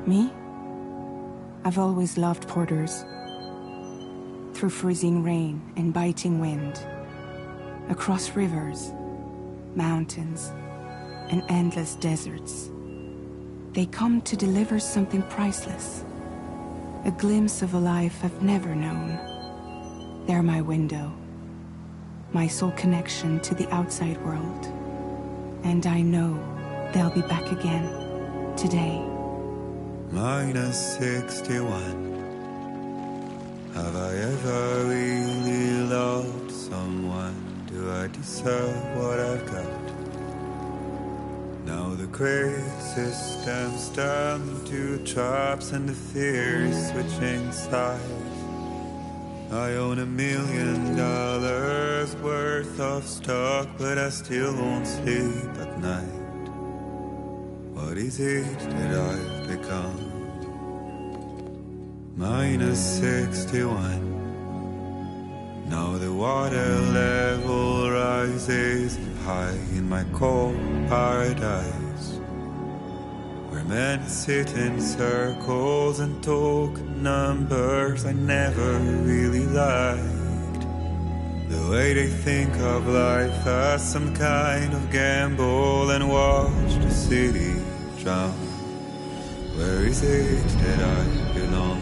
Me? I've always loved porters. Through freezing rain and biting wind, across rivers, mountains, and endless deserts, they come to deliver something priceless, a glimpse of a life I've never known. They're my window, my sole connection to the outside world. And I know they'll be back again, today. -61. Have I ever really loved someone? Do I deserve what I've got? Now the great systems turn to traps and the fear is switching sides. I own $1 million worth of stock, but I still won't sleep at night. What is it that I've become? -61. Now the water level rises high in my cold paradise, where men sit in circles and talk numbers I never really liked. The way they think of life as some kind of gamble and watch the city drown. Where is it that I belong?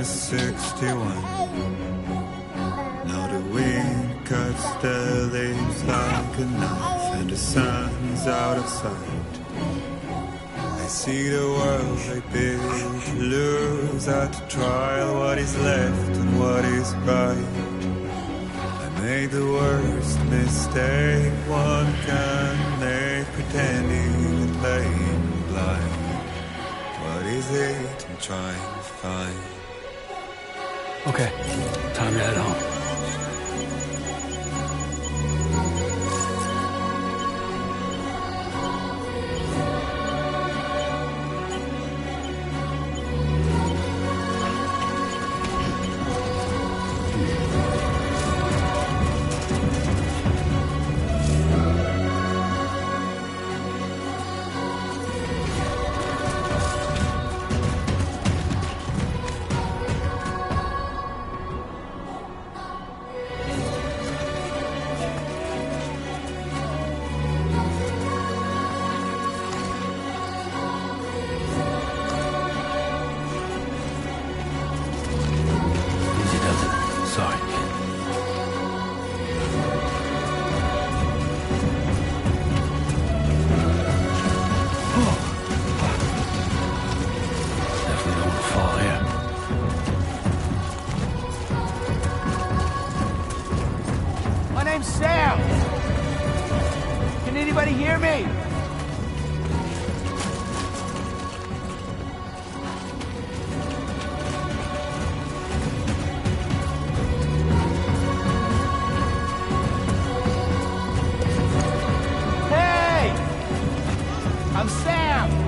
-61. Now the wind cuts the leaves like a knife, and the sun's out of sight. I see the world I built to lose at the trial, what is left and what is right. I made the worst mistake one can make, pretending and playing blind. What is it I'm trying to find? Okay, time to head home. I'm Sam!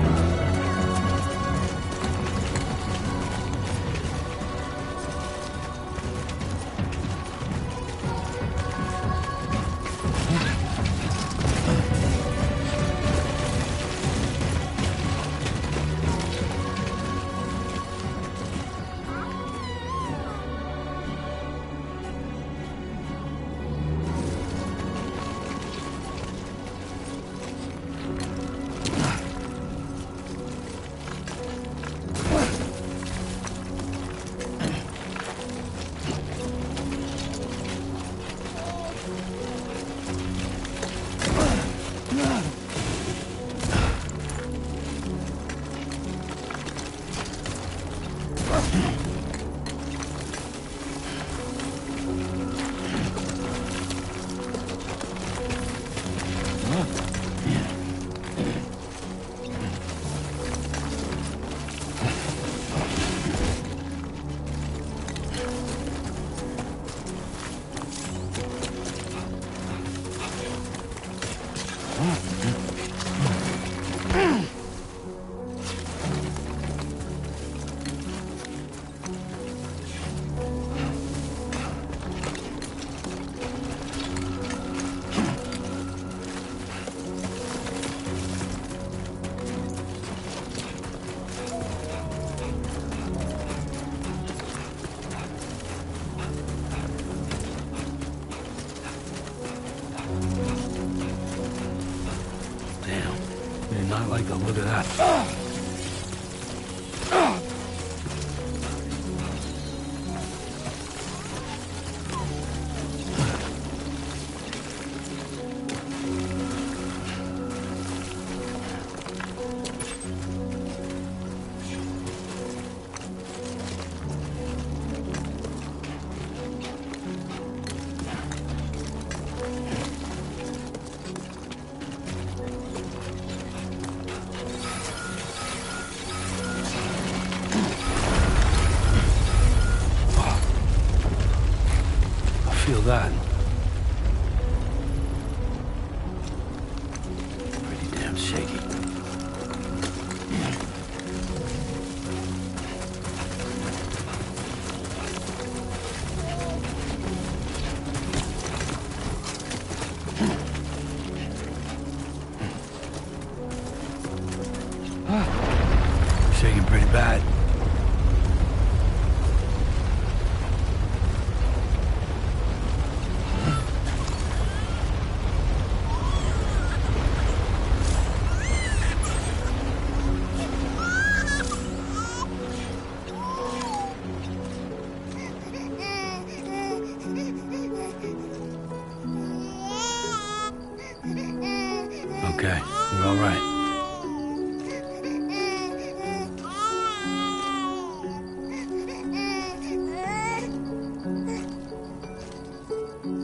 Not like the look of that. Feel that. Pretty damn shaky. Shaking pretty bad. Okay, you're all right.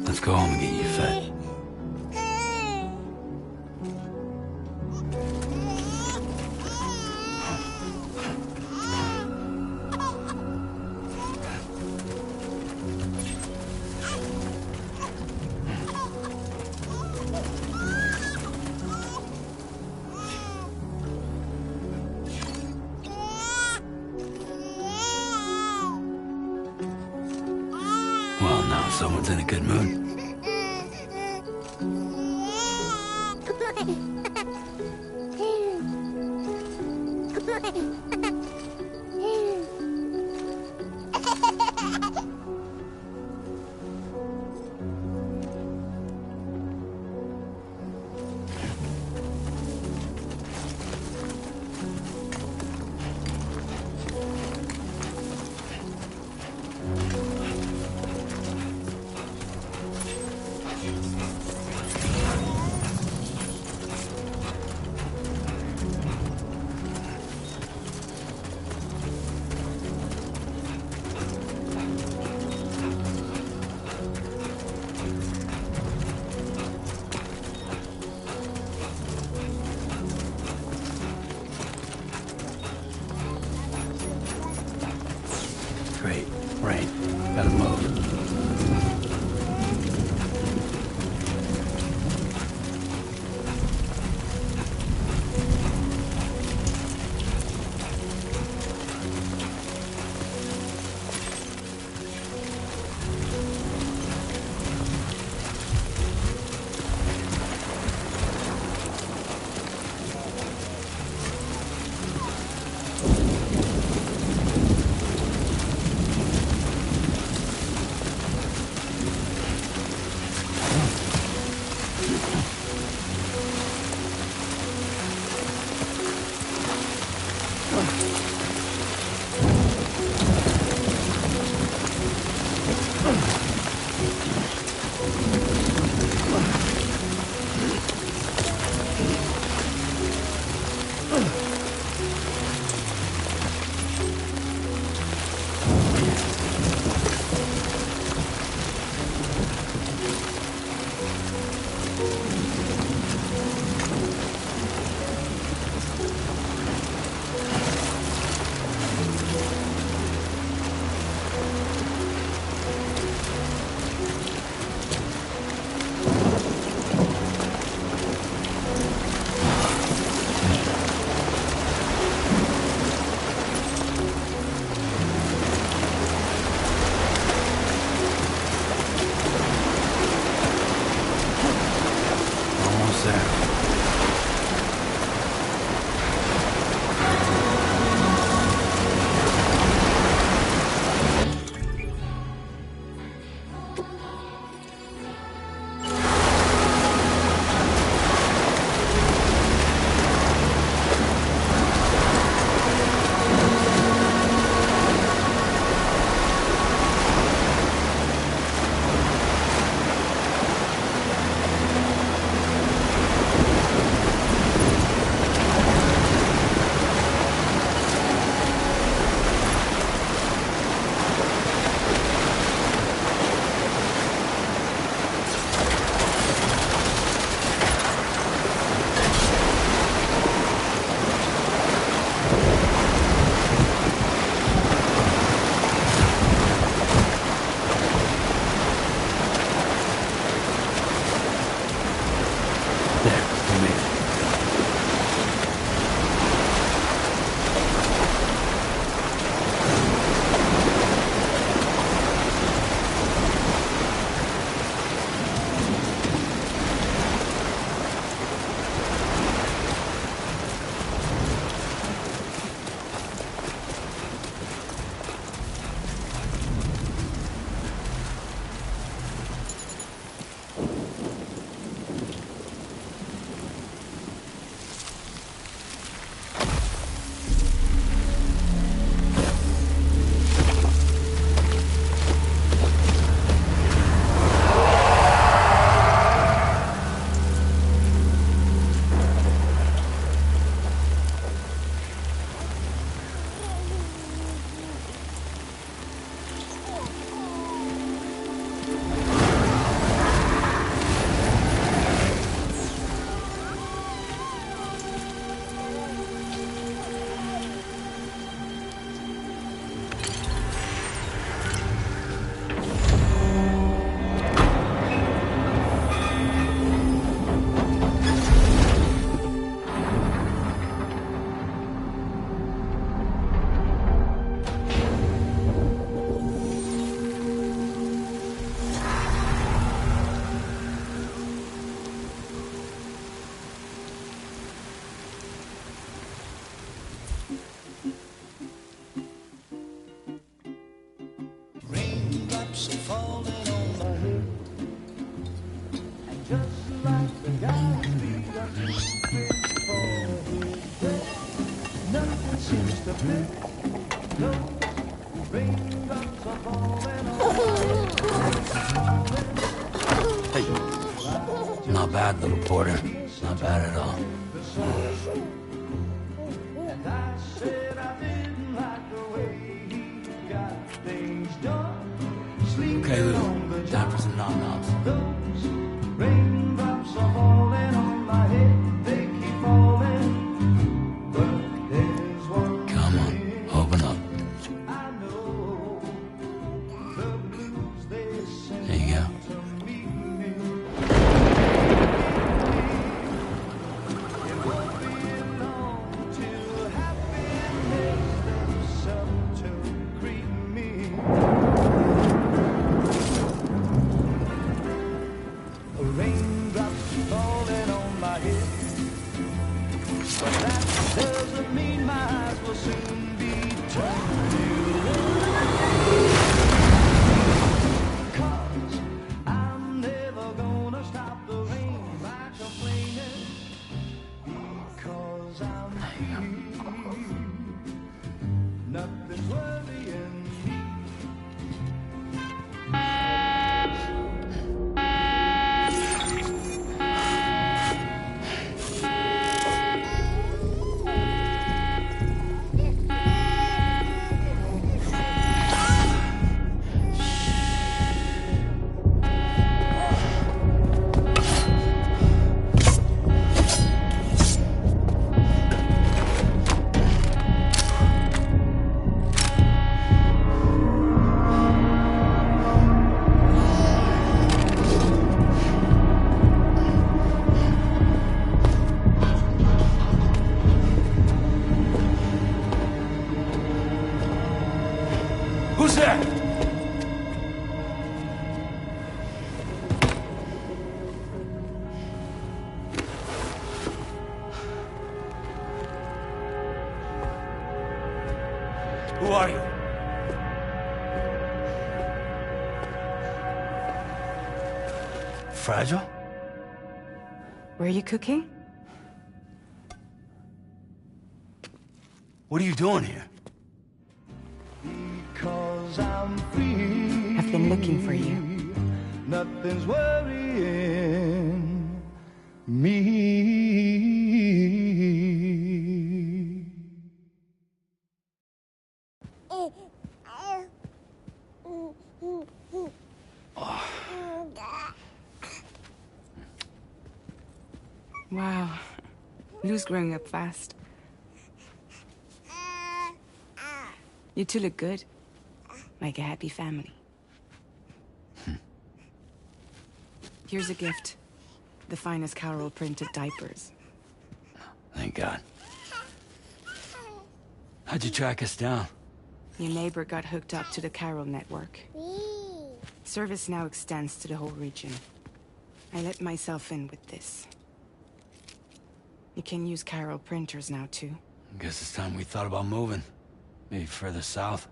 Let's go home and get you fed. Well, now someone's in a good mood. Not bad, little porter. Not bad at all. Okay, Lou. Time for some nom-noms. Come on, open up. There you go. Who's there? Who are you? Fragile? Were you cooking? What are you doing here? Because I'm free. I've been looking for you. Nothing's worrying me. Wow. Lou's growing up fast. You two look good. Like a happy family. Here's a gift. The finest Carol printed diapers. Thank God. How'd you track us down? Your neighbor got hooked up to the Carol network. Service now extends to the whole region. I let myself in with this. You can use Carol printers now, too. Guess it's time we thought about moving. Maybe further south.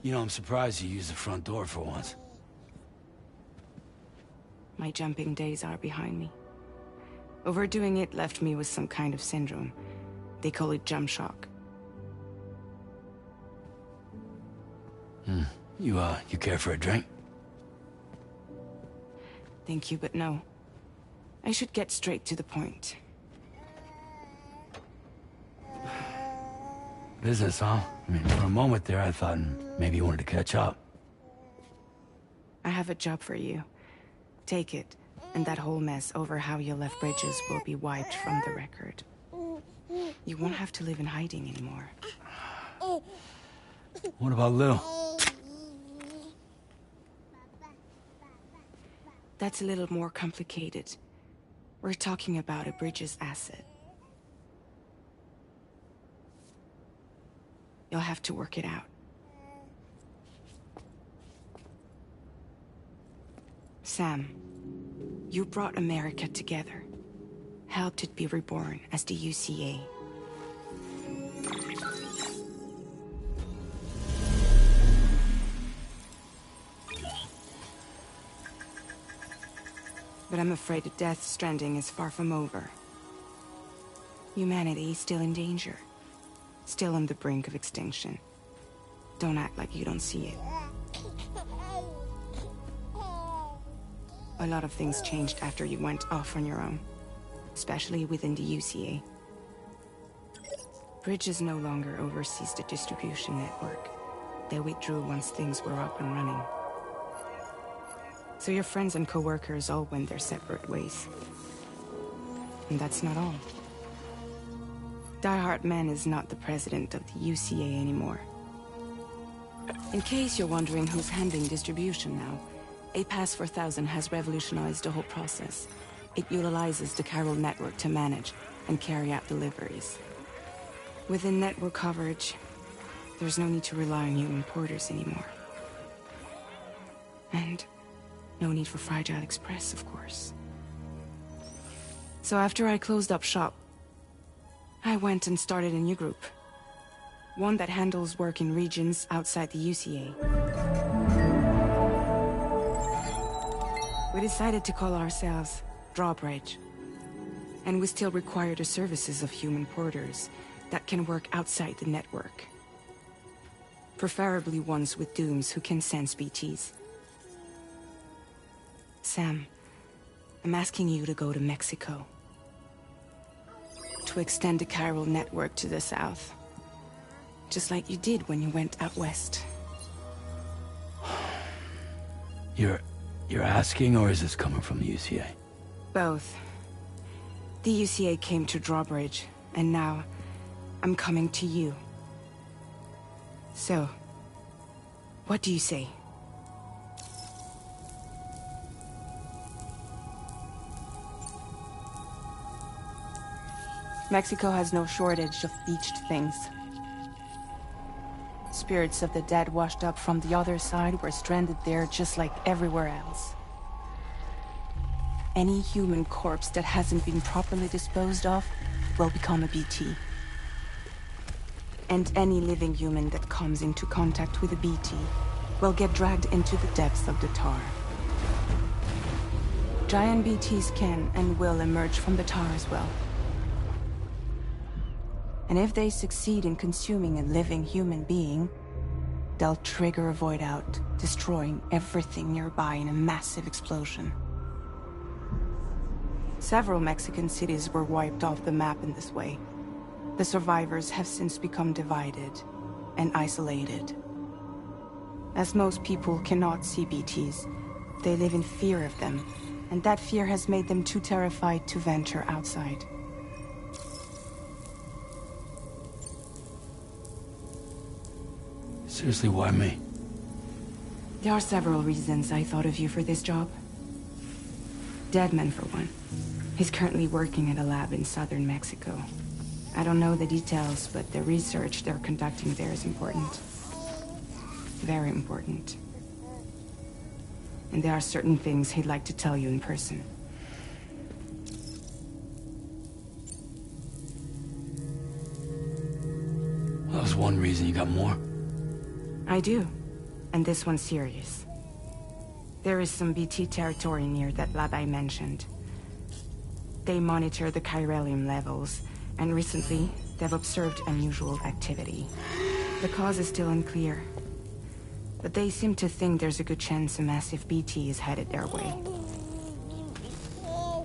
You know, I'm surprised you used the front door for once. My jumping days are behind me. Overdoing it left me with some kind of syndrome. They call it jump shock. You care for a drink? Thank you, but no. I should get straight to the point. Business, huh? I mean, for a moment there, I thought maybe you wanted to catch up. I have a job for you. Take it, and that whole mess over how you left Bridges will be wiped from the record. You won't have to live in hiding anymore. What about Lou? That's a little more complicated. We're talking about a Bridges asset. You'll have to work it out. Sam, you brought America together. Helped it be reborn as the UCA. But I'm afraid the Death Stranding is far from over. Humanity is still in danger. Still on the brink of extinction. Don't act like you don't see it. A lot of things changed after you went off on your own. Especially within the UCA. Bridges no longer oversees the distribution network. They withdrew once things were up and running. So your friends and co-workers all went their separate ways. And that's not all. Die Hartman is not the president of the UCA anymore. In case you're wondering who's handling distribution now, A Pass 4000 has revolutionized the whole process. It utilizes the Carol network to manage and carry out deliveries. Within network coverage, there's no need to rely on human porters anymore. And no need for Fragile Express, of course. So after I closed up shop, I went and started a new group. One that handles work in regions outside the UCA. We decided to call ourselves Drawbridge. And we still require the services of human porters that can work outside the network. Preferably ones with dooms who can sense BTs. Sam, I'm asking you to go to Mexico. To extend the Carol network to the south. Just like you did when you went out west. You're asking, or is this coming from the UCA? Both. The UCA came to Drawbridge, and now I'm coming to you. So, what do you say? Mexico has no shortage of beached things. Spirits of the dead washed up from the other side were stranded there just like everywhere else. Any human corpse that hasn't been properly disposed of will become a BT. And any living human that comes into contact with a BT will get dragged into the depths of the tar. Giant BTs can and will emerge from the tar as well. And if they succeed in consuming a living human being, they'll trigger a void out, destroying everything nearby in a massive explosion. Several Mexican cities were wiped off the map in this way. The survivors have since become divided and isolated. As most people cannot see BTs, they live in fear of them, and that fear has made them too terrified to venture outside. Seriously, why me? There are several reasons I thought of you for this job. Deadman, for one. He's currently working at a lab in southern Mexico. I don't know the details, but the research they're conducting there is important. Very important. And there are certain things he'd like to tell you in person. That was one reason. You got more? I do. And this one's serious. There is some BT territory near that lab I mentioned. They monitor the chiralium levels, and recently, they've observed unusual activity. The cause is still unclear, but they seem to think there's a good chance a massive BT is headed their way.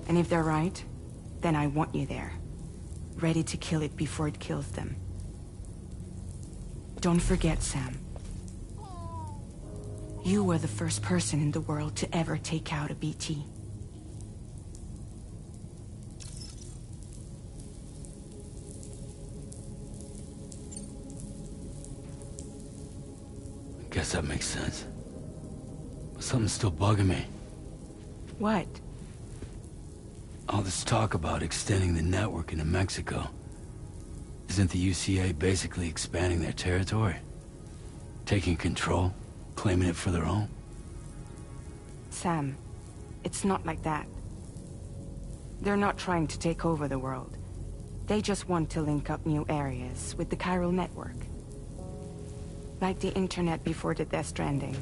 And if they're right, then I want you there, ready to kill it before it kills them. Don't forget, Sam. You were the first person in the world to ever take out a BT. I guess that makes sense. But something's still bugging me. What? All this talk about extending the network into Mexico. Isn't the UCA basically expanding their territory? Taking control? Claiming it for their own? Sam, it's not like that. They're not trying to take over the world. They just want to link up new areas with the chiral network. Like the internet before the Death Stranding.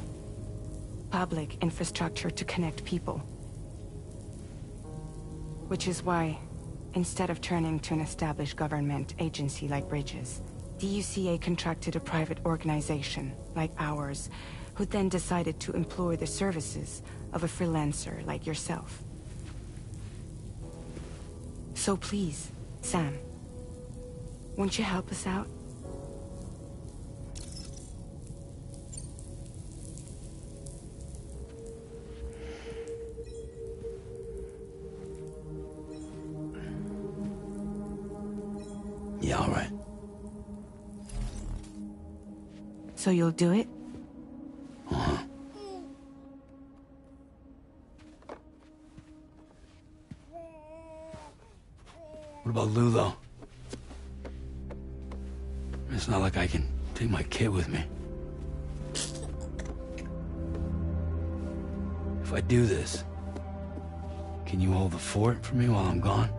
Public infrastructure to connect people. Which is why, instead of turning to an established government agency like Bridges, the UCA contracted a private organization, like ours, who then decided to employ the services of a freelancer like yourself. So please, Sam, won't you help us out? Yeah, all right. So you'll do it? Uh-huh. What about Lou, though? It's not like I can take my kid with me. If I do this, can you hold the fort for me while I'm gone?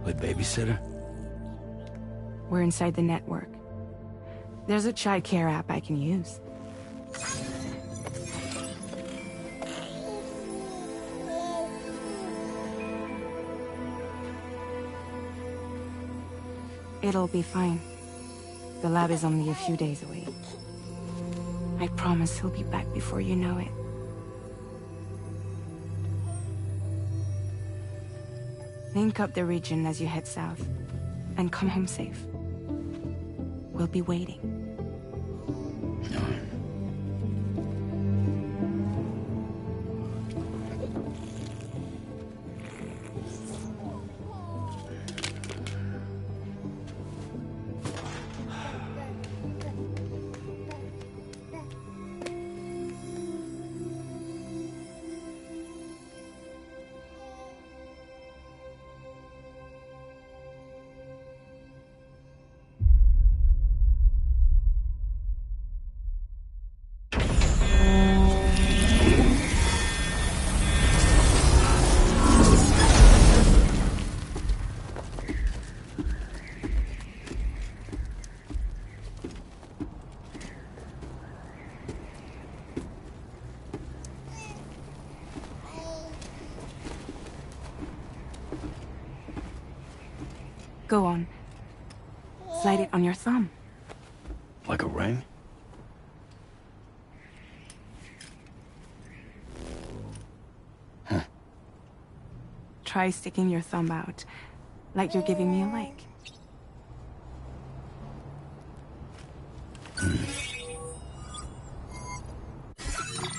Play babysitter? We're inside the network. There's a child care app I can use. It'll be fine. The lab is only a few days away. I promise he'll be back before you know it. Link up the region as you head south, and come home safe. We'll be waiting. All right. Go on. Slide it on your thumb. Like a ring? Huh. Try sticking your thumb out, like you're giving me a leg.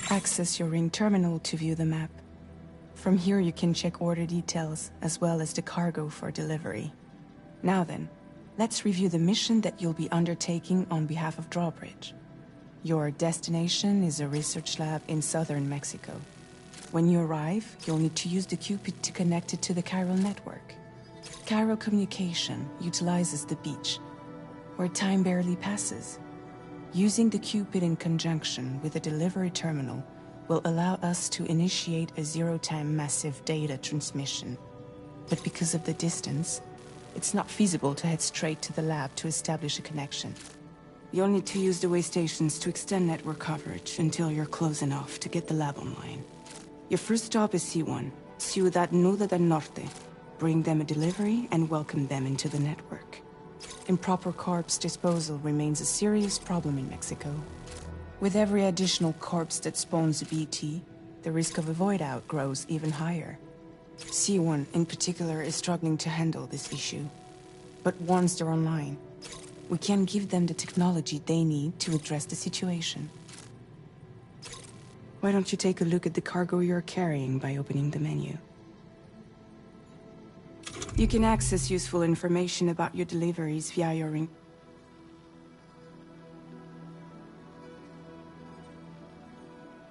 Access your ring terminal to view the map. From here you can check order details, as well as the cargo for delivery. Now then, let's review the mission that you'll be undertaking on behalf of Drawbridge. Your destination is a research lab in southern Mexico. When you arrive, you'll need to use the Cupid to connect it to the chiral network. Chiral communication utilizes the beach, where time barely passes. Using the Cupid in conjunction with a delivery terminal will allow us to initiate a zero-time massive data transmission. But because of the distance, it's not feasible to head straight to the lab to establish a connection. You'll need to use the way stations to extend network coverage until you're close enough to get the lab online. Your first stop is C1, Ciudad Nuda del Norte. Bring them a delivery and welcome them into the network. Improper corpse disposal remains a serious problem in Mexico. With every additional corpse that spawns a BT, the risk of a void out grows even higher. C1 in particular is struggling to handle this issue. But once they're online, we can give them the technology they need to address the situation. Why don't you take a look at the cargo you're carrying by opening the menu? You can access useful information about your deliveries via your ring.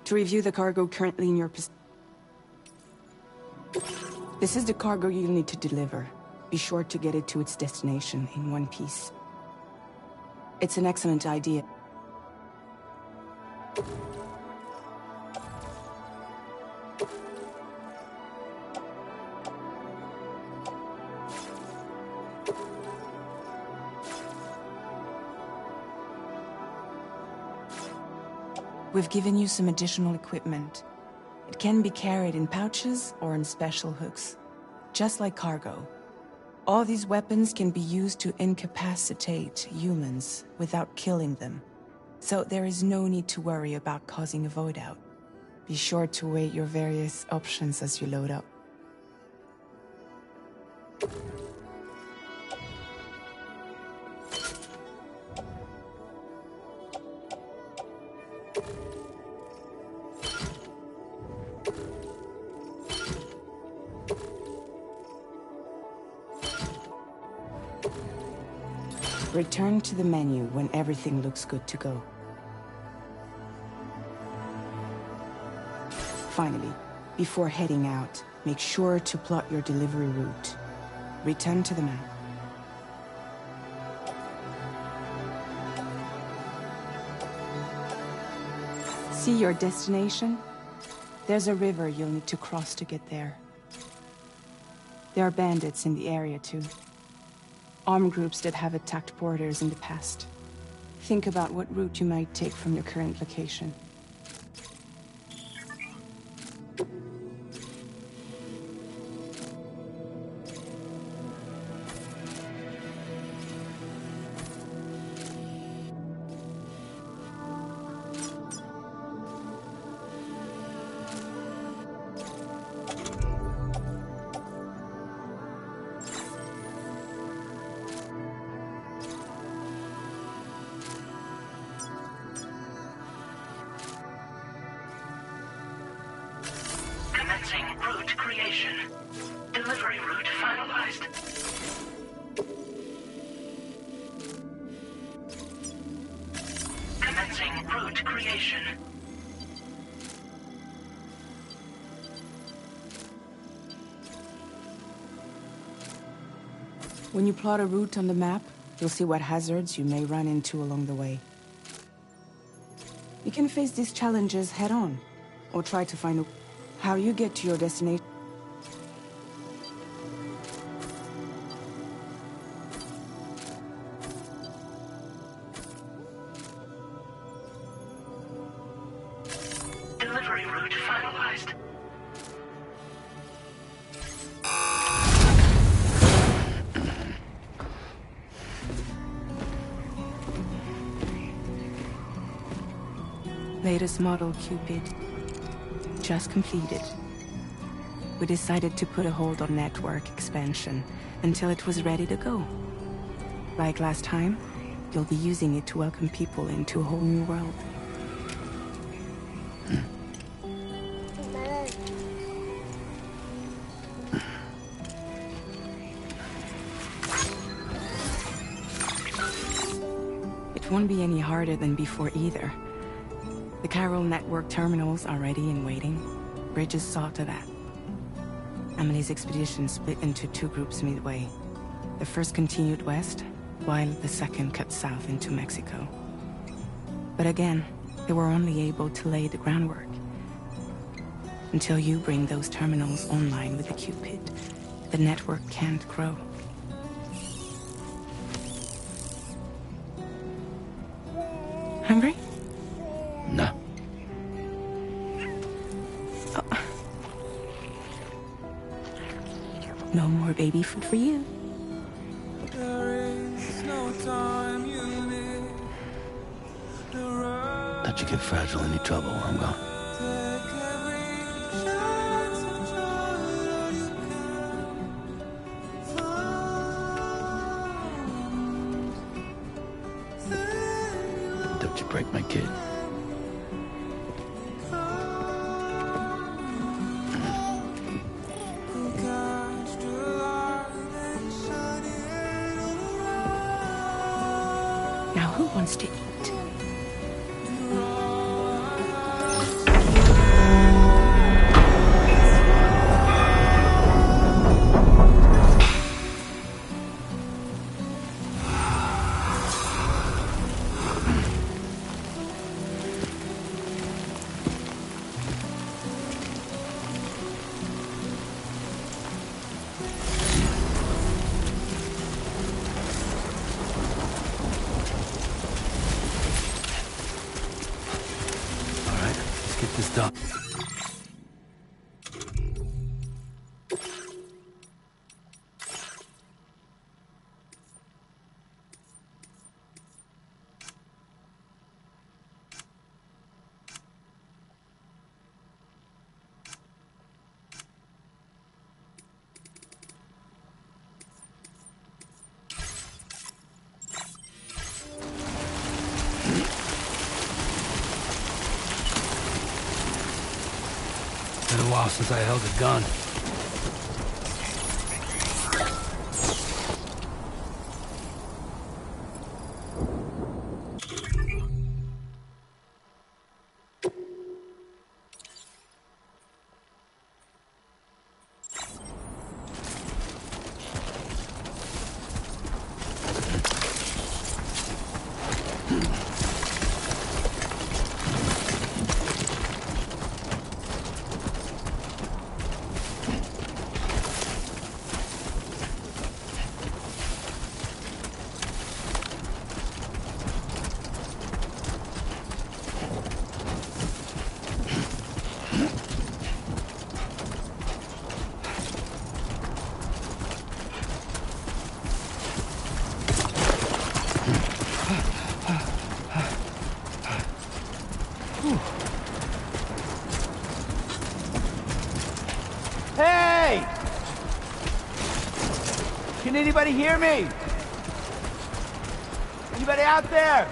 To review the cargo currently in your possession. This is the cargo you'll need to deliver. Be sure to get it to its destination in one piece. It's an excellent idea. We've given you some additional equipment. It can be carried in pouches or in special hooks, just like cargo. All these weapons can be used to incapacitate humans without killing them, so there is no need to worry about causing a void out. Be sure to weigh your various options as you load up. Return to the menu when everything looks good to go. Finally, before heading out, make sure to plot your delivery route. Return to the map. See your destination? There's a river you'll need to cross to get there. There are bandits in the area too. Armed groups that have attacked porters in the past. Think about what route you might take from your current location. Route creation. Delivery route finalized. Commencing route creation. When you plot a route on the map, you'll see what hazards you may run into along the way. You can face these challenges head-on, or try to find how you get to your destination. Delivery route finalized. Latest model Cupid. Just completed. We decided to put a hold on network expansion until it was ready to go. Like last time, you'll be using it to welcome people into a whole new world. It won't be any harder than before either. The Carol network terminals are ready and waiting. Bridges saw to that. Emily's expedition split into two groups midway. The first continued west, while the second cut south into Mexico. But again, they were only able to lay the groundwork. Until you bring those terminals online with the Cupid, the network can't grow. Hungry? No. Oh. No more baby food for you. Let you get fragile any trouble, I'm gone. Don't you break my kid. Now who wants to eat? Get this done. Been a while since I held a gun. Hey! Can anybody hear me? Anybody out there?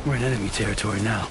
We're in enemy territory now.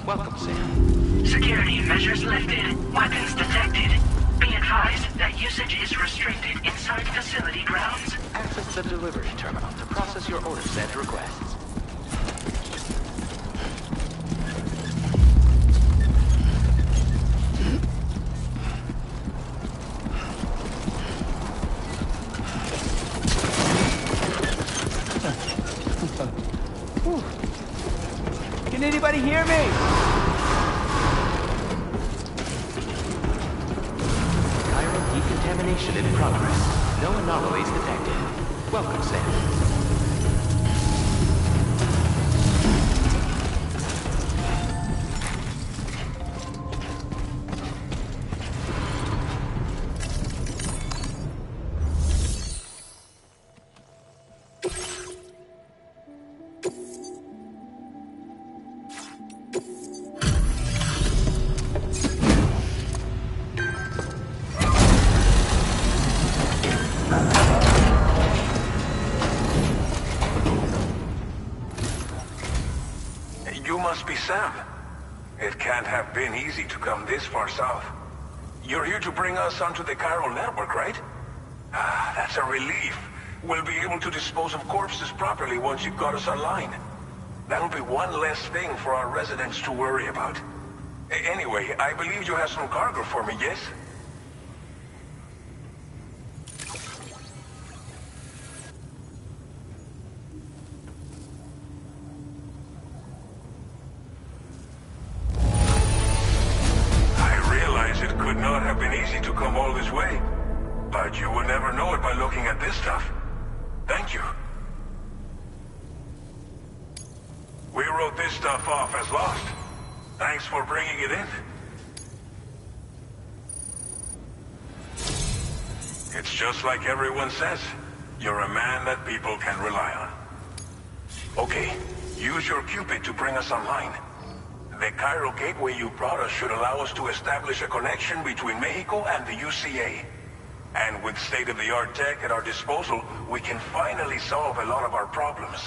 Welcome, Sam. Security measures lifted. Weapons detected. Be advised that usage is restricted inside facility grounds. Access the delivery terminal to process your orders and requests. Can anybody hear me? Chiral decontamination in progress. No anomalies detected. Welcome, Sam. You must be Sam. It can't have been easy to come this far south. You're here to bring us onto the chiral network, right? Ah, that's a relief. We'll be able to dispose of corpses properly once you've got us online. That'll be one less thing for our residents to worry about. Anyway, I believe you have some cargo for me, yes? It could not have been easy to come all this way, but you will never know it by looking at this stuff. Thank you. We wrote this stuff off as lost. Thanks for bringing it in. It's just like everyone says. You're a man that people can rely on. Okay, use your Cupid to bring us online. The chiral gateway you brought us should allow us to establish a connection between Mexico and the UCA. And with state-of-the-art tech at our disposal, we can finally solve a lot of our problems.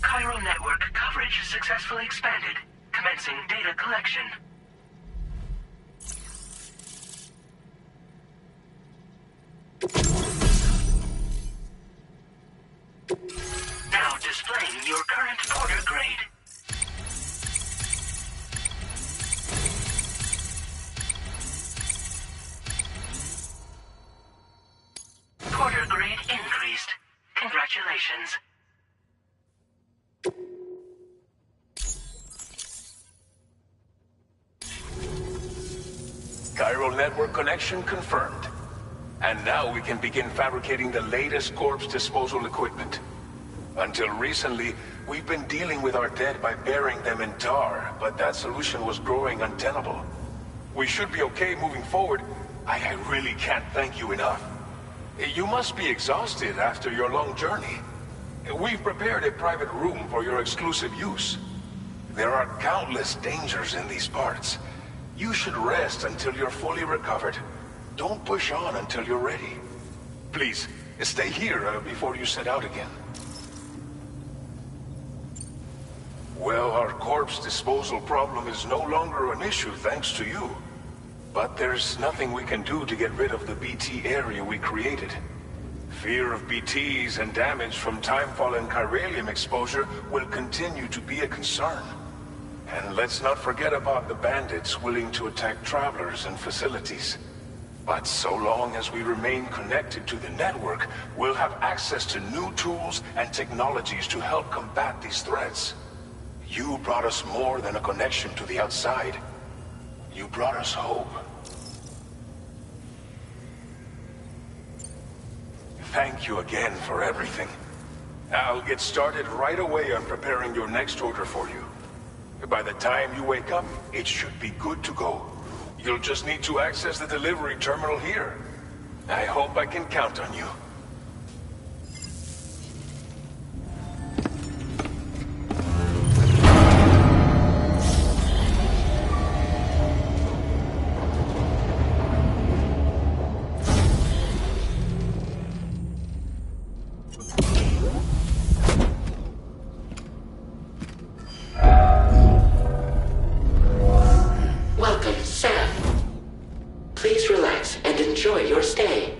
Chiral network coverage successfully expanded. Commencing data collection. Now displaying your current porter grade. Porter grade increased. Congratulations. Chiral network connection confirmed. And now we can begin fabricating the latest corpse disposal equipment. Until recently, we've been dealing with our dead by burying them in tar, but that solution was growing untenable. We should be okay moving forward. I really can't thank you enough. You must be exhausted after your long journey. We've prepared a private room for your exclusive use. There are countless dangers in these parts. You should rest until you're fully recovered. Don't push on until you're ready. Please, stay here before you set out again. Well, our corpse disposal problem is no longer an issue thanks to you. But there's nothing we can do to get rid of the BT area we created. Fear of BTs and damage from timefall and chiralium exposure will continue to be a concern. And let's not forget about the bandits willing to attack travelers and facilities. But so long as we remain connected to the network, we'll have access to new tools and technologies to help combat these threats. You brought us more than a connection to the outside. You brought us hope. Thank you again for everything. I'll get started right away on preparing your next order for you. By the time you wake up, it should be good to go. You'll just need to access the delivery terminal here. I hope I can count on you. Enjoy your stay.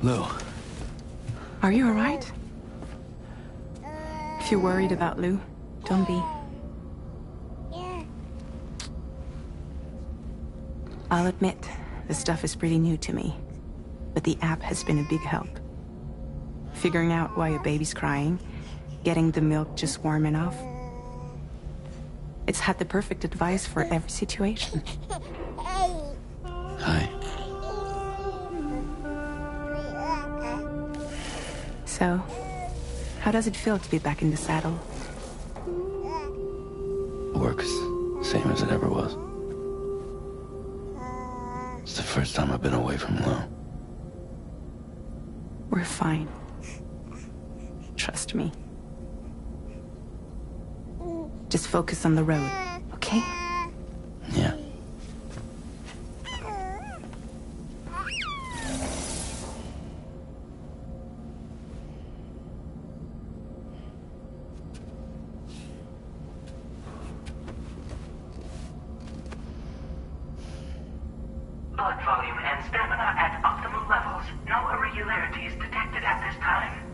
Lou. Are you alright? If you're worried about Lou, don't be. I'll admit, the stuff is pretty new to me, but the app has been a big help. Figuring out why a baby's crying, getting the milk just warm enough, It's had the perfect advice for every situation. Hi. So, how does it feel to be back in the saddle? Works same as it ever was. It's the first time I've been away from Lo. We're fine. Trust me. Just focus on the road, okay? Yeah. Blood volume and stamina at optimal levels. No irregularities detected at this time.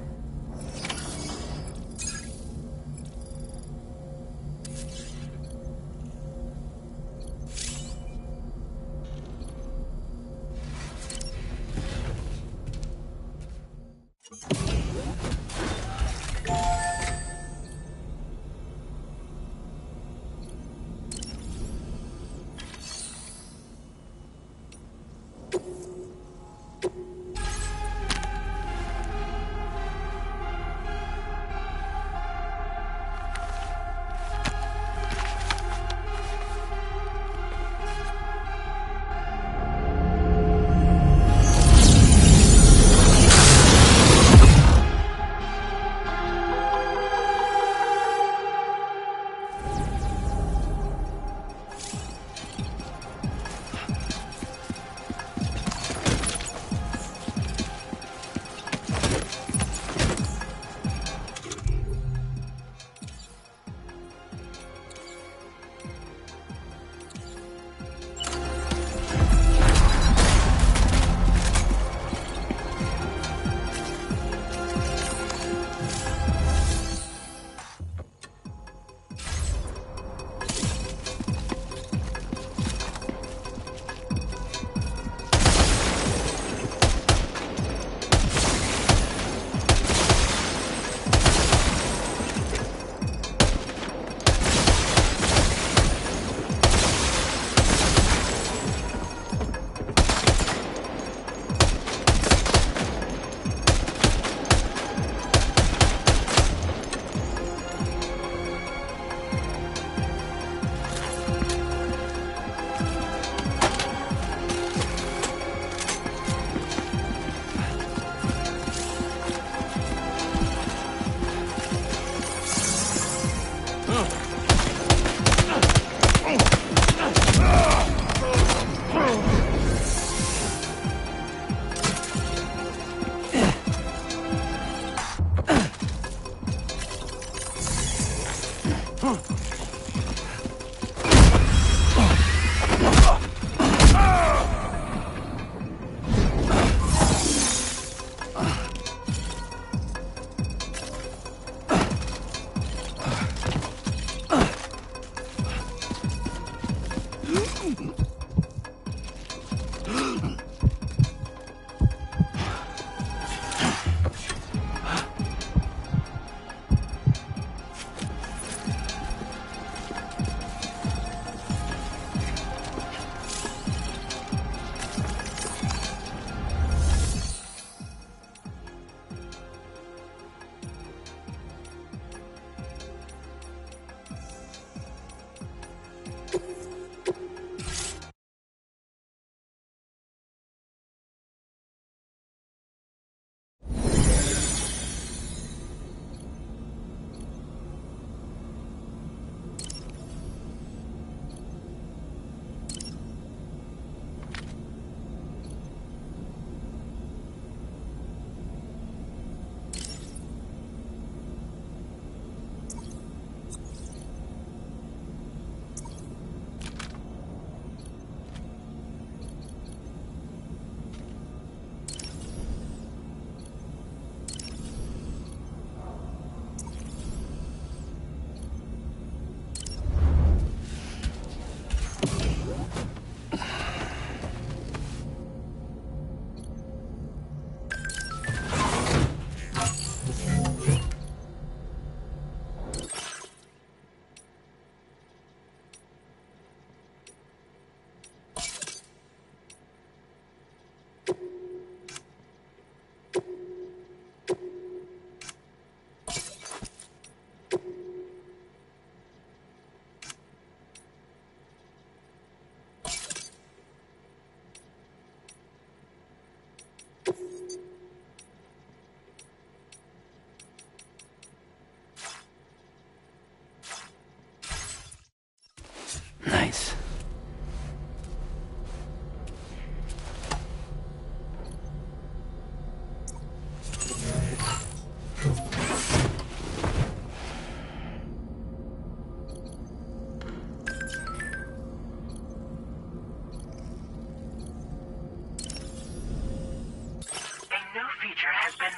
Nice.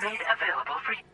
Made available for you.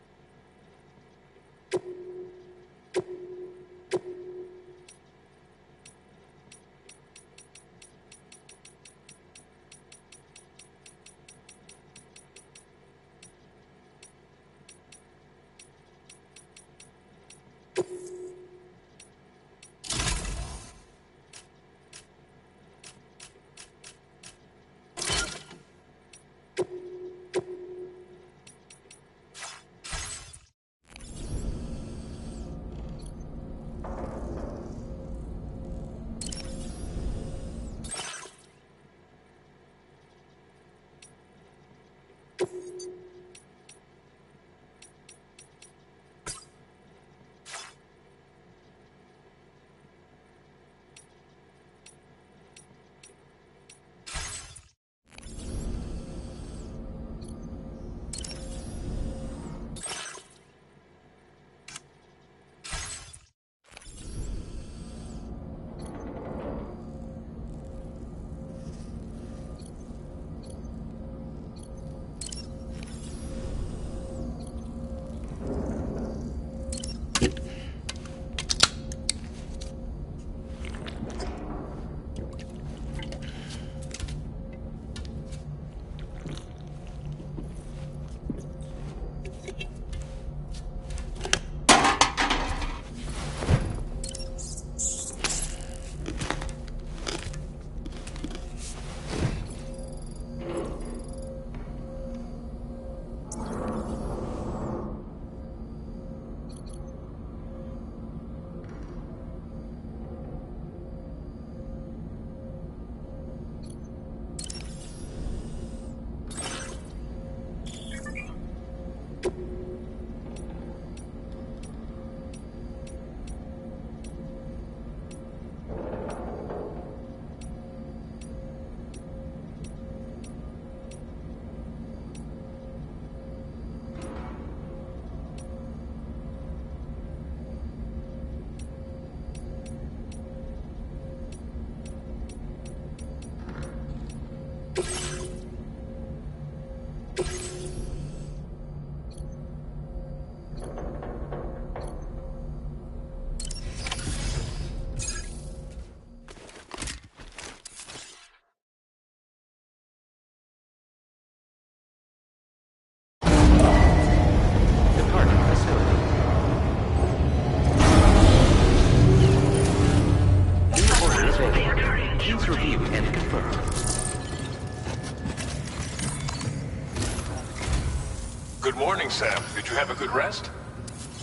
Good morning, Sam. Did you have a good rest?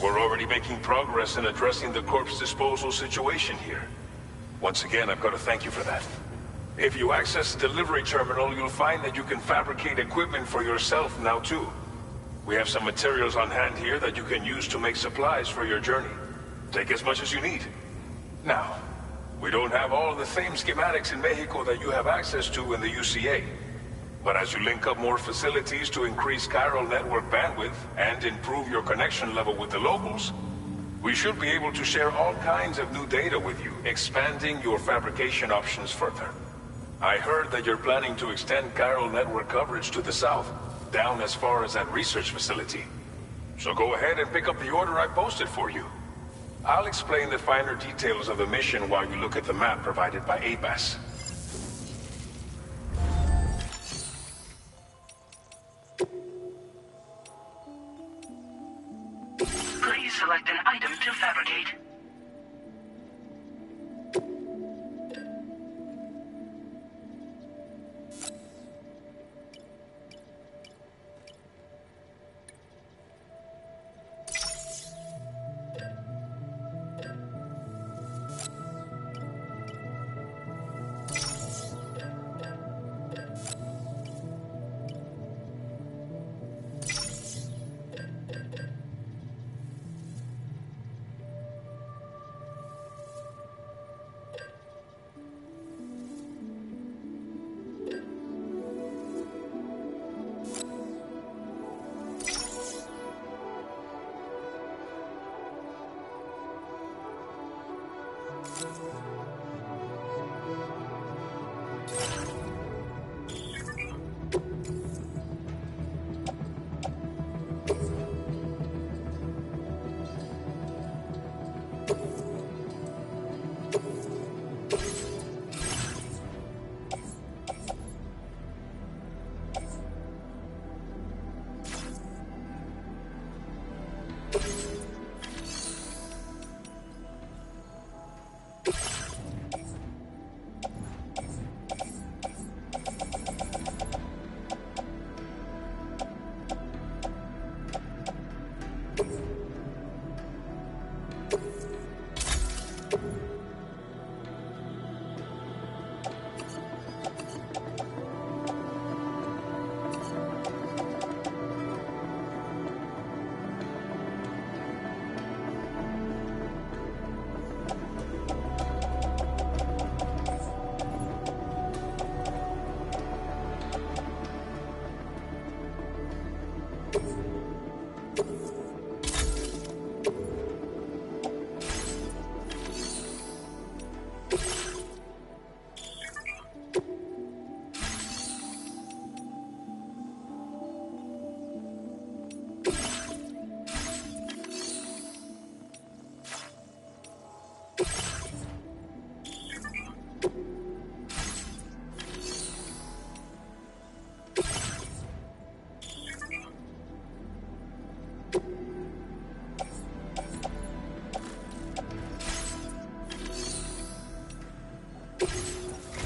We're already making progress in addressing the corpse disposal situation here. Once again, I've got to thank you for that. If you access the delivery terminal, you'll find that you can fabricate equipment for yourself now too. We have some materials on hand here that you can use to make supplies for your journey. Take as much as you need. Now, we don't have all the same schematics in Mexico that you have access to in the UCA. But as you link up more facilities to increase chiral network bandwidth and improve your connection level with the locals, we should be able to share all kinds of new data with you, expanding your fabrication options further. I heard that you're planning to extend chiral network coverage to the south, down as far as that research facility. So go ahead and pick up the order I posted for you. I'll explain the finer details of the mission while you look at the map provided by ABAS. Please select an item to fabricate.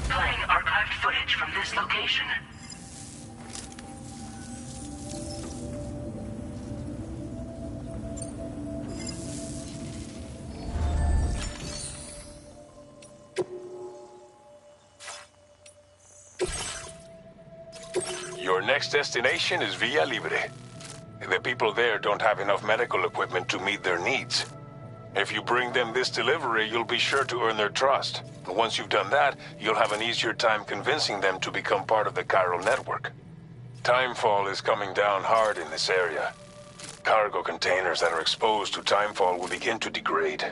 Playing archived footage from this location. Your next destination is Villa Libre. The people there don't have enough medical equipment to meet their needs. If you bring them this delivery, you'll be sure to earn their trust. And once you've done that, you'll have an easier time convincing them to become part of the chiral network. Timefall is coming down hard in this area. Cargo containers that are exposed to timefall will begin to degrade.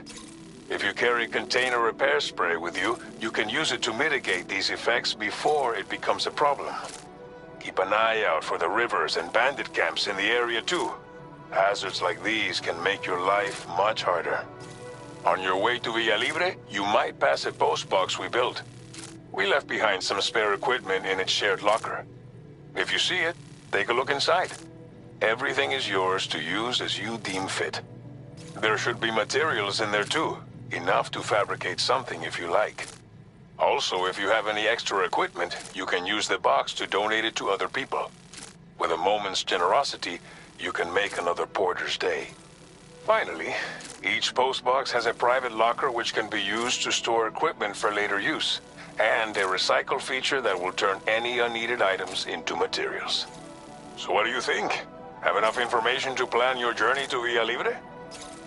If you carry container repair spray with you, you can use it to mitigate these effects before it becomes a problem. Keep an eye out for the rivers and bandit camps in the area too. Hazards like these can make your life much harder. On your way to Villa Libre, you might pass a post box we built. We left behind some spare equipment in its shared locker. If you see it, take a look inside. Everything is yours to use as you deem fit. There should be materials in there too, enough to fabricate something if you like. Also, if you have any extra equipment, you can use the box to donate it to other people. With a moment's generosity, you can make another porter's day. Finally, each postbox has a private locker which can be used to store equipment for later use, and a recycle feature that will turn any unneeded items into materials. So what do you think? Have enough information to plan your journey to Villa Libre?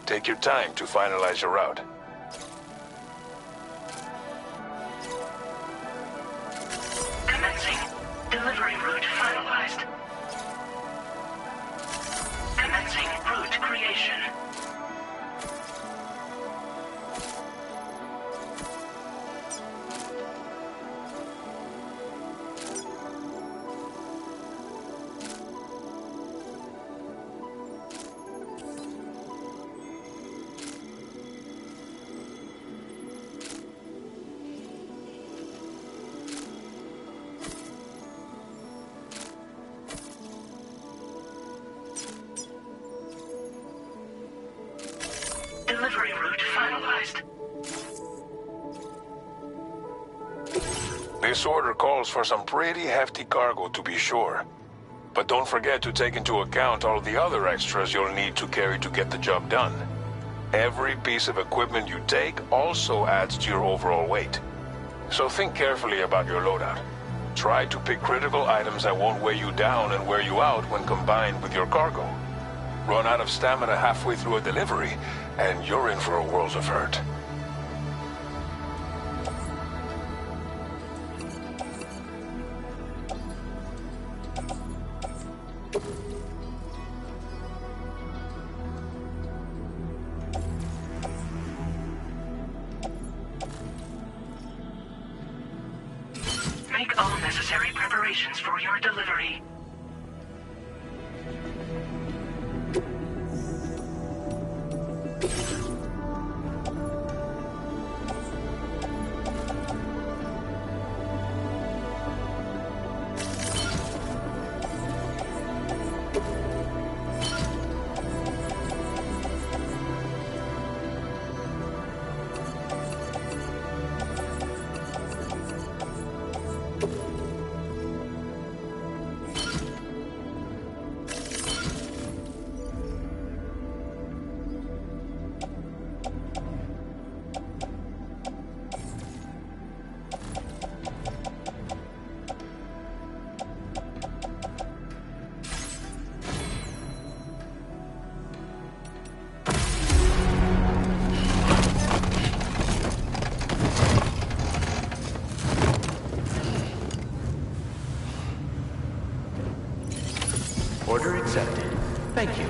Take your time to finalize your route. Commencing. Delivery route finalized. Commencing route creation. Delivery route finalized. This order calls for some pretty hefty cargo to be sure. But don't forget to take into account all the other extras you'll need to carry to get the job done. Every piece of equipment you take also adds to your overall weight. So think carefully about your loadout. Try to pick critical items that won't weigh you down and wear you out when combined with your cargo. Run out of stamina halfway through a delivery, and you're in for a world of hurt. Make all necessary preparations for your delivery. Order accepted. Thank you.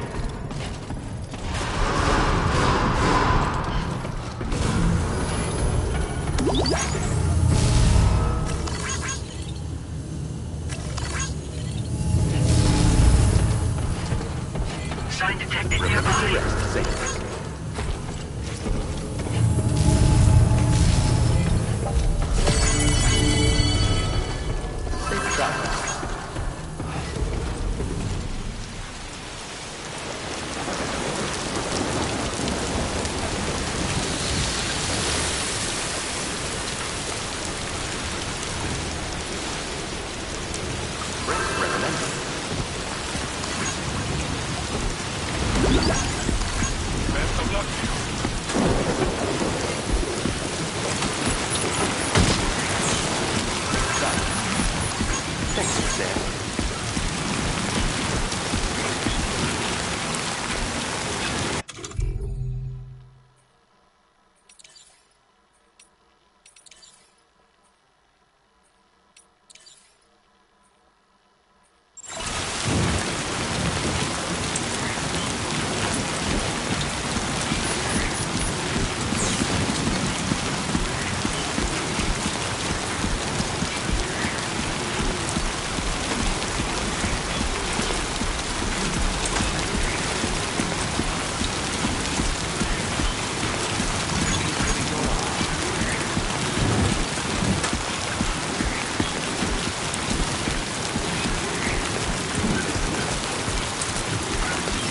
Sign detected Remember to nearby. rest safely. Safe travels. Rest recommended. Best of luck to you. Thank you, Sam.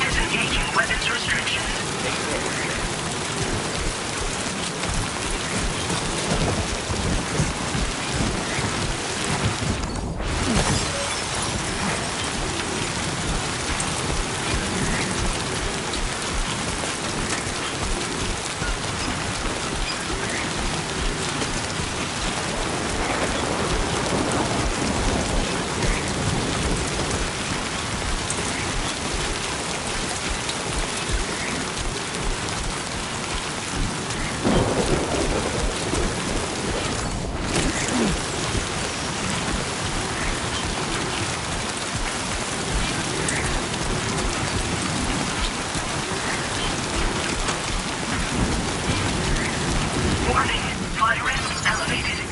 Disengaging weapons restrictions. Warning, flight risk elevated.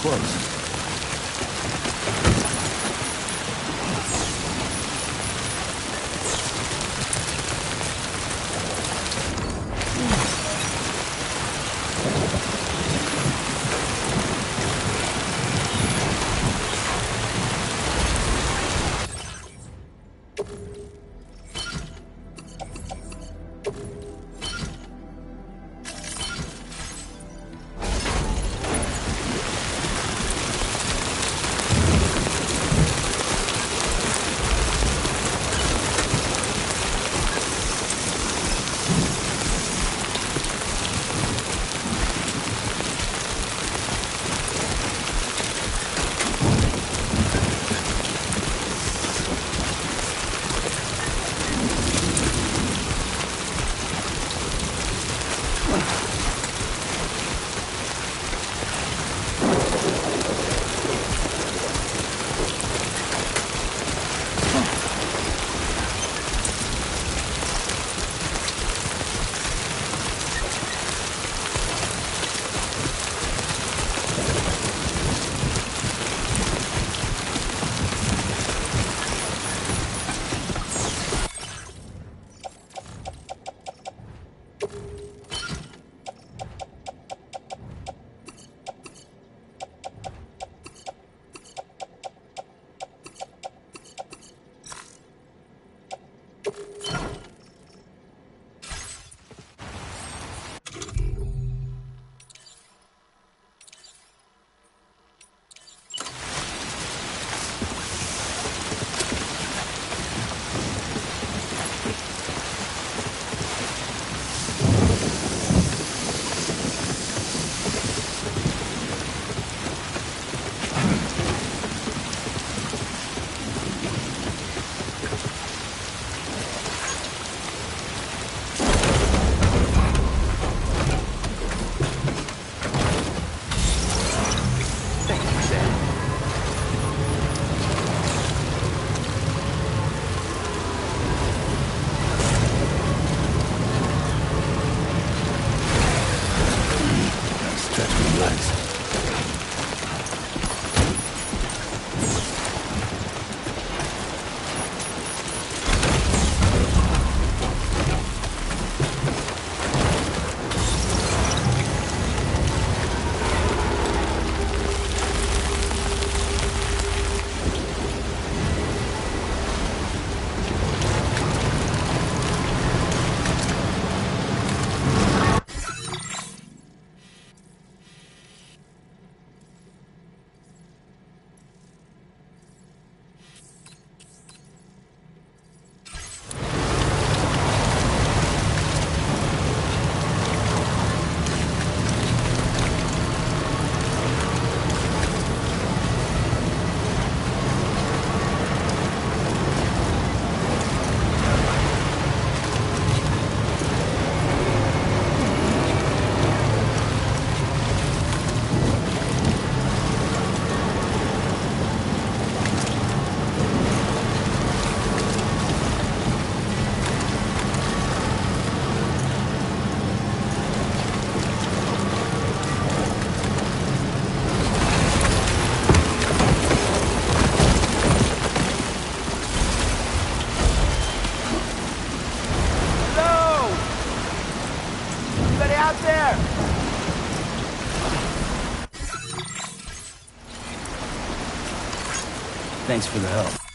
close. Thanks for the help.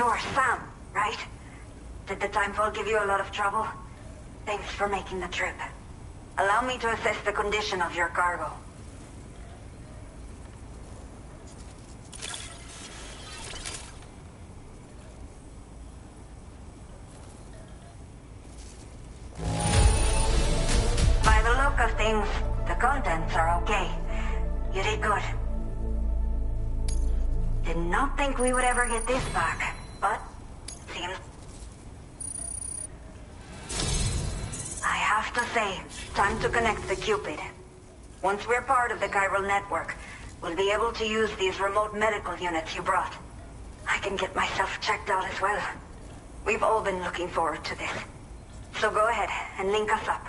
You're Sam, right? Did the timefall give you a lot of trouble? Thanks for making the trip. Allow me to assess the condition of your cargo. By the look of things, the contents are okay. You did good. Did not think we would ever get this back, but seems... I have to say, time to connect the Cupid. Once we're part of the chiral network, we'll be able to use these remote medical units you brought. I can get myself checked out as well. We've all been looking forward to this. So go ahead and link us up.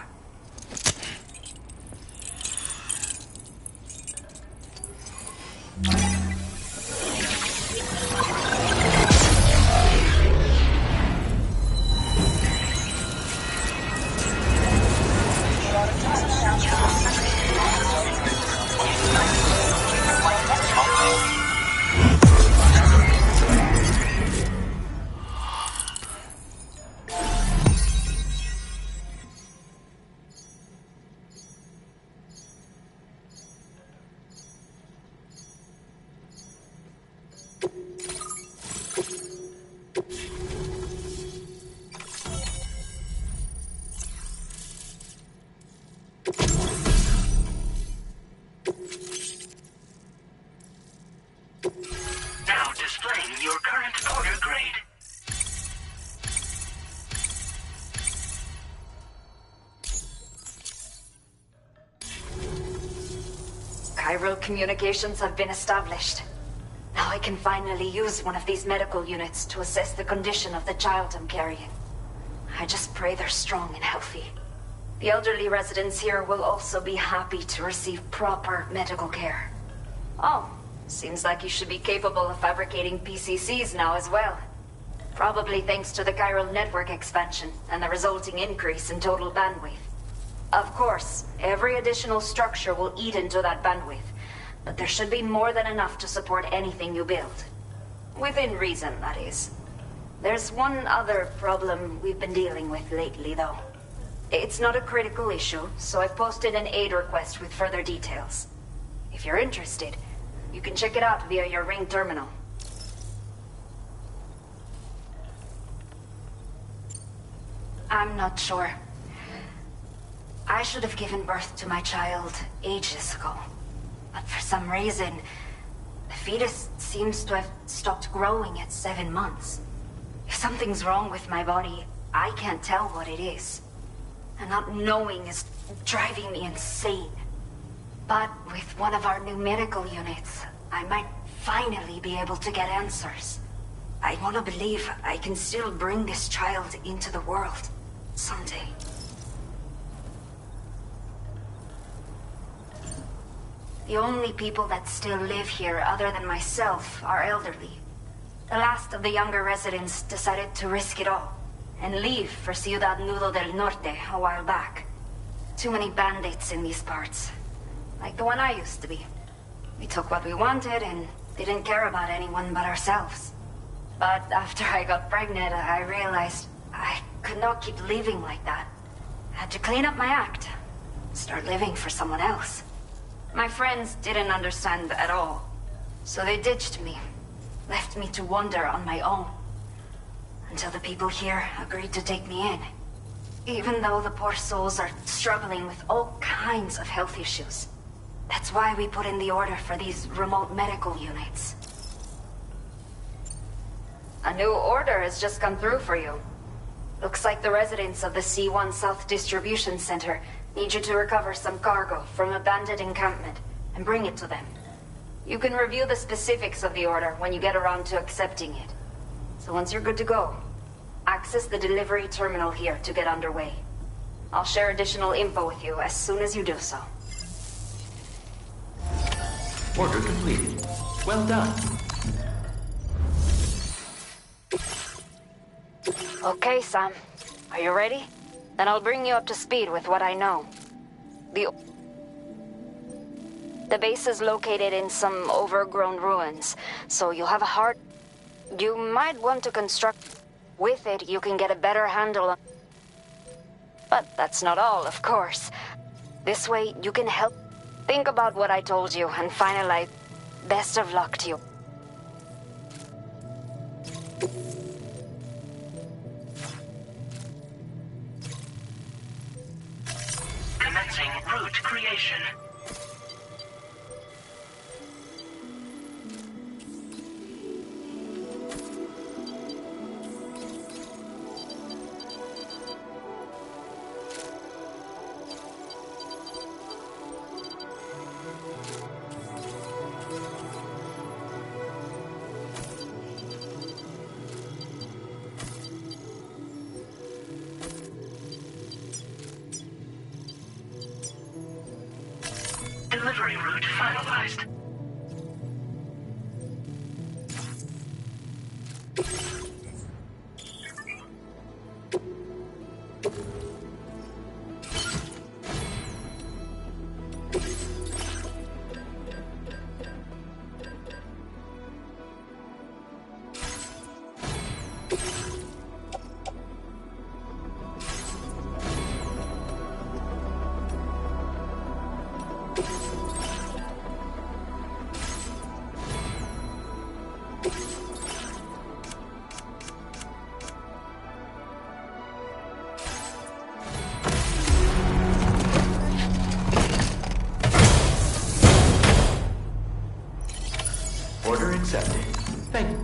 Now displaying your current order grade. Chiral communications have been established. Now I can finally use one of these medical units to assess the condition of the child I'm carrying. I just pray they're strong and healthy. The elderly residents here will also be happy to receive proper medical care. Oh, seems like you should be capable of fabricating PCCs now as well. Probably thanks to the chiral network expansion and the resulting increase in total bandwidth. Of course, every additional structure will eat into that bandwidth, but there should be more than enough to support anything you build. Within reason, that is. There's one other problem we've been dealing with lately, though. It's not a critical issue, so I've posted an aid request with further details. If you're interested, you can check it out via your ring terminal. I'm not sure. I should have given birth to my child ages ago. But for some reason, the fetus seems to have stopped growing at 7 months. If something's wrong with my body, I can't tell what it is. And not knowing is driving me insane. But with one of our new medical units, I might finally be able to get answers. I want to believe I can still bring this child into the world someday. The only people that still live here other than myself are elderly. The last of the younger residents decided to risk it all and leave for Ciudad Nudo del Norte a while back. Too many bandits in these parts. Like the one I used to be. We took what we wanted and didn't care about anyone but ourselves. But after I got pregnant, I realized I could not keep living like that. I had to clean up my act. Start living for someone else. My friends didn't understand at all. So they ditched me. Left me to wander on my own. Until the people here agreed to take me in. Even though the poor souls are struggling with all kinds of health issues. That's why we put in the order for these remote medical units. A new order has just come through for you. Looks like the residents of the C1 South Distribution Center need you to recover some cargo from a bandit encampment and bring it to them. You can review the specifics of the order when you get around to accepting it. So once you're good to go, access the delivery terminal here to get underway. I'll share additional info with you as soon as you do so. Order completed. Well done. Okay, Sam. Are you ready? Then I'll bring you up to speed with what I know. The base is located in some overgrown ruins, so you'll have a hard... You might want to construct... With it, you can get a better handle on... But that's not all, of course. This way, you can help... Think about what I told you and finalize... Best of luck to you. Commencing route creation. Delivery route finalized. Order accepted. Thank you.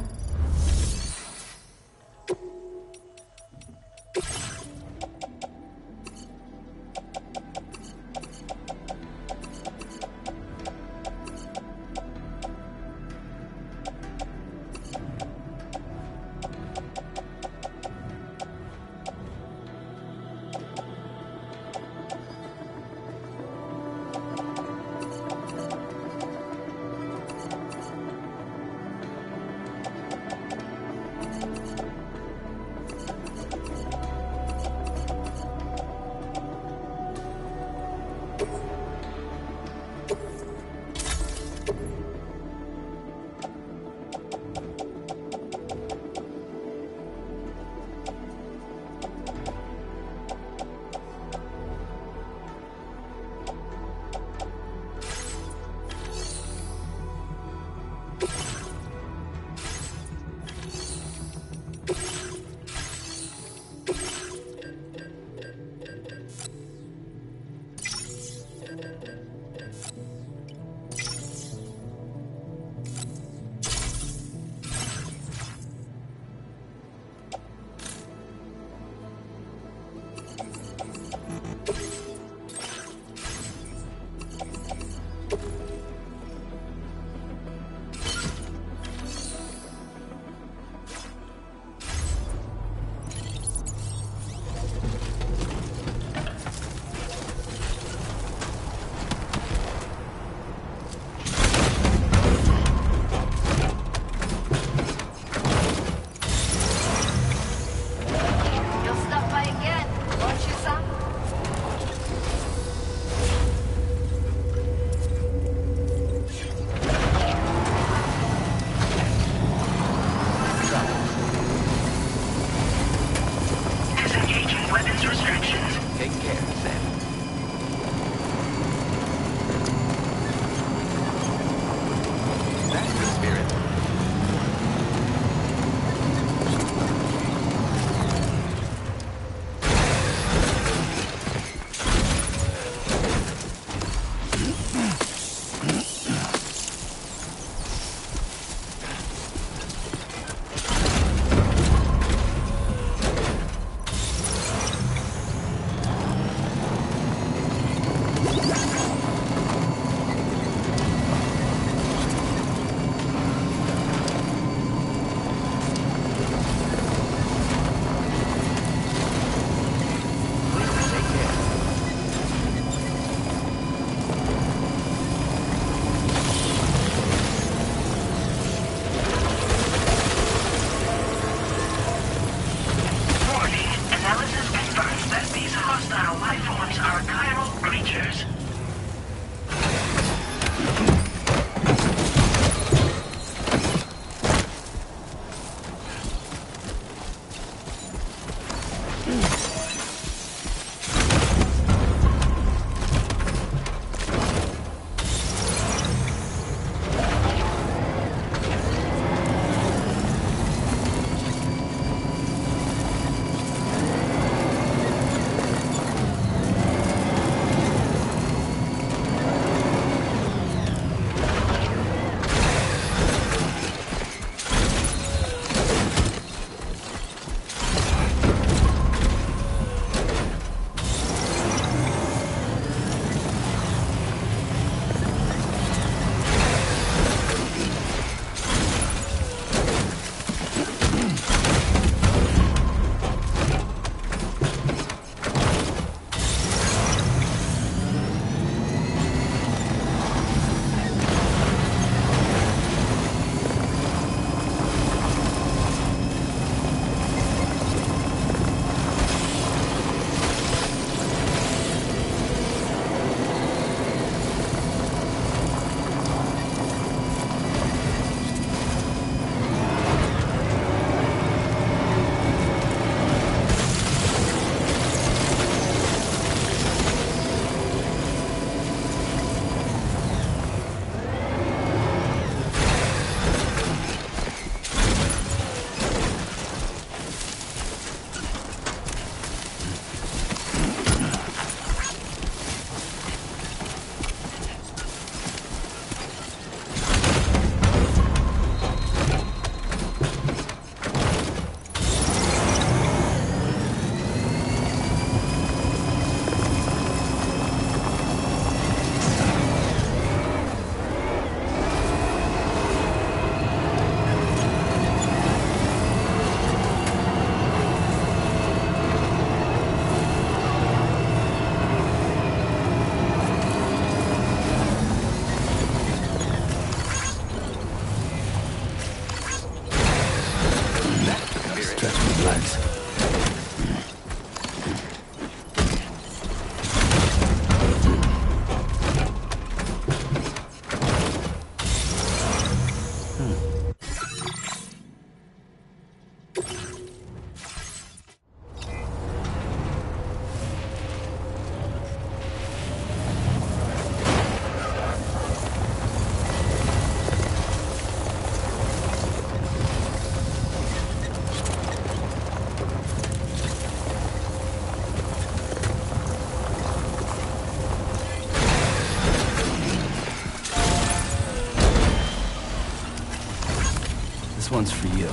This one's for you.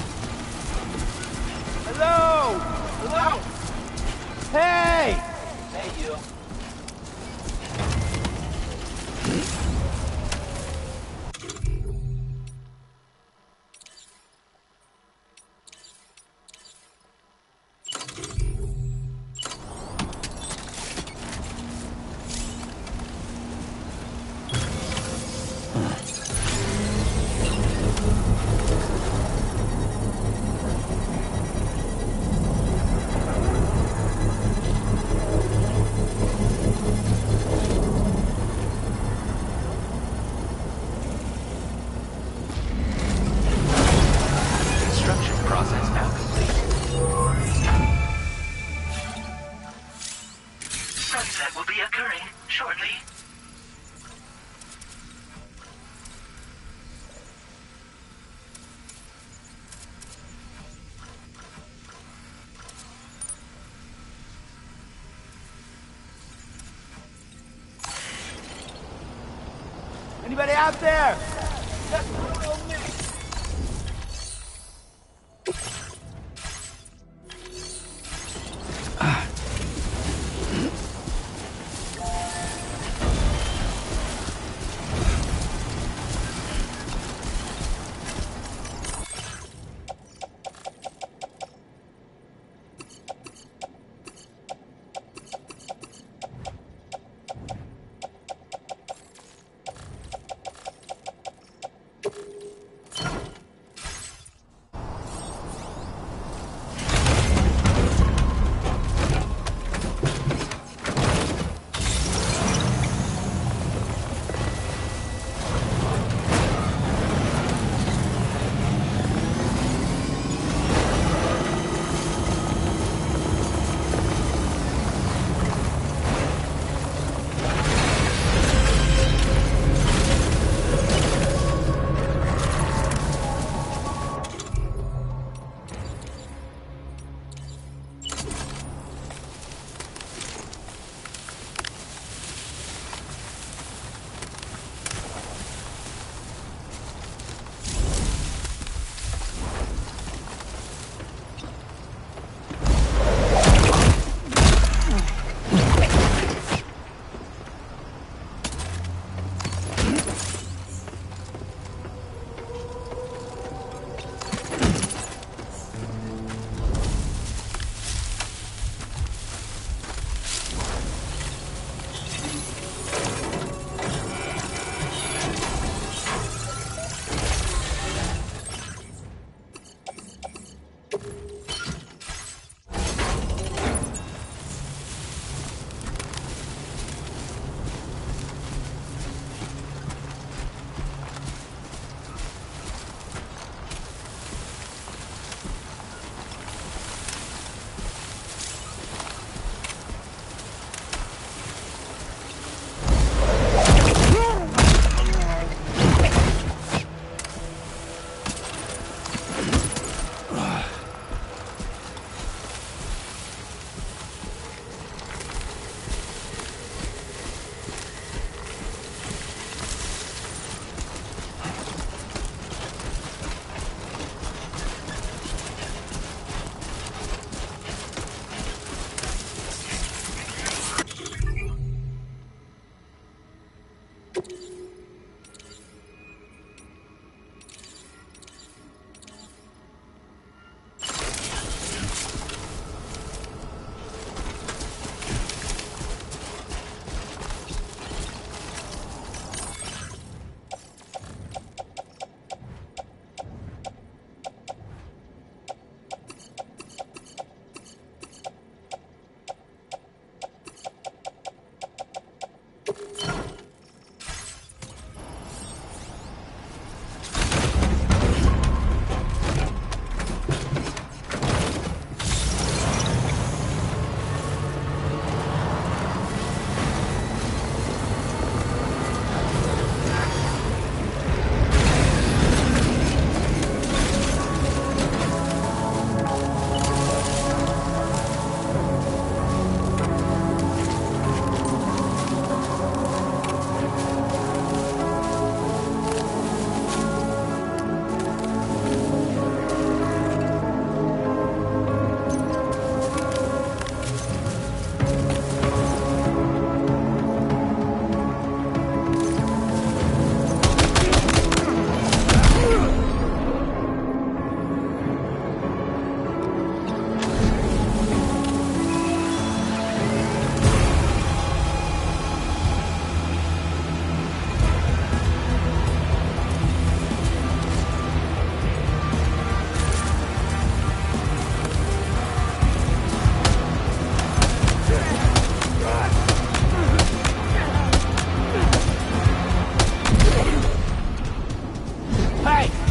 Hello! Hello! Hey! Hey, you. Anybody out there?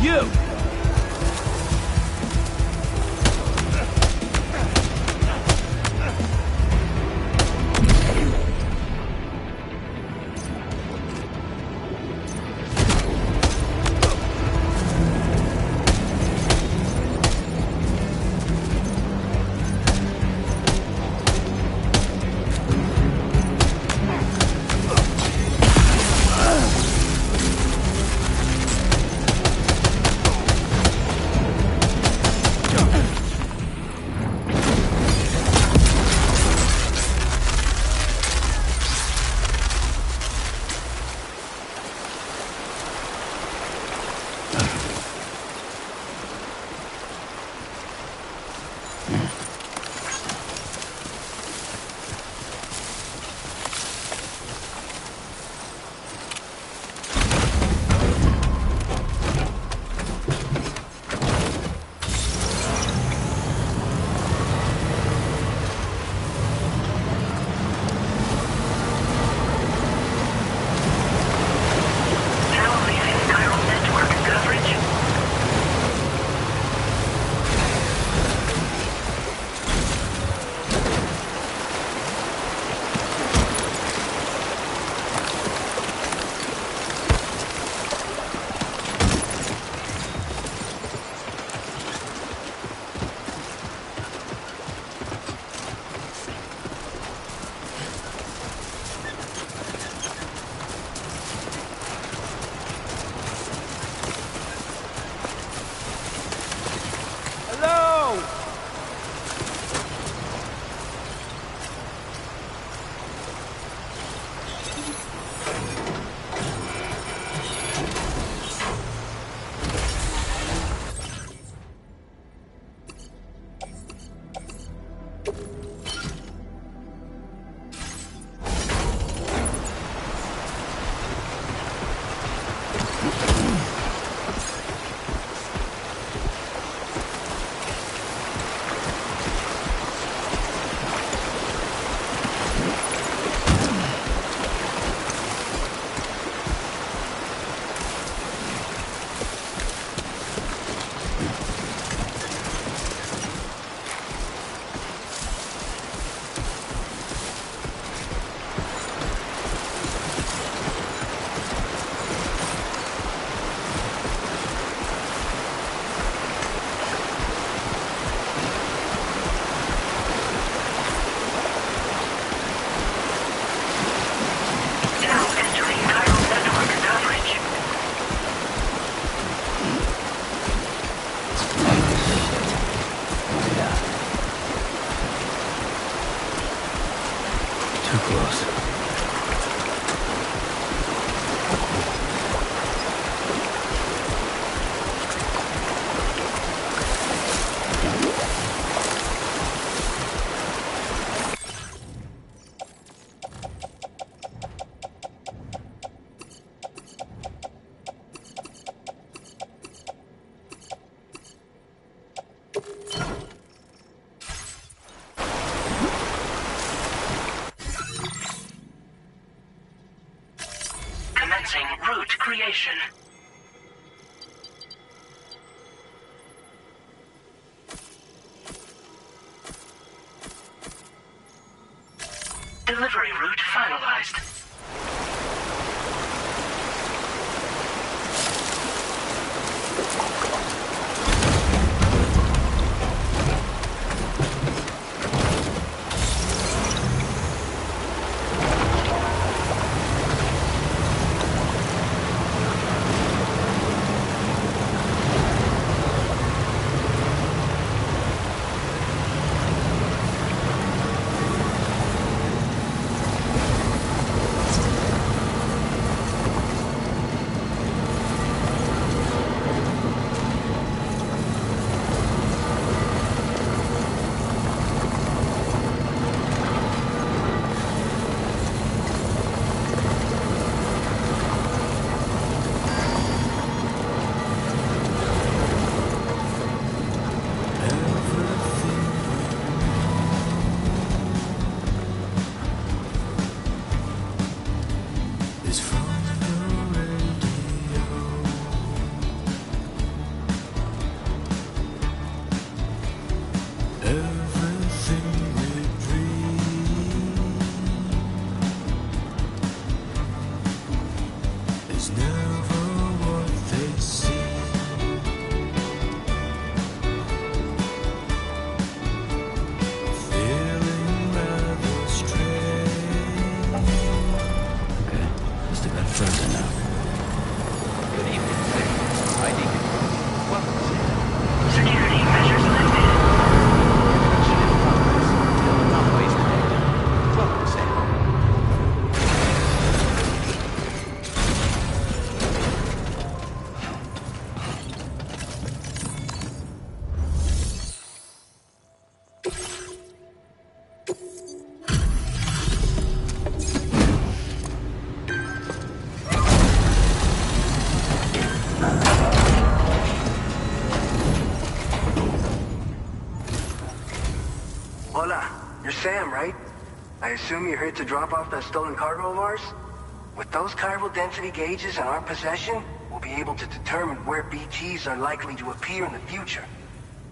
you! Route creation. Delivery route finalized. Hola, you're Sam, right? I assume you're here to drop off that stolen cargo of ours? With those chiral density gauges in our possession, we'll be able to determine where BTs are likely to appear in the future.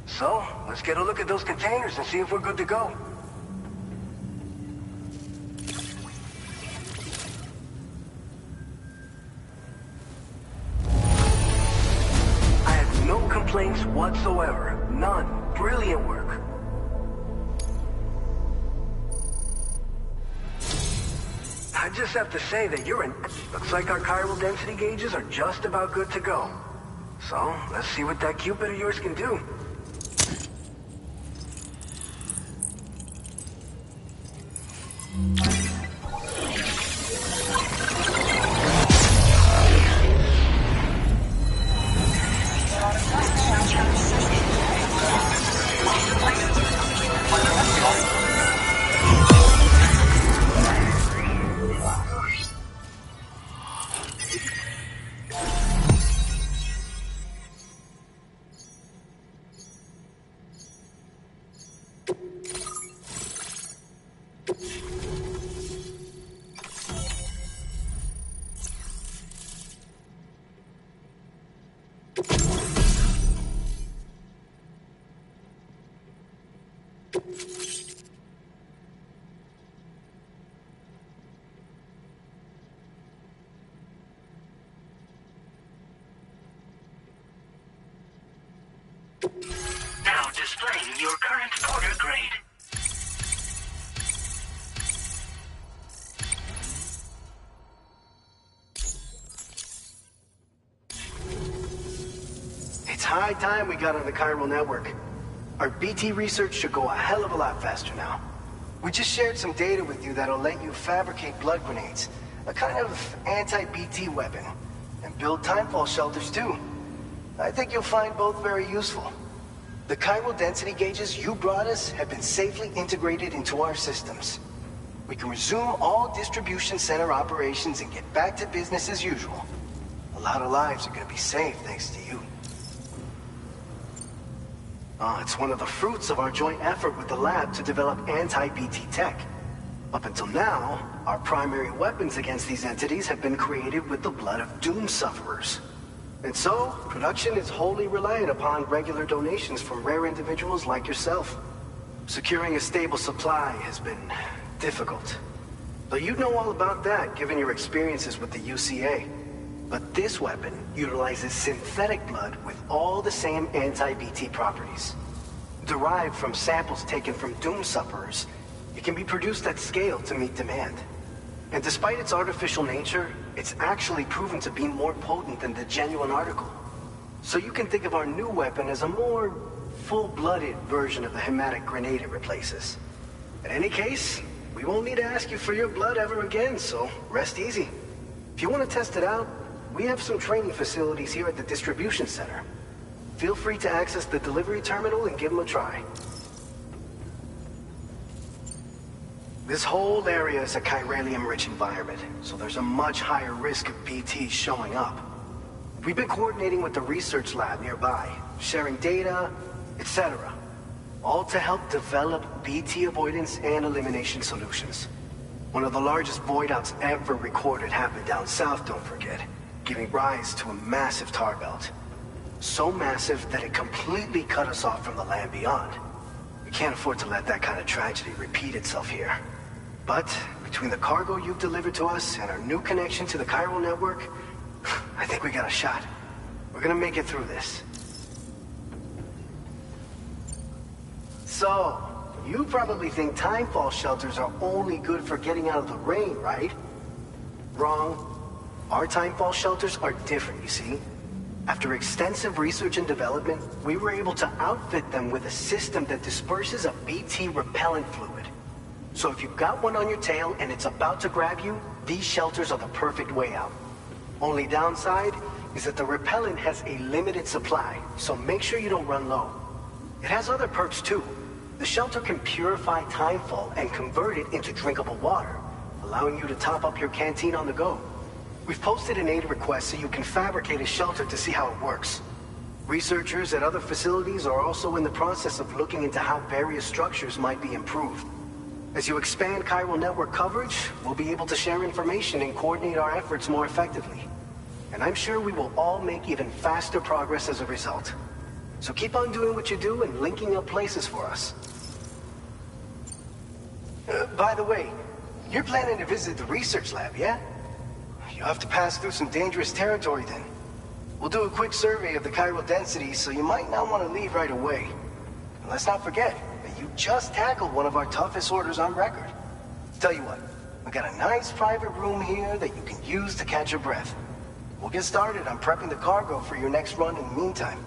So, let's get a look at those containers and see if we're good to go. I have no complaints whatsoever. None. Brilliant work. I just have to say that you're in... Looks like our chiral density gauges are just about good to go. So, let's see what that Cupid of yours can do. Now displaying your current porter grade. It's high time we got on the chiral network. Our BT research should go a hell of a lot faster now. We just shared some data with you that'll let you fabricate blood grenades, a kind of anti-BT weapon, and build timefall shelters too. I think you'll find both very useful. The chiral density gauges you brought us have been safely integrated into our systems. We can resume all distribution center operations and get back to business as usual. A lot of lives are gonna be saved thanks to you. It's one of the fruits of our joint effort with the lab to develop anti-BT tech. Up until now, our primary weapons against these entities have been created with the blood of doom sufferers. And so, production is wholly reliant upon regular donations from rare individuals like yourself. Securing a stable supply has been difficult. Though you'd know all about that given your experiences with the UCA. But this weapon utilizes synthetic blood with all the same anti-BT properties. Derived from samples taken from doom sufferers, it can be produced at scale to meet demand. And despite its artificial nature, it's actually proven to be more potent than the genuine article. So you can think of our new weapon as a more full-blooded version of the hematic grenade it replaces. In any case, we won't need to ask you for your blood ever again, so rest easy. If you want to test it out, we have some training facilities here at the distribution center. Feel free to access the delivery terminal and give them a try. This whole area is a chiralium-rich environment, so there's a much higher risk of BTs showing up. We've been coordinating with the research lab nearby, sharing data, etc. All to help develop BT avoidance and elimination solutions. One of the largest void outs ever recorded happened down south, don't forget, giving rise to a massive tar belt. So massive that it completely cut us off from the land beyond. We can't afford to let that kind of tragedy repeat itself here. But between the cargo you've delivered to us and our new connection to the chiral network, I think we got a shot. We're gonna make it through this. So, you probably think timefall shelters are only good for getting out of the rain, right? Wrong. Our timefall shelters are different, you see. After extensive research and development, we were able to outfit them with a system that disperses a BT repellent fluid. So if you've got one on your tail and it's about to grab you, these shelters are the perfect way out. Only downside is that the repellent has a limited supply, so make sure you don't run low. It has other perks too. The shelter can purify timefall and convert it into drinkable water, allowing you to top up your canteen on the go. We've posted an aid request so you can fabricate a shelter to see how it works. Researchers at other facilities are also in the process of looking into how various structures might be improved. As you expand chiral network coverage, we'll be able to share information and coordinate our efforts more effectively. And I'm sure we will all make even faster progress as a result. So keep on doing what you do and linking up places for us. By the way, you're planning to visit the research lab, yeah? You'll have to pass through some dangerous territory then. We'll do a quick survey of the chiral density, so you might not want to leave right away. And let's not forget that you just tackled one of our toughest orders on record. Tell you what, we got a nice private room here that you can use to catch your breath. We'll get started on prepping the cargo for your next run in the meantime.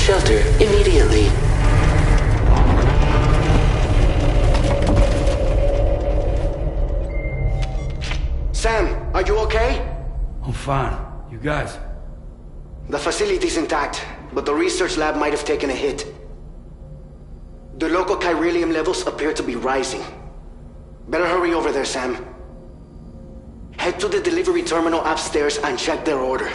Shelter immediately. Sam, are you okay? I'm fine. You guys? The facility's intact, but the research lab might have taken a hit. The local chiralium levels appear to be rising. Better hurry over there, Sam. Head to the delivery terminal upstairs and check their order.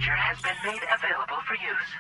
Has been made available for use.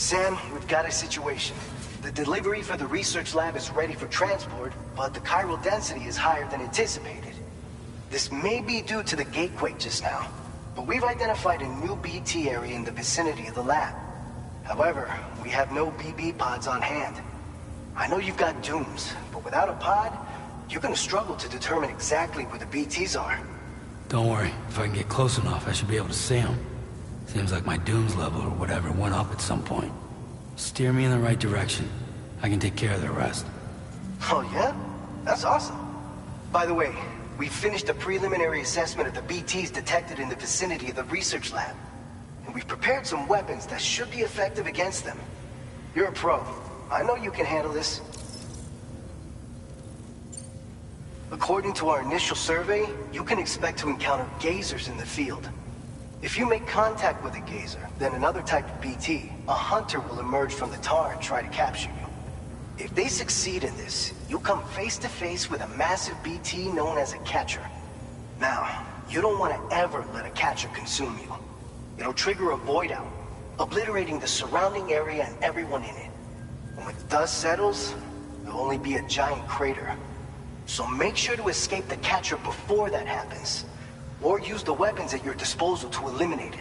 Sam, we've got a situation. The delivery for the research lab is ready for transport, but the chiral density is higher than anticipated. This may be due to the gatequake just now, but we've identified a new BT area in the vicinity of the lab. However, we have no BB pods on hand. I know you've got dooms, but without a pod, you're gonna struggle to determine exactly where the BTs are. Don't worry. If I can get close enough, I should be able to see them. Seems like my dooms level or whatever went up at some point. Steer me in the right direction. I can take care of the rest. Oh yeah? That's awesome. By the way, we finished a preliminary assessment of the BTs detected in the vicinity of the research lab. and we've prepared some weapons that should be effective against them. You're a pro. I know you can handle this. According to our initial survey, you can expect to encounter gazers in the field. If you make contact with a gazer, then another type of BT, a hunter, will emerge from the tar and try to capture you. If they succeed in this, you'll come face to face with a massive BT known as a catcher. Now, you don't want to ever let a catcher consume you. It'll trigger a void out, obliterating the surrounding area and everyone in it. And when the dust settles, there'll only be a giant crater. So make sure to escape the catcher before that happens, or use the weapons at your disposal to eliminate it.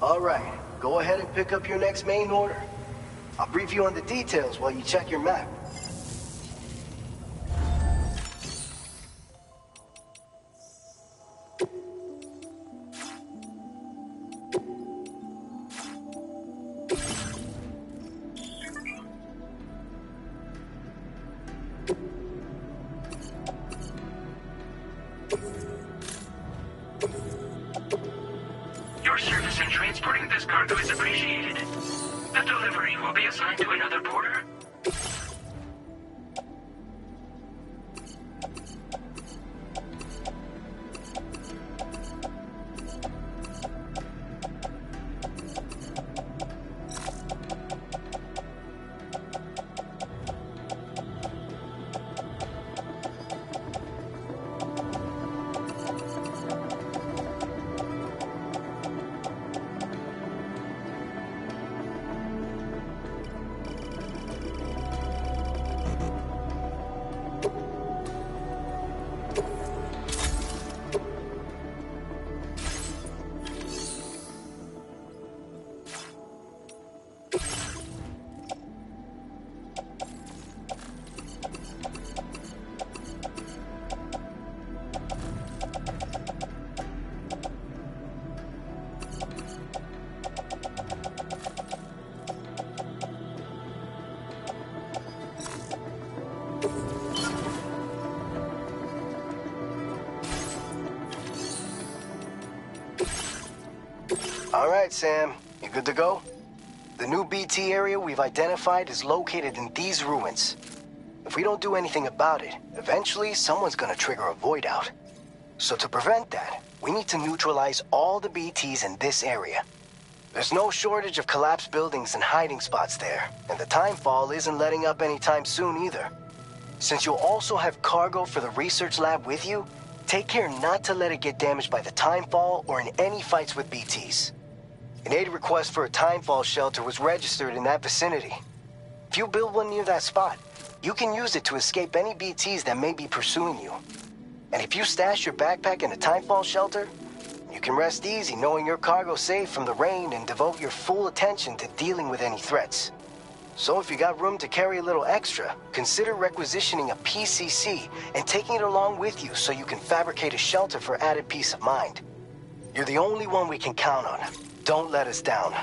All right, go ahead and pick up your next main order. I'll brief you on the details while you check your map. Your service in transporting this cargo is appreciated. The delivery will be assigned to another porter. All right, Sam. You good to go? The new BT area we've identified is located in these ruins. If we don't do anything about it, eventually someone's gonna trigger a void out. So to prevent that, we need to neutralize all the BTs in this area. There's no shortage of collapsed buildings and hiding spots there, and the timefall isn't letting up anytime soon either. Since you'll also have cargo for the research lab with you, take care not to let it get damaged by the timefall or in any fights with BTs. An aid request for a timefall shelter was registered in that vicinity. If you build one near that spot, you can use it to escape any BTs that may be pursuing you. And if you stash your backpack in a timefall shelter, you can rest easy knowing your cargo's safe from the rain and devote your full attention to dealing with any threats. So if you got room to carry a little extra, consider requisitioning a PCC and taking it along with you so you can fabricate a shelter for added peace of mind. You're the only one we can count on. Don't let us down.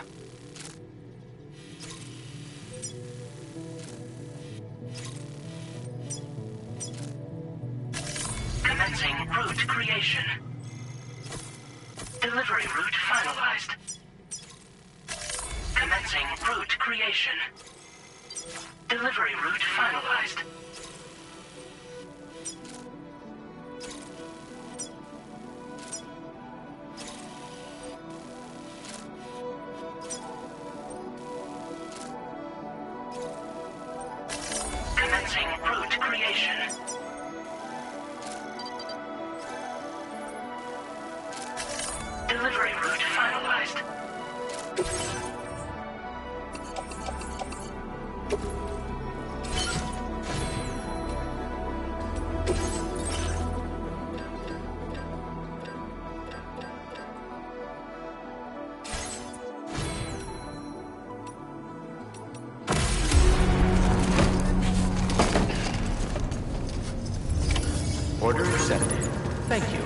Commencing route creation. Delivery route finalized. Commencing route creation. Delivery route finalized. Commencing route creation. Delivery route finalized. Order accepted. Thank you.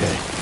Okay.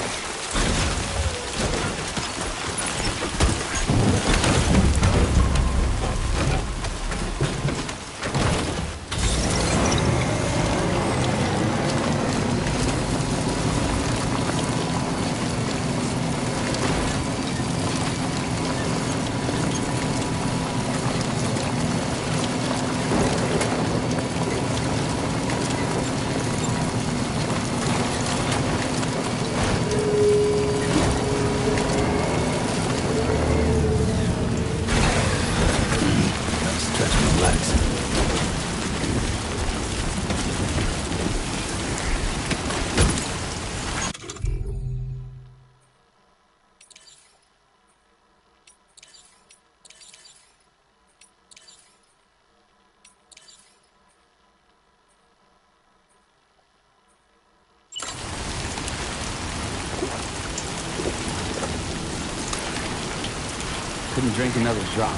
Couldn't drink another drop.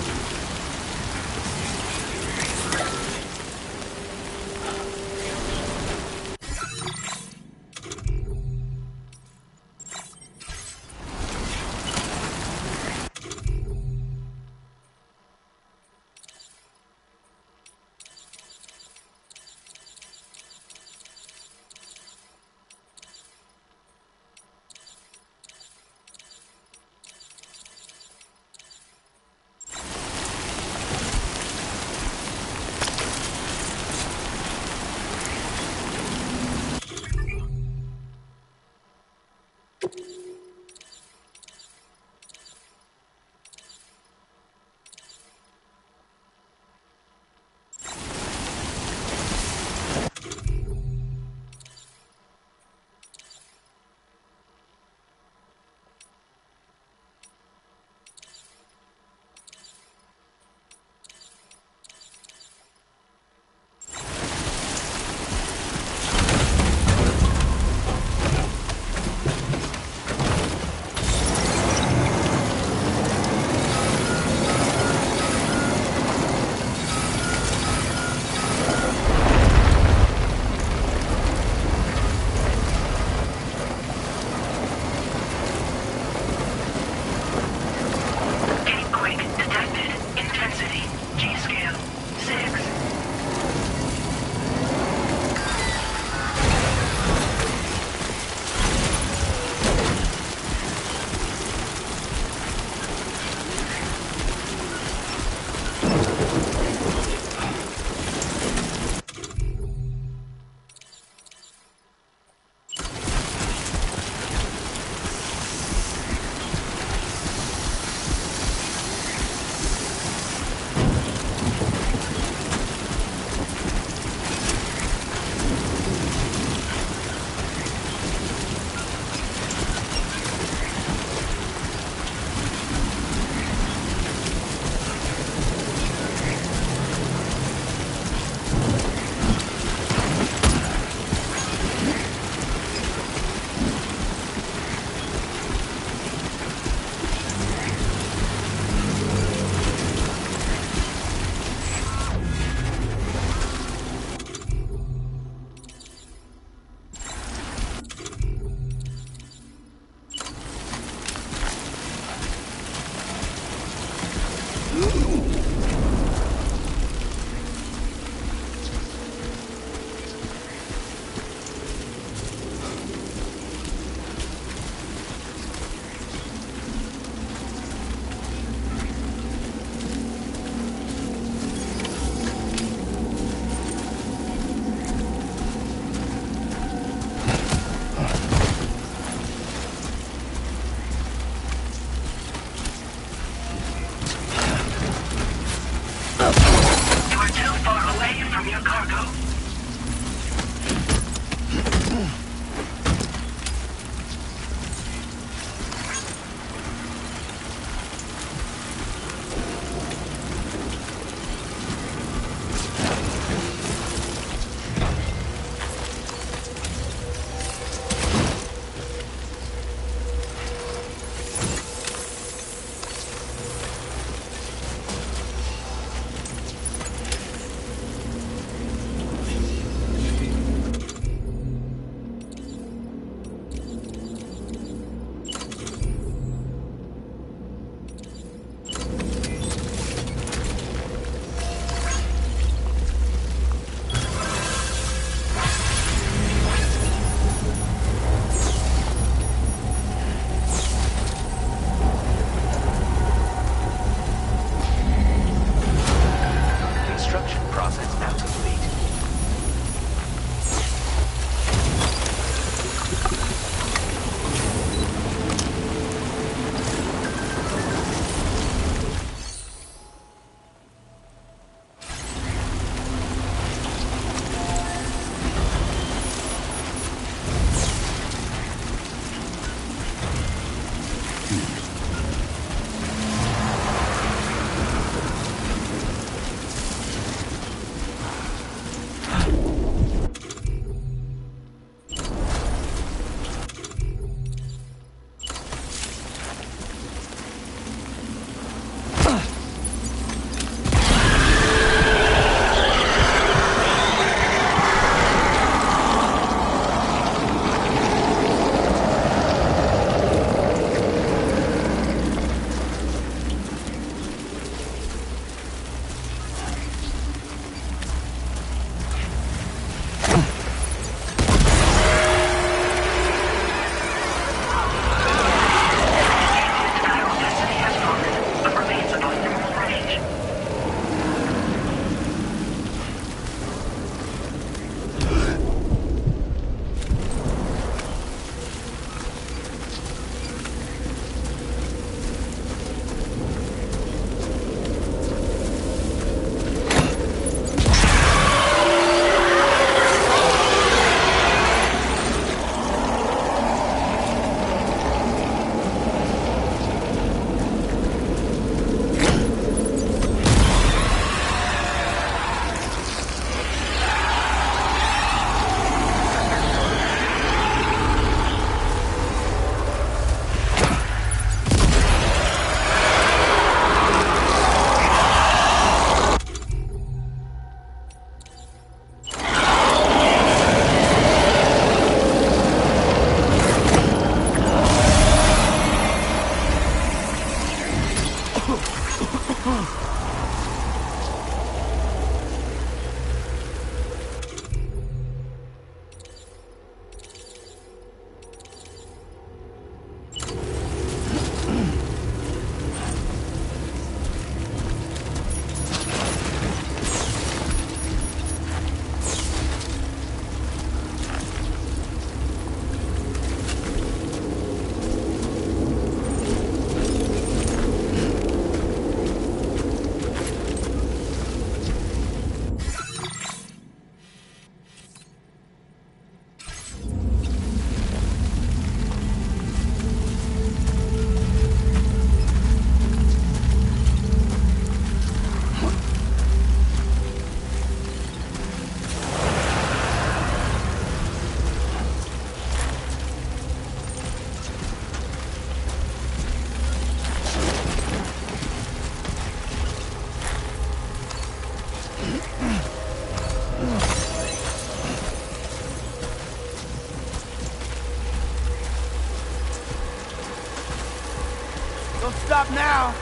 Don't stop now.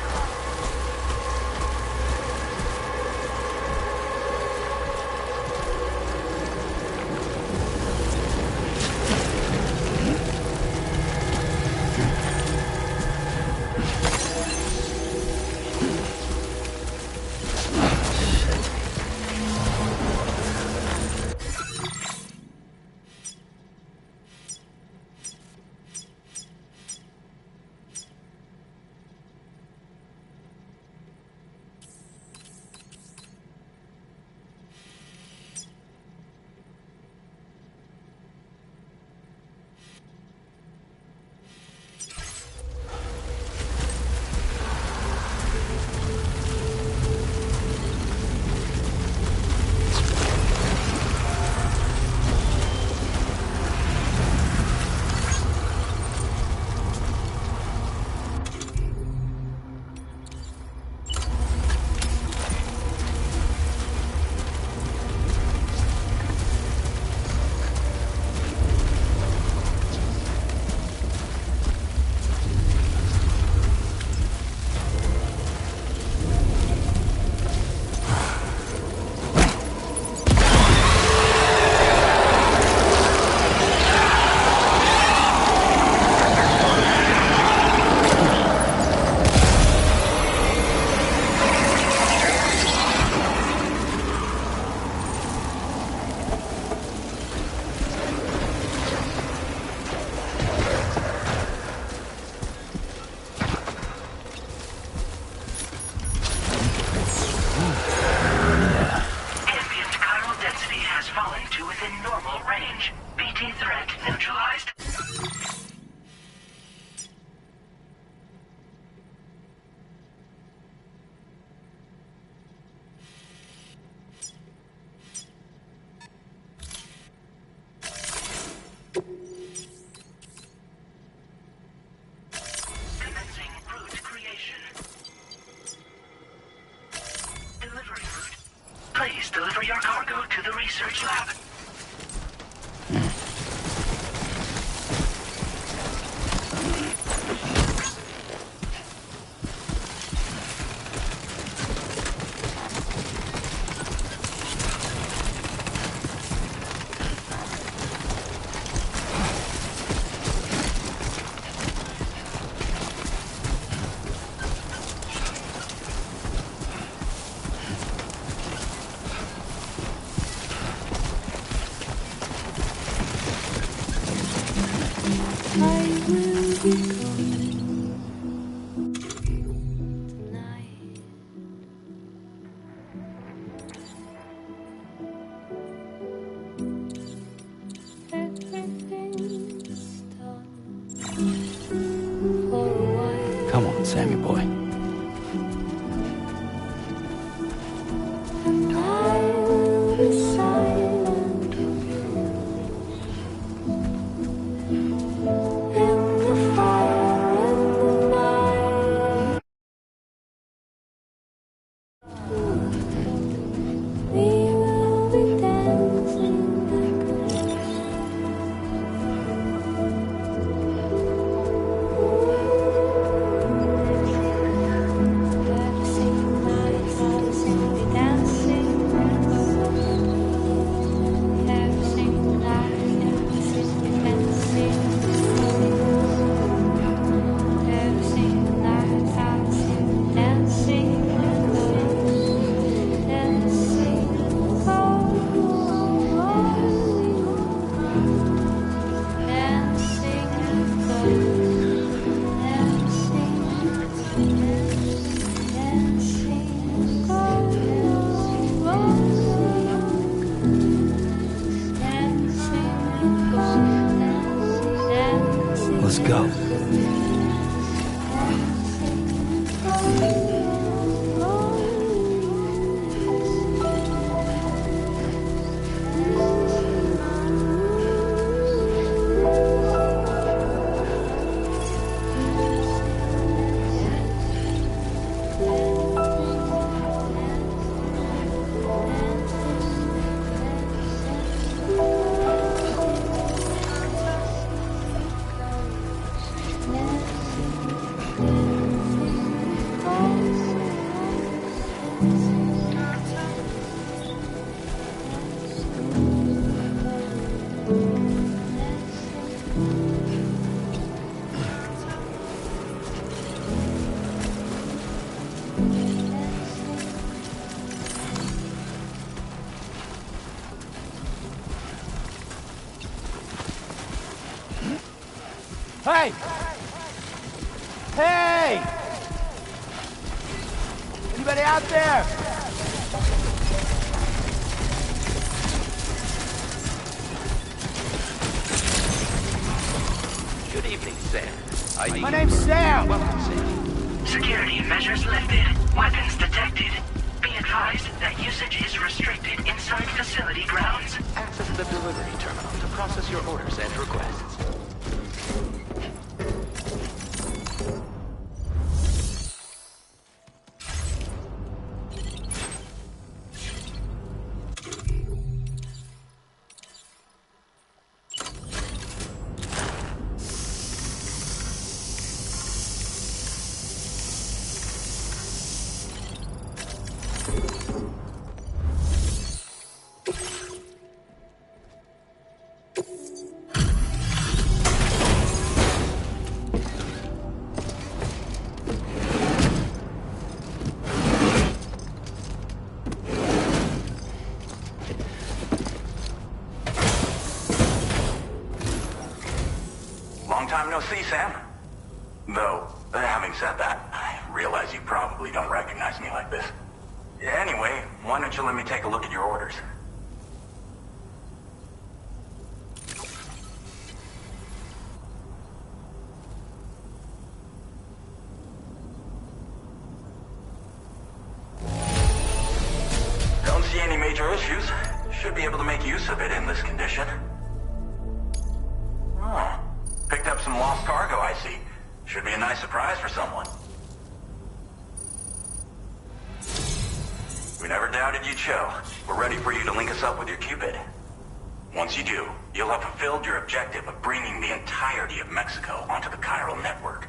Please deliver your cargo to the research lab. Come on, Sammy boy. Let's go. Yeah. Hey! Hey! Anybody out there? Good evening, Sam. My name's Sam! Welcome, Sam. Security measures lifted. Weapons detected. Be advised that usage is restricted inside facility grounds. Access the delivery terminal to process your orders and requests. Time no see, Sam. Though, having said that, I realize you probably don't recognize me like this. Anyway, why don't you let me take a look at your orders? Don't see any major issues. Should be able to make use of it in this condition. Oh. Picked up some lost cargo, I see. Should be a nice surprise for someone. We never doubted you'd show. We're ready for you to link us up with your Cupid. Once you do, you'll have fulfilled your objective of bringing the entirety of Mexico onto the chiral network.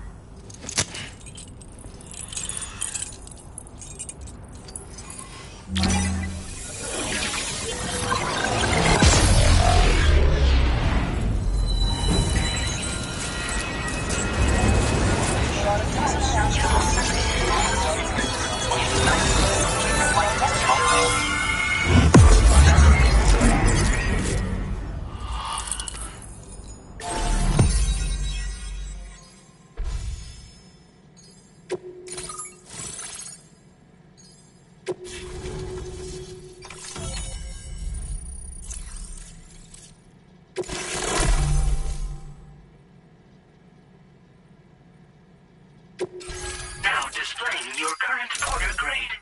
Now displaying your current order grade.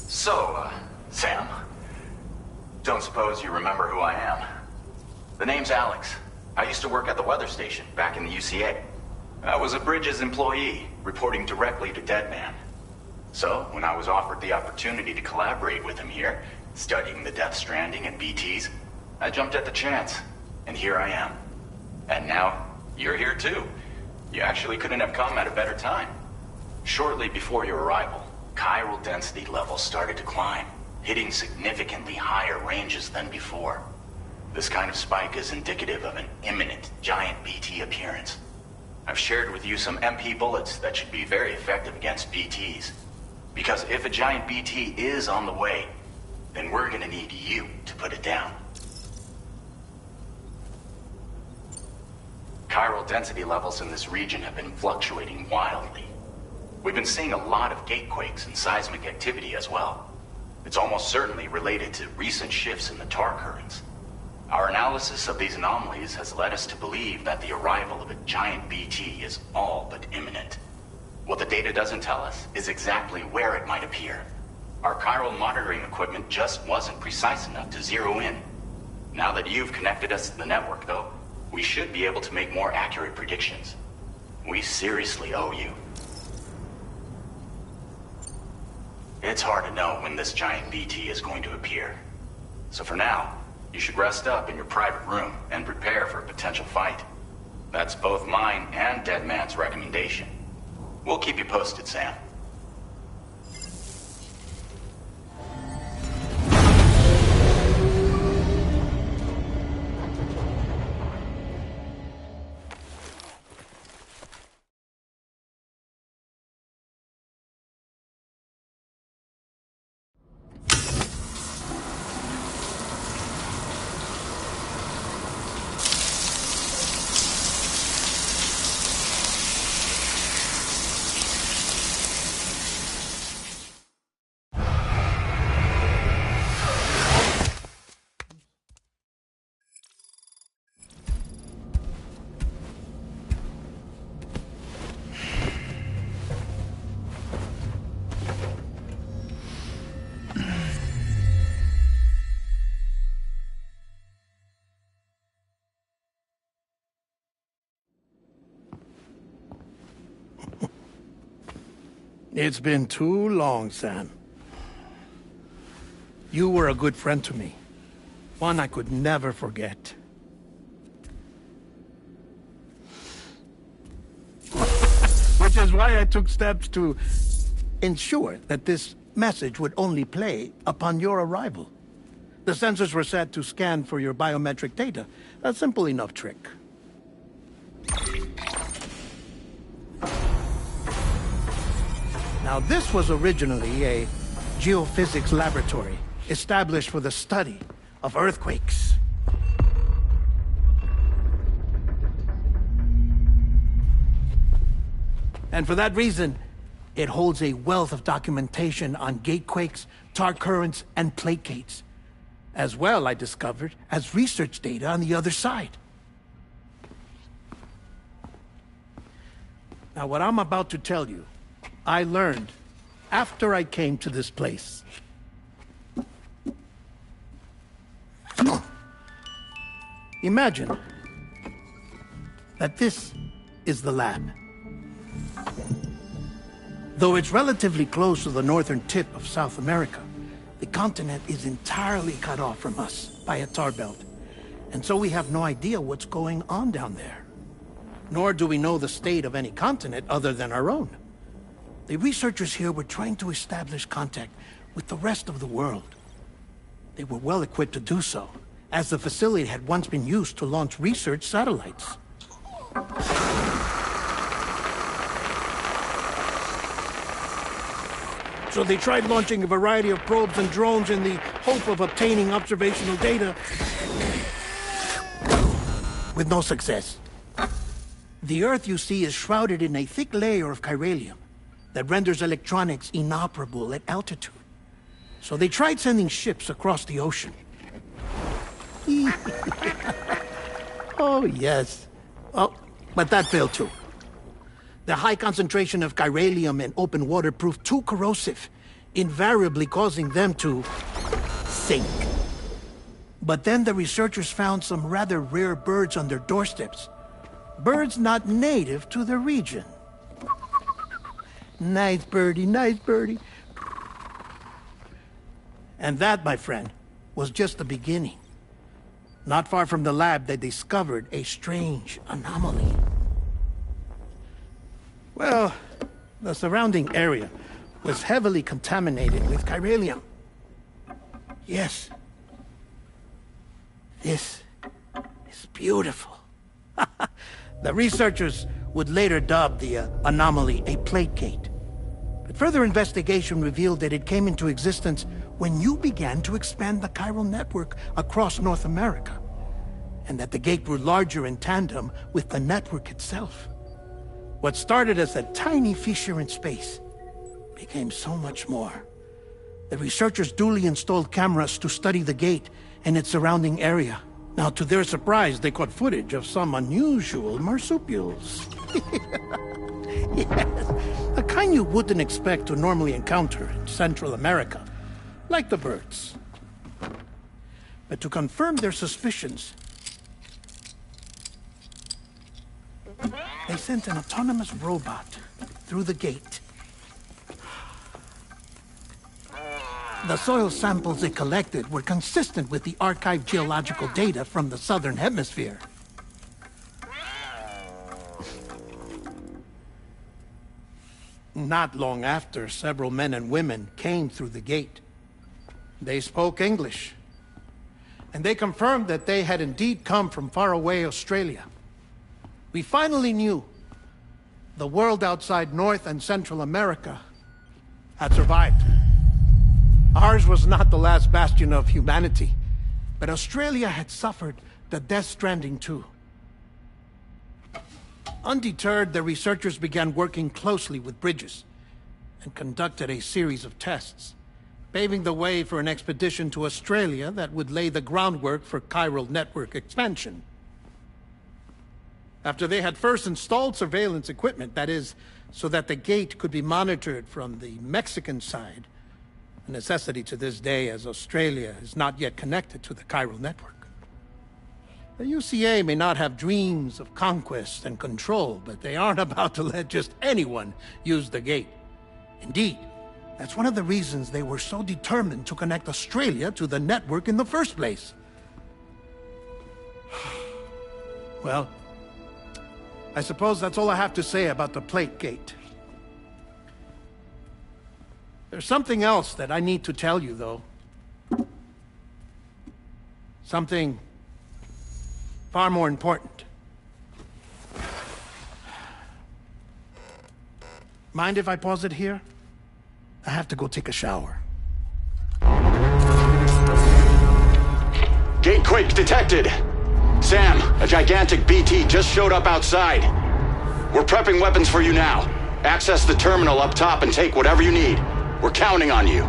So, Sam, don't suppose you remember who I am? The name's Alex. I used to work at the weather station back in the UCA. I was a Bridges employee, reporting directly to Deadman. So, when I was offered the opportunity to collaborate with him here, studying the Death Stranding and BTs, I jumped at the chance, and here I am. And now, you're here too. You actually couldn't have come at a better time. Shortly before your arrival, chiral density levels started to climb, hitting significantly higher ranges than before. This kind of spike is indicative of an imminent giant BT appearance. I've shared with you some MP bullets that should be very effective against BTs. Because if a giant BT is on the way, then we're gonna need you to put it down. Chiral density levels in this region have been fluctuating wildly. We've been seeing a lot of gatequakes and seismic activity as well. It's almost certainly related to recent shifts in the tar currents. Our analysis of these anomalies has led us to believe that the arrival of a giant BT is all but imminent. What the data doesn't tell us is exactly where it might appear. Our chiral monitoring equipment just wasn't precise enough to zero in. Now that you've connected us to the network, though, we should be able to make more accurate predictions. We seriously owe you. It's hard to know when this giant BT is going to appear. So for now, you should rest up in your private room and prepare for a potential fight. That's both mine and Deadman's recommendation. We'll keep you posted, Sam. It's been too long, Sam. You were a good friend to me. One I could never forget. Which is why I took steps to ensure that this message would only play upon your arrival. The sensors were set to scan for your biometric data. A simple enough trick. Now, this was originally a geophysics laboratory established for the study of earthquakes. And for that reason, it holds a wealth of documentation on gatequakes, tar currents, and placates. As well, I discovered, as research data on the other side. Now, what I'm about to tell you, I learned after I came to this place. Imagine that this is the lab. Though it's relatively close to the northern tip of South America, the continent is entirely cut off from us by a tar belt. And so we have no idea what's going on down there. Nor do we know the state of any continent other than our own. The researchers here were trying to establish contact with the rest of the world. They were well equipped to do so, as the facility had once been used to launch research satellites. So they tried launching a variety of probes and drones in the hope of obtaining observational data, with no success. The Earth, you see, is shrouded in a thick layer of chiralium that renders electronics inoperable at altitude. So they tried sending ships across the ocean. Oh, yes. Oh, but that failed too. The high concentration of chiralium in open water proved too corrosive, invariably causing them to sink. But then the researchers found some rather rare birds on their doorsteps. Birds not native to the region. Nice birdie, nice birdie. And that, my friend, was just the beginning. Not far from the lab, they discovered a strange anomaly. Well, the surrounding area was heavily contaminated with chiralium. Yes. This is beautiful. The researchers would later dub the anomaly a plate gate. But further investigation revealed that it came into existence when you began to expand the chiral network across North America, and that the gate grew larger in tandem with the network itself. What started as a tiny fissure in space became so much more. The researchers duly installed cameras to study the gate and its surrounding area. Now, to their surprise, they caught footage of some unusual marsupials. Yes, a kind you wouldn't expect to normally encounter in Central America, like the birds. But to confirm their suspicions, they sent an autonomous robot through the gate. The soil samples it collected were consistent with the archived geological data from the southern hemisphere. Not long after, several men and women came through the gate. They spoke English, and they confirmed that they had indeed come from faraway Australia. We finally knew the world outside North and Central America had survived. Ours was not the last bastion of humanity, but Australia had suffered the death stranding too. Undeterred, the researchers began working closely with Bridges and conducted a series of tests, paving the way for an expedition to Australia that would lay the groundwork for chiral network expansion. After they had first installed surveillance equipment, that is, so that the gate could be monitored from the Mexican side, a necessity to this day as Australia is not yet connected to the chiral network. The UCA may not have dreams of conquest and control, but they aren't about to let just anyone use the gate. Indeed, that's one of the reasons they were so determined to connect Australia to the network in the first place. Well, I suppose that's all I have to say about the plate gate. There's something else that I need to tell you, though. Something far more important. Mind if I pause it here? I have to go take a shower. Gate quake detected. Sam, a gigantic BT just showed up outside. We're prepping weapons for you now. Access the terminal up top and take whatever you need. We're counting on you.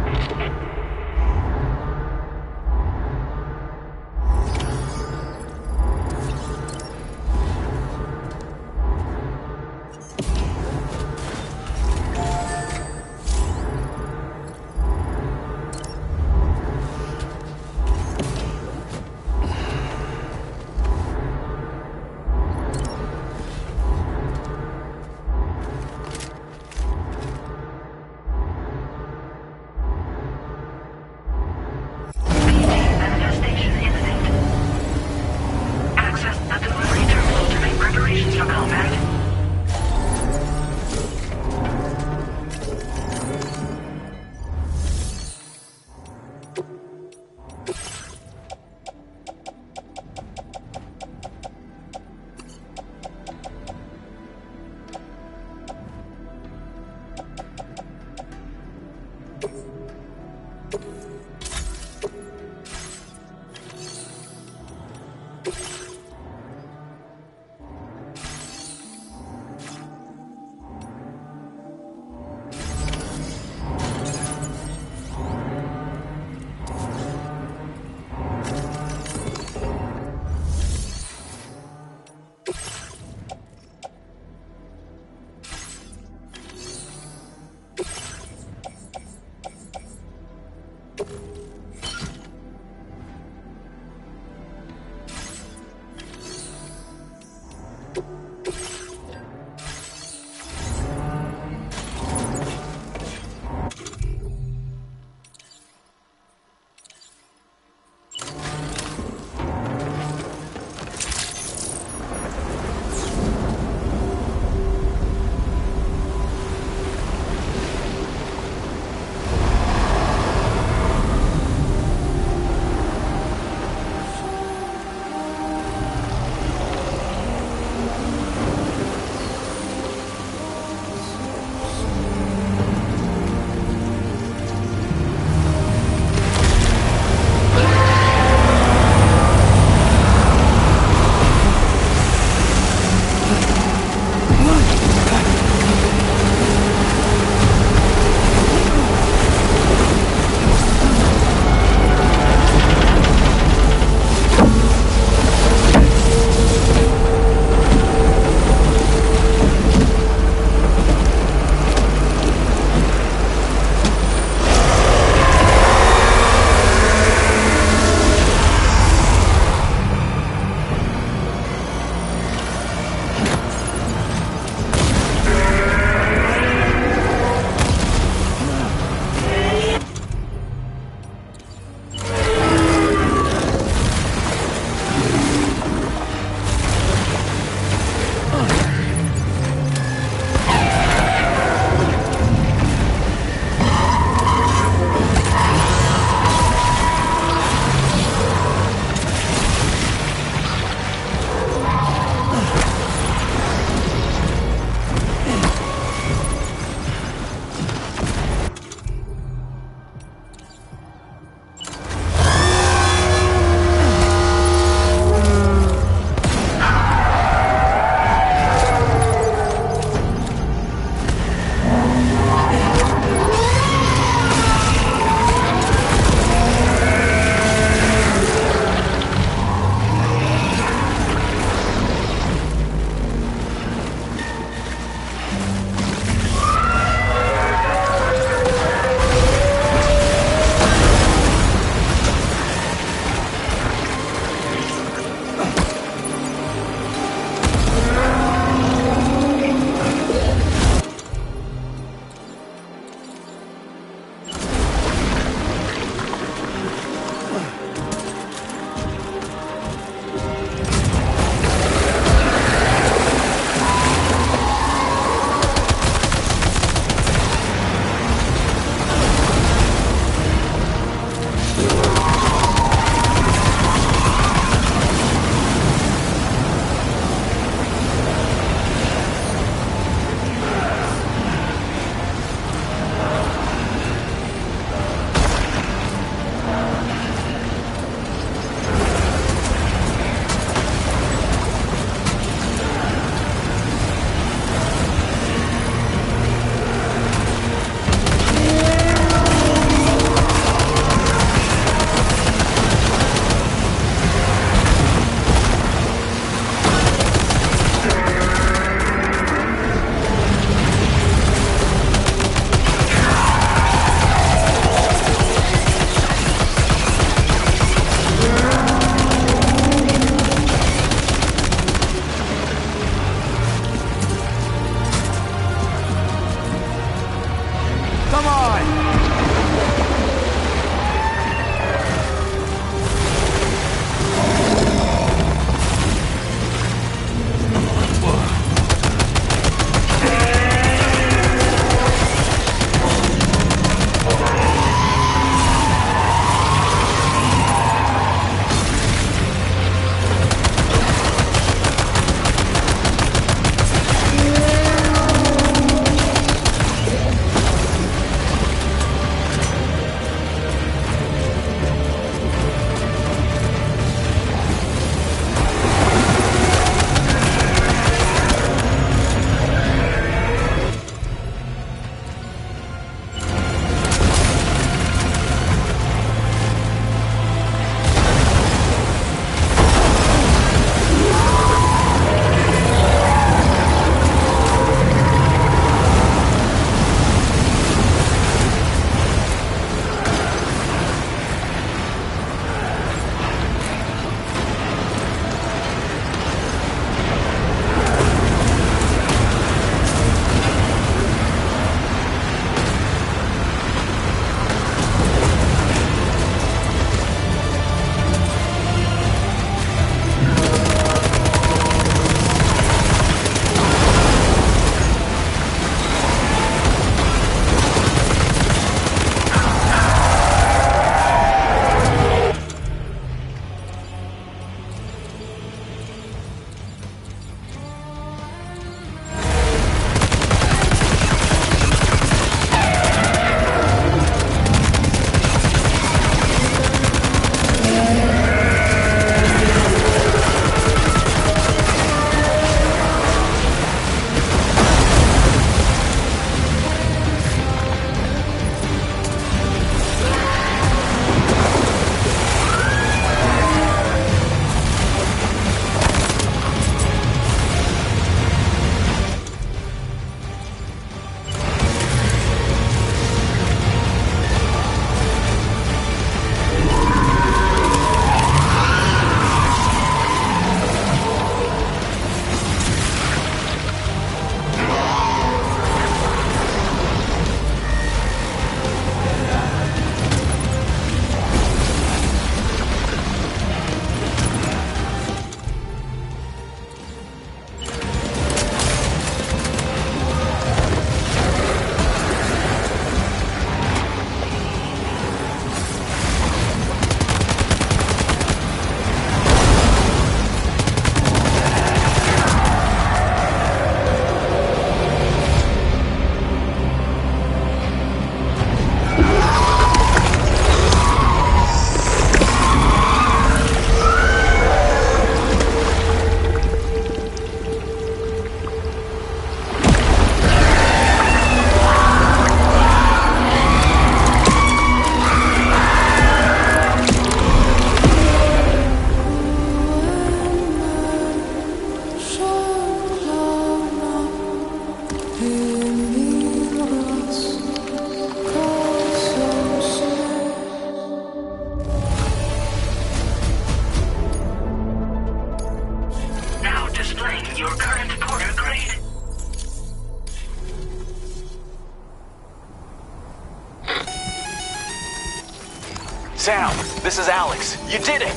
Sam, this is Alex. You did it!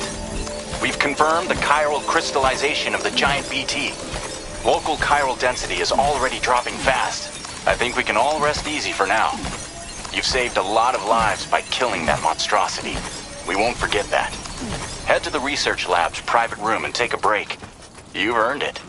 We've confirmed the chiral crystallization of the giant BT. Local chiral density is already dropping fast. I think we can all rest easy for now. You've saved a lot of lives by killing that monstrosity. We won't forget that. Head to the research lab's private room and take a break. You've earned it.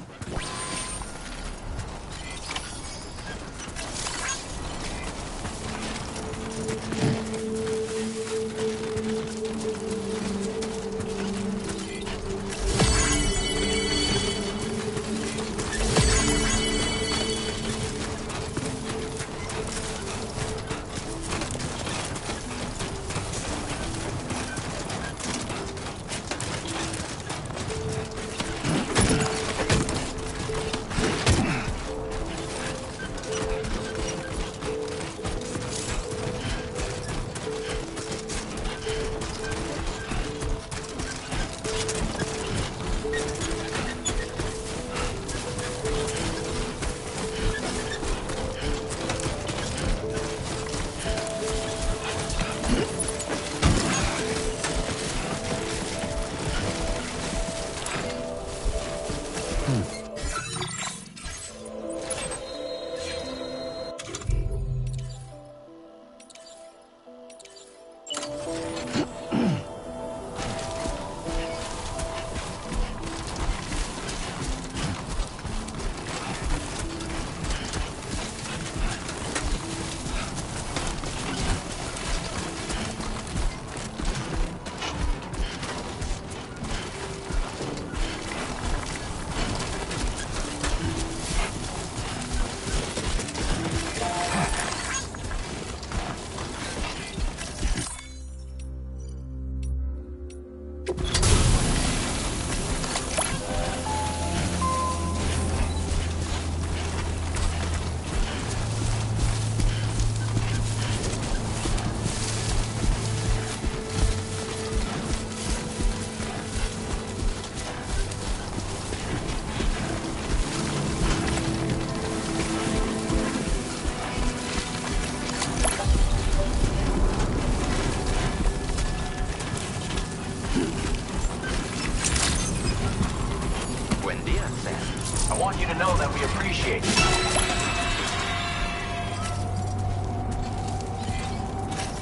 I want you to know that we appreciate it.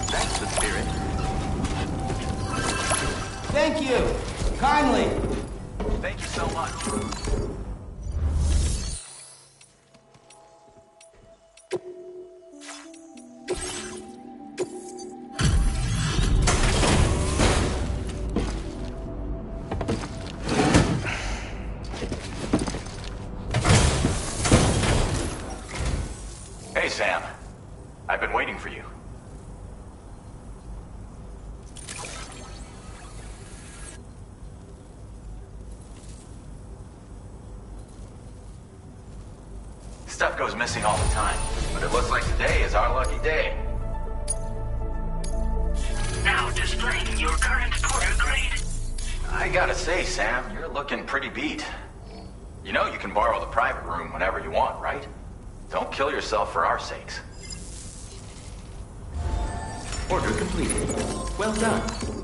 That's the spirit. Thank you. Kindly. Thank you so much. Hey, Sam. I've been waiting for you. Stuff goes missing all the time, but it looks like today is our lucky day. Now displaying your current porter grade. I gotta say, Sam, you're looking pretty beat. You know you can borrow the private room whenever you want, right? Don't kill yourself for our sakes. Order completed. Well done.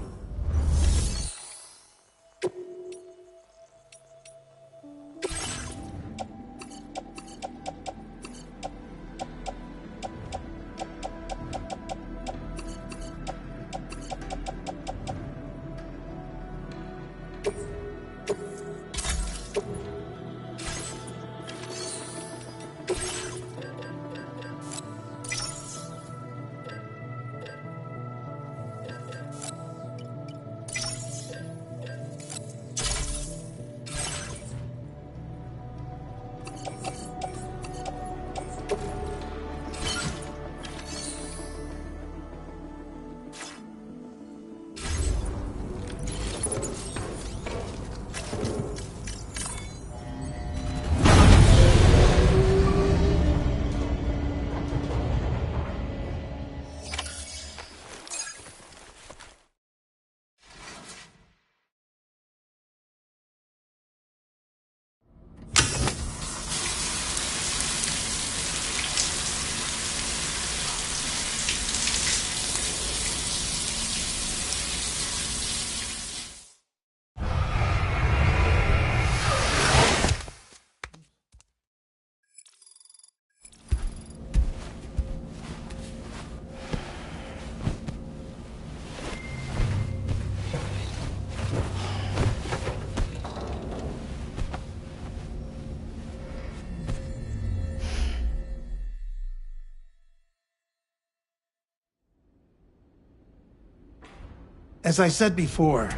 As I said before,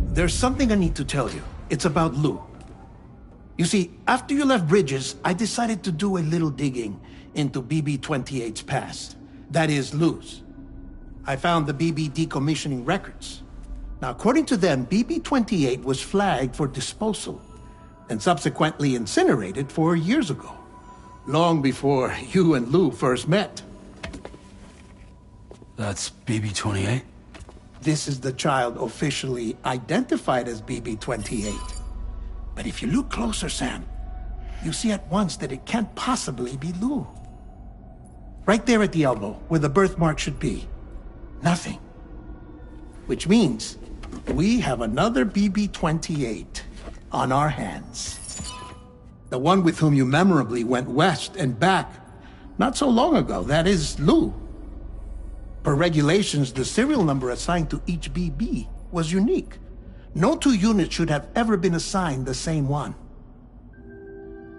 there's something I need to tell you. It's about Lou. You see, after you left Bridges, I decided to do a little digging into BB-28's past. That is, Lou's. I found the BB decommissioning records. Now, according to them, BB-28 was flagged for disposal and subsequently incinerated 4 years ago, long before you and Lou first met. That's BB-28? This is the child officially identified as BB-28. But if you look closer, Sam, you see at once that it can't possibly be Lou. Right there at the elbow, where the birthmark should be. Nothing. Which means we have another BB-28 on our hands. The one with whom you memorably went west and back not so long ago, that is Lou. Per regulations, the serial number assigned to each BB was unique. No two units should have ever been assigned the same one.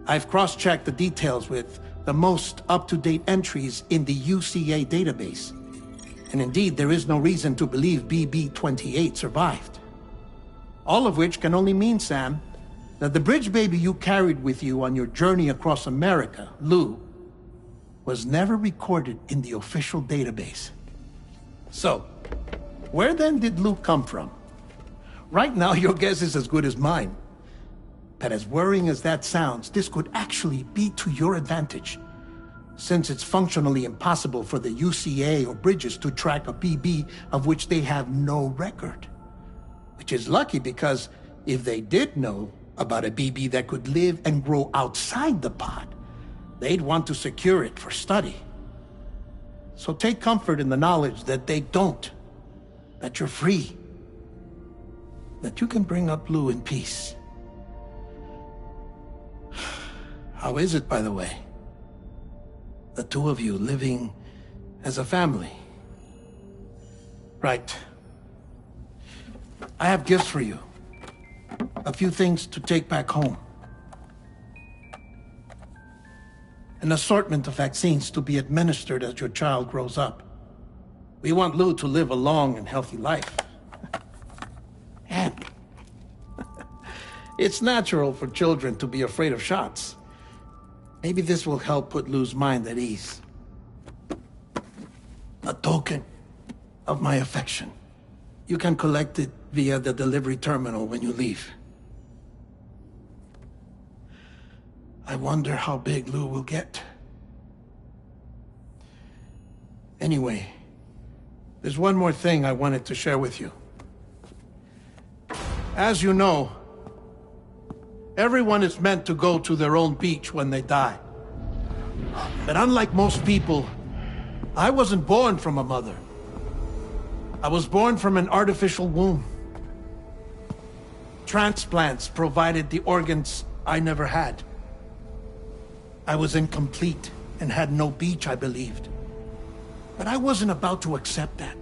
I've cross-checked the details with the most up-to-date entries in the UCA database. And indeed, there is no reason to believe BB-28 survived. All of which can only mean, Sam, that the bridge baby you carried with you on your journey across America, Lou, was never recorded in the official database. So, where then did Lou come from? Right now, your guess is as good as mine. But as worrying as that sounds, this could actually be to your advantage, since it's functionally impossible for the UCA or Bridges to track a BB of which they have no record. Which is lucky, because if they did know about a BB that could live and grow outside the pod, they'd want to secure it for study. So take comfort in the knowledge that they don't, that you're free, that you can bring up Lou in peace. How is it, by the way? The two of you living as a family. Right. I have gifts for you. A few things to take back home. An assortment of vaccines to be administered as your child grows up. We want Lou to live a long and healthy life. And it's natural for children to be afraid of shots. Maybe this will help put Lou's mind at ease. A token of my affection. You can collect it via the delivery terminal when you leave. I wonder how big Lou will get. Anyway, there's one more thing I wanted to share with you. As you know, everyone is meant to go to their own beach when they die. But unlike most people, I wasn't born from a mother. I was born from an artificial womb. Transplants provided the organs I never had. I was incomplete and had no beach, I believed. But I wasn't about to accept that.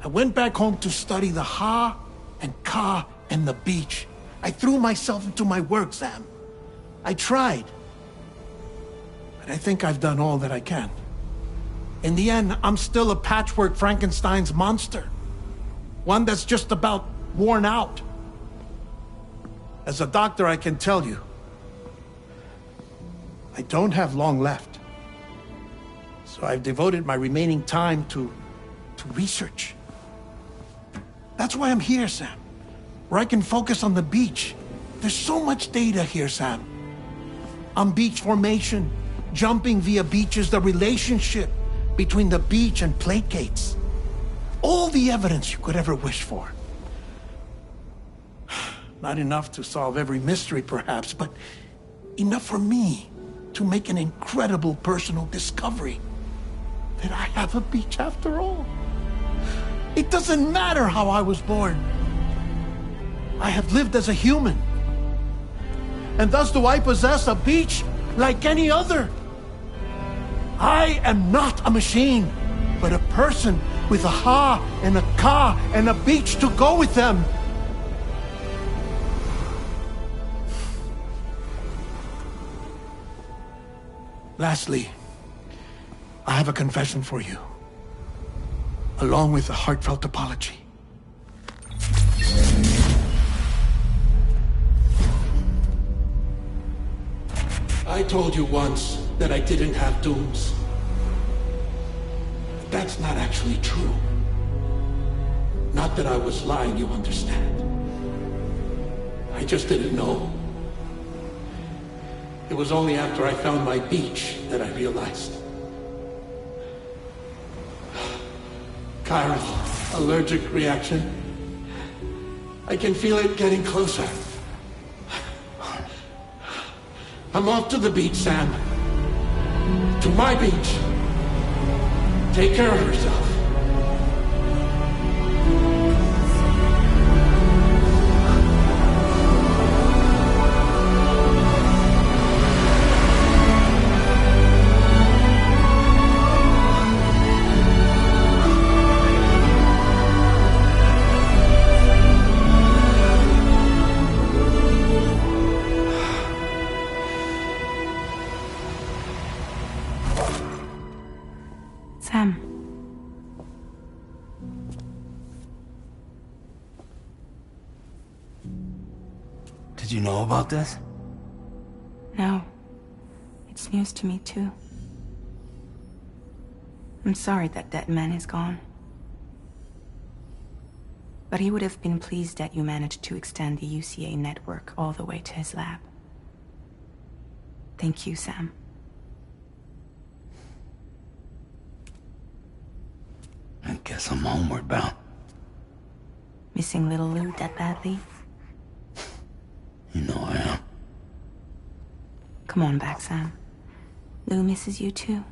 I went back home to study the Ha and Ka and the beach. I threw myself into my work, Sam. I tried. But I think I've done all that I can. In the end, I'm still a patchwork Frankenstein's monster. One that's just about worn out. As a doctor, I can tell you, I don't have long left. So I've devoted my remaining time to research. That's why I'm here, Sam. Where I can focus on the beach. There's so much data here, Sam. On beach formation, jumping via beaches, the relationship between the beach and plate gates. All the evidence you could ever wish for. Not enough to solve every mystery, perhaps, but enough for me to make an incredible personal discovery. That I have a beach after all. It doesn't matter how I was born. I have lived as a human. And thus do I possess a beach like any other. I am not a machine, but a person with a Ha and a Ka and a beach to go with them. Lastly, I have a confession for you, along with a heartfelt apology. I told you once that I didn't have dooms. But that's not actually true. Not that I was lying, you understand. I just didn't know. It was only after I found my beach that I realized. Chiral allergic reaction. I can feel it getting closer. I'm off to the beach, Sam. To my beach. Take care of yourself. Sam. Did you know about this? No. It's news to me, too. I'm sorry that that man is gone. But he would have been pleased that you managed to extend the UCA network all the way to his lab. Thank you, Sam. I guess I'm homeward bound. Missing little Lou that badly? You know I am. Come on back, Sam. Lou misses you too.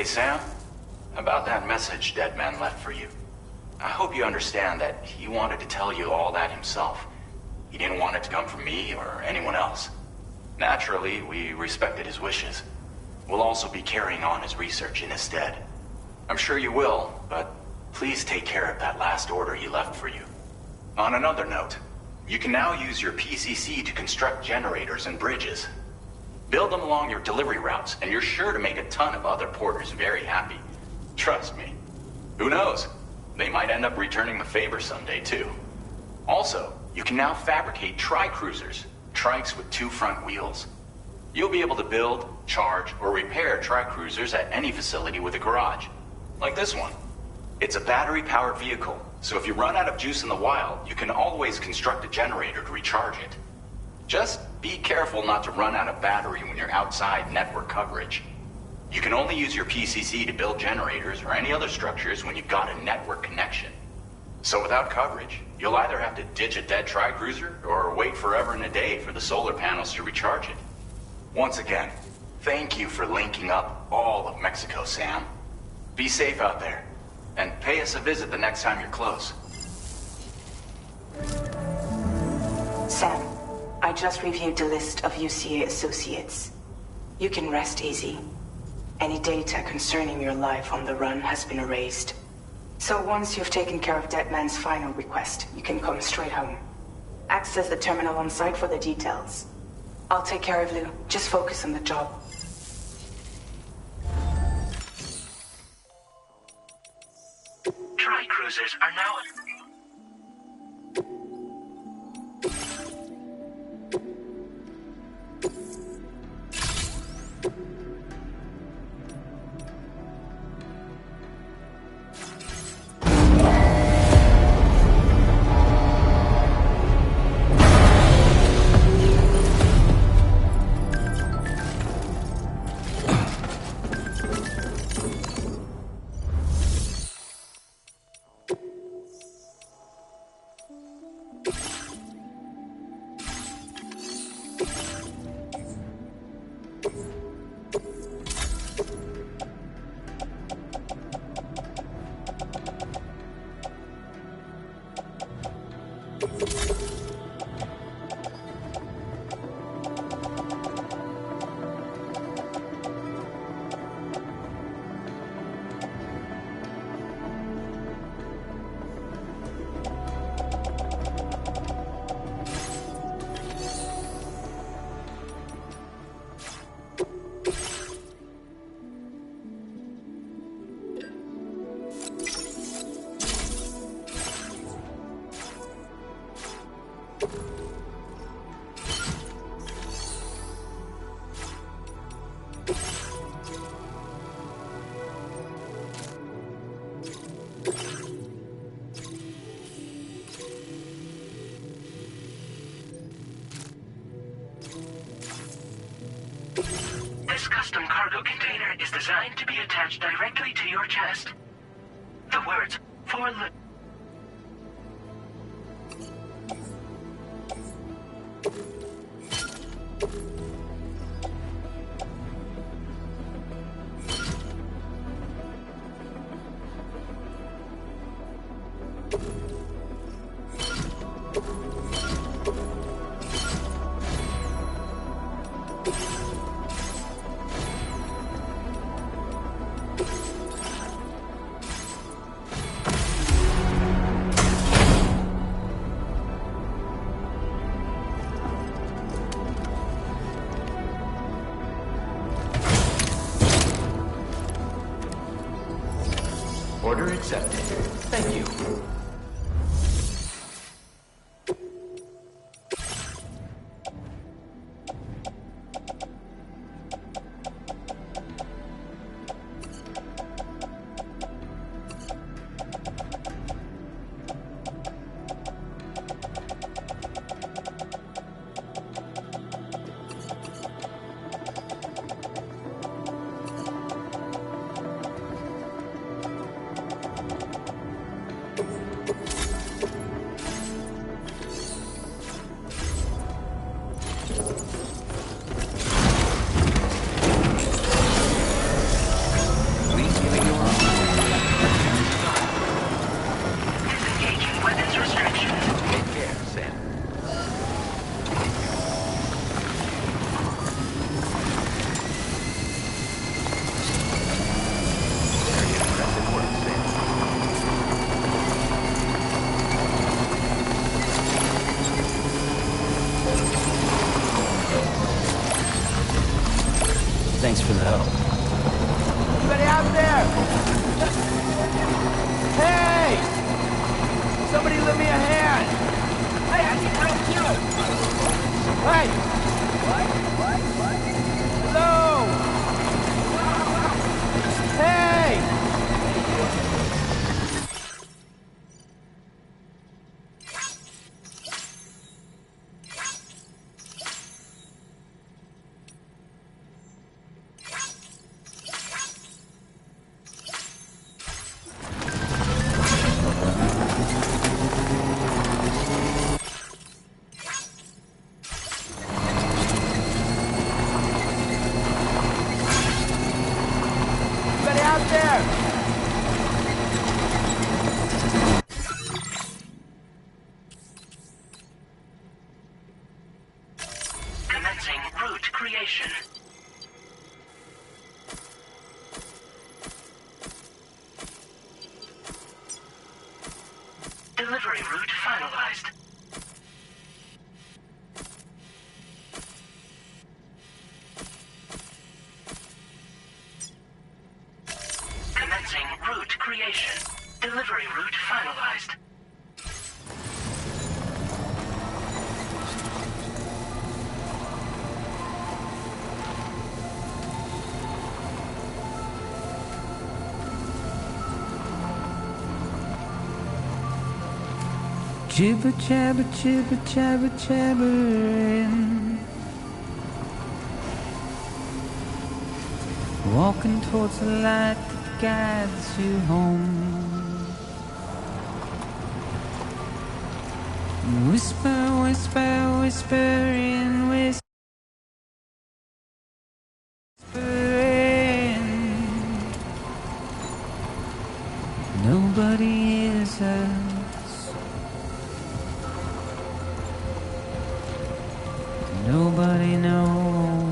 Sam, about that message Deadman left for you. I hope you understand that he wanted to tell you all that himself. He didn't want it to come from me or anyone else. Naturally, we respected his wishes. We'll also be carrying on his research in his stead. I'm sure you will, but please take care of that last order he left for you. On another note, you can now use your PCC to construct generators and bridges. Build them along your delivery routes, and you're sure to make a ton of other porters very happy. Trust me. Who knows? They might end up returning the favor someday, too. Also, you can now fabricate tri-cruisers, trikes with 2 front wheels. You'll be able to build, charge, or repair tri-cruisers at any facility with a garage. Like this one. It's a battery-powered vehicle, so if you run out of juice in the wild, you can always construct a generator to recharge it. Just be careful not to run out of battery when you're outside network coverage. You can only use your PCC to build generators or any other structures when you've got a network connection. So without coverage, you'll either have to ditch a dead tri-cruiser or wait forever and a day for the solar panels to recharge it. Once again, thank you for linking up all of Mexico, Sam. Be safe out there, and pay us a visit the next time you're close. Sam, I just reviewed the list of UCA associates. You can rest easy. Any data concerning your life on the run has been erased. So once you've taken care of Deadman's final request, you can come straight home. Access the terminal on site for the details. I'll take care of Lou. Just focus on the job. Tri-cruisers are now... This custom cargo container is designed to be attached directly to your chest. The words "for Lou" Order accepted. Thank you. Thanks for the help. Anybody out there? Hey! Somebody lend me a hand! Hey, I need help too! Hey! What? Hello! Hey! Out there! Commencing route creation. Delivery route finalized. Commencing route creation. Delivery route finalized. Jibber jabber, jibber jabber, jabbering. Walking towards the light that guides you home. Whisper, whisper, whispering, whispering. Nobody hears us. Nobody knows.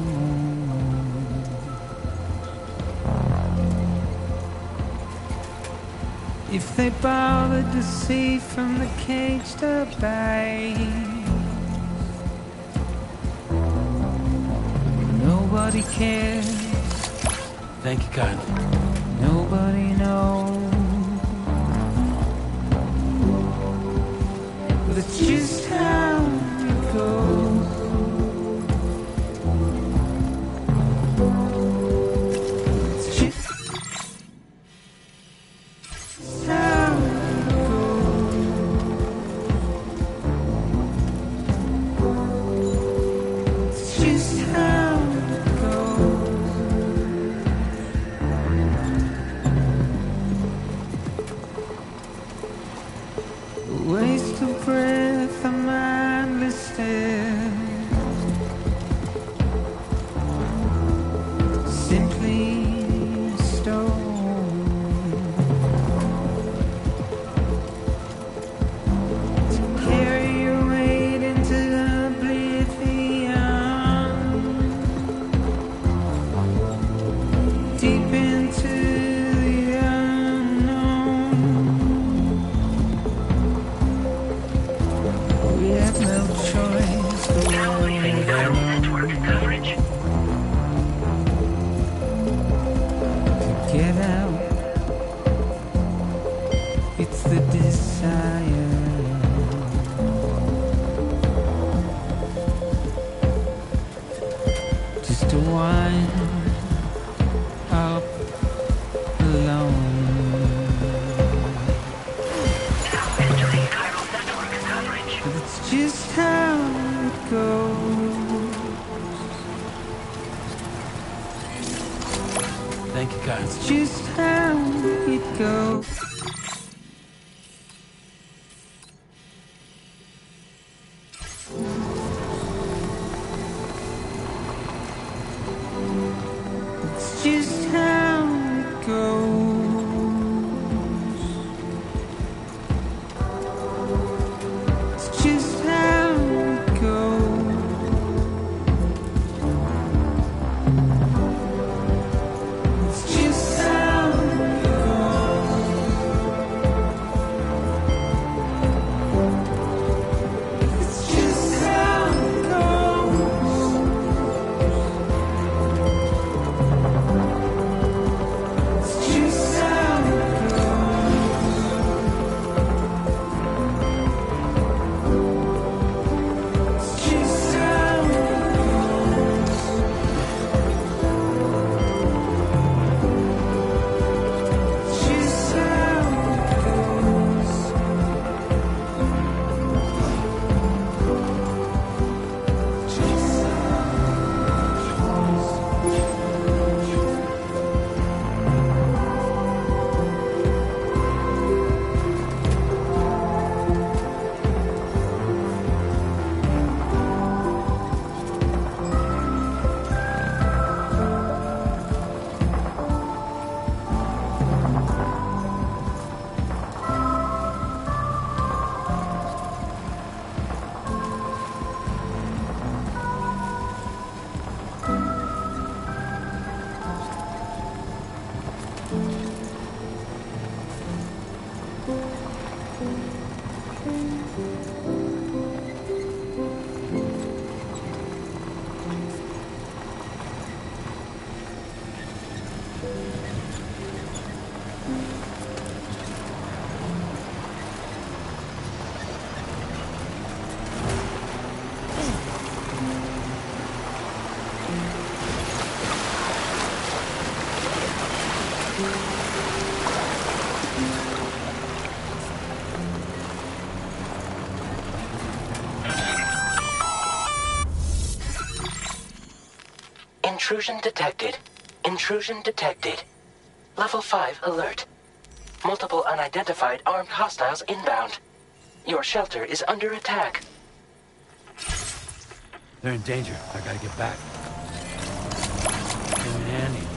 If they bothered to see from the caged up eyes, nobody cares. Thank you kindly. Nobody knows. But it's just how it goes. It's just how it goes. It's just how it goes. A waste of breath, a mindless stare. Simply a stone to carry your weight into oblivion, deep into the unknown. We have no choice but Now leaving Chiral network coverage. to get out. It's the desire. Just to wind up alone. Now entering Chiral network coverage. But it's just how it goes. Thank you kindly. It's just how it goes. It's just how it goes. It's just how it goes. It's just how it goes. It's just how it goes. Intrusion detected. Intrusion detected. Level 5 alert. Multiple unidentified armed hostiles inbound. Your shelter is under attack. They're in danger. I gotta get back. Come in handy.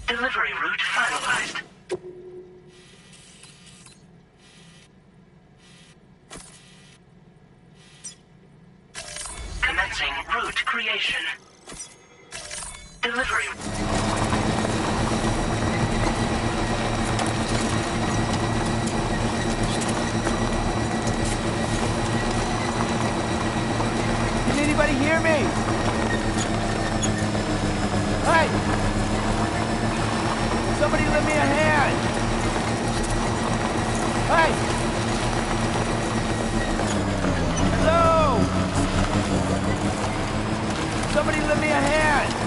Delivery route finalized. Commencing route creation. Delivery. Can anybody hear me? Hey! Somebody lend me a hand! Hey! Hello! Somebody lend me a hand!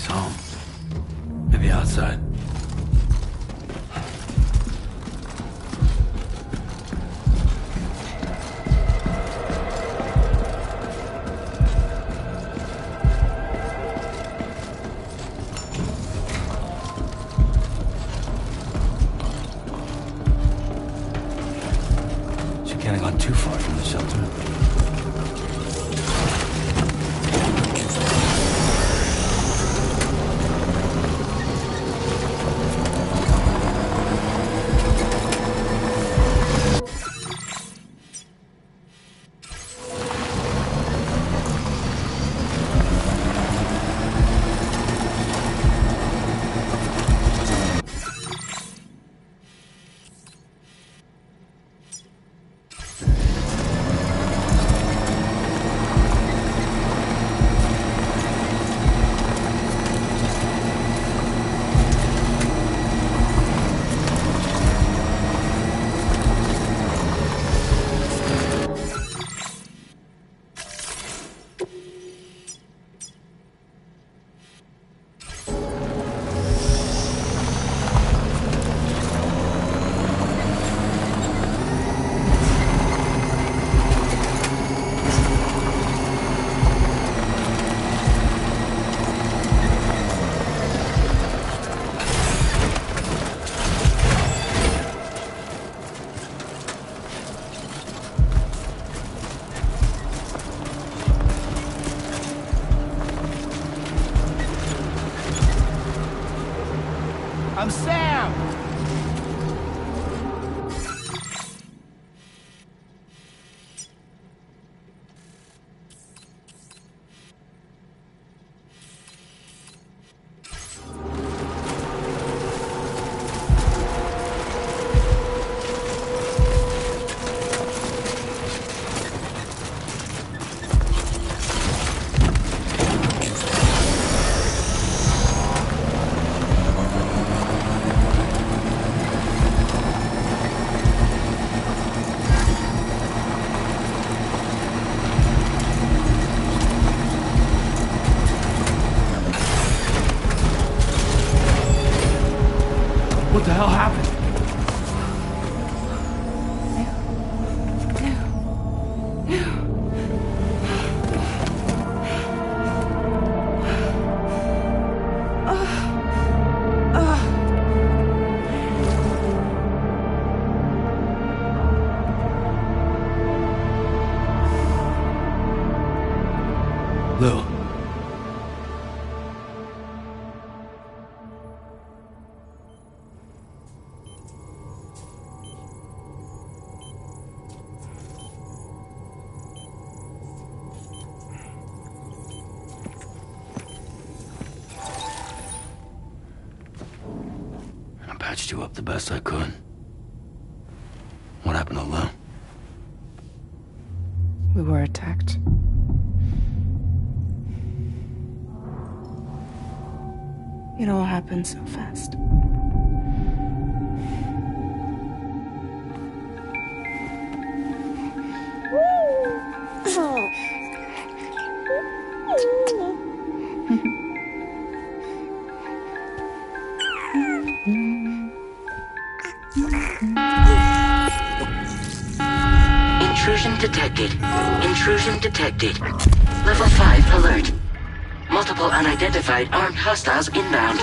place home. Maybe outside. She can't have gone too far from the shelter. I'm Sam! What the hell happened? Lou. I patched you up the best I could. What happened to Lou? We were attacked. It all happened so fast. Intrusion detected. Intrusion detected. Level 5 alert. Multiple unidentified armed hostiles inbound.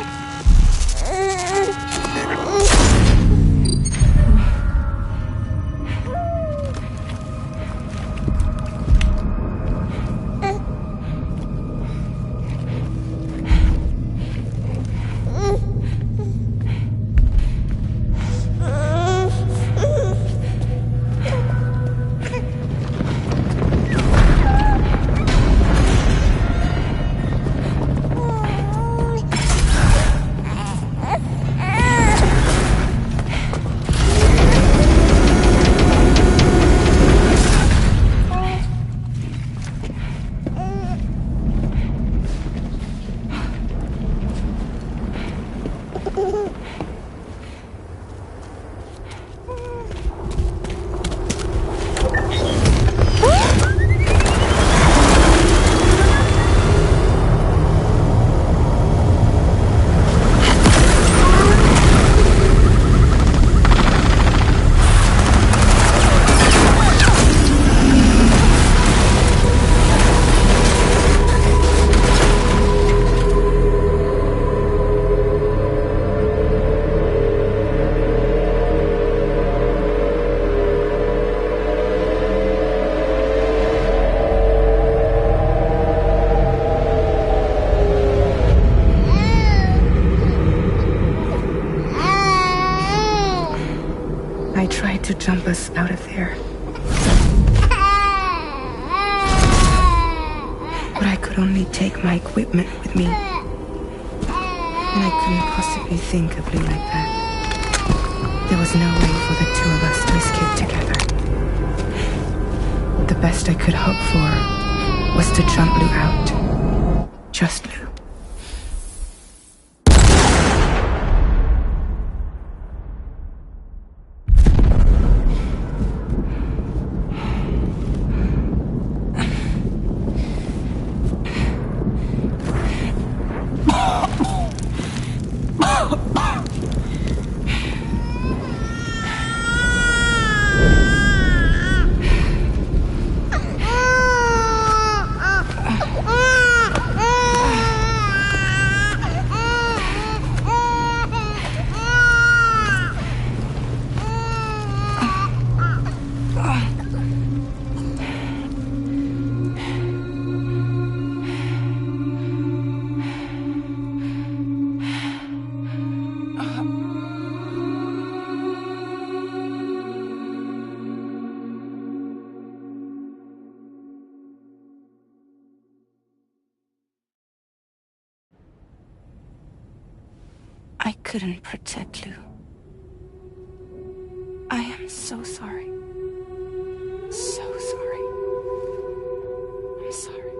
could only take my equipment with me. And I couldn't possibly think of Blue like that. There was no way for the two of us to escape together. The best I could hope for was to jump Blue out. Just Blue. I couldn't protect Lou. I am so sorry. So sorry. I'm sorry.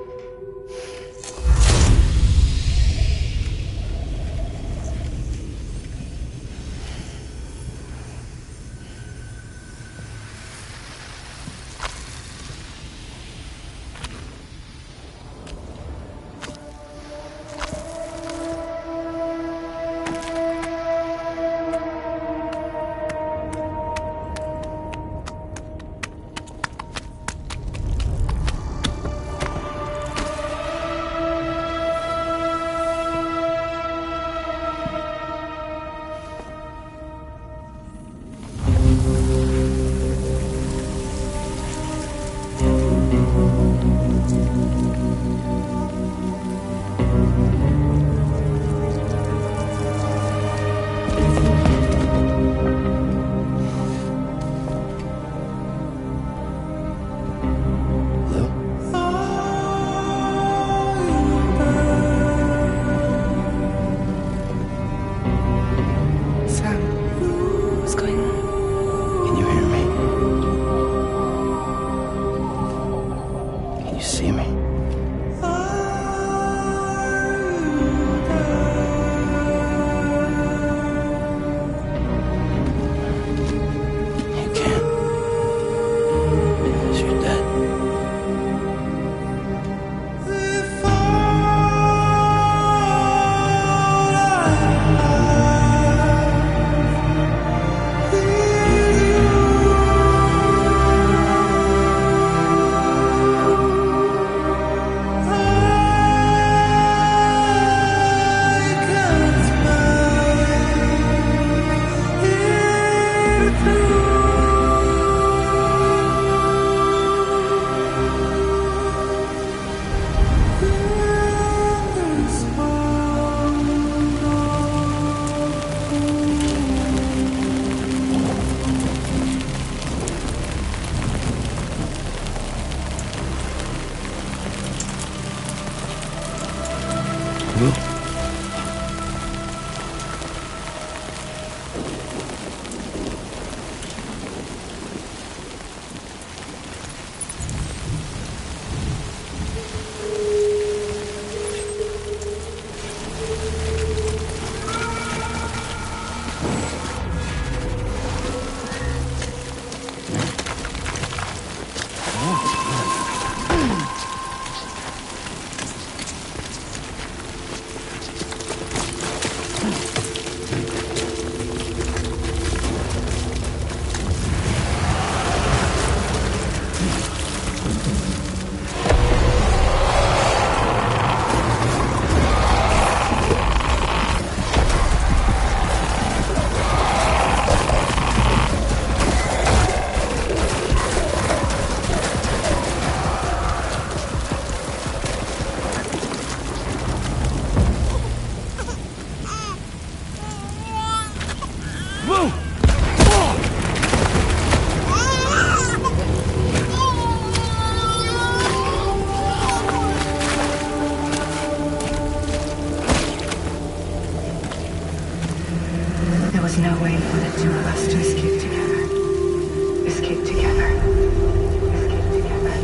us to escape together. Escape together. Escape together.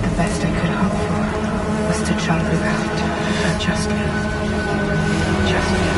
The best I could hope for was to jump without just now. Just now.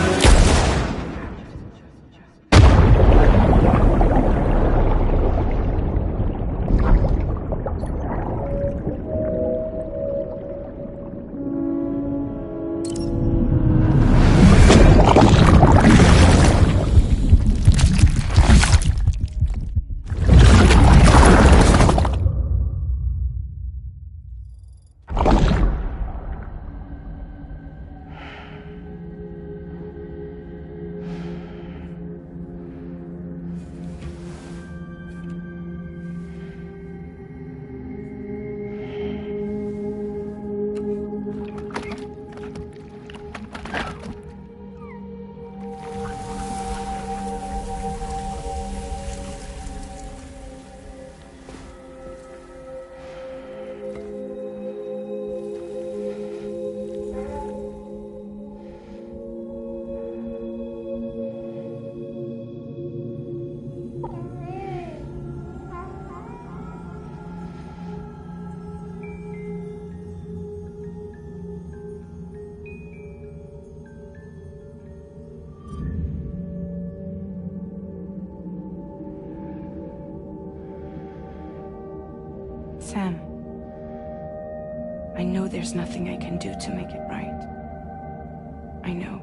Sam, I know there's nothing I can do to make it right. I know.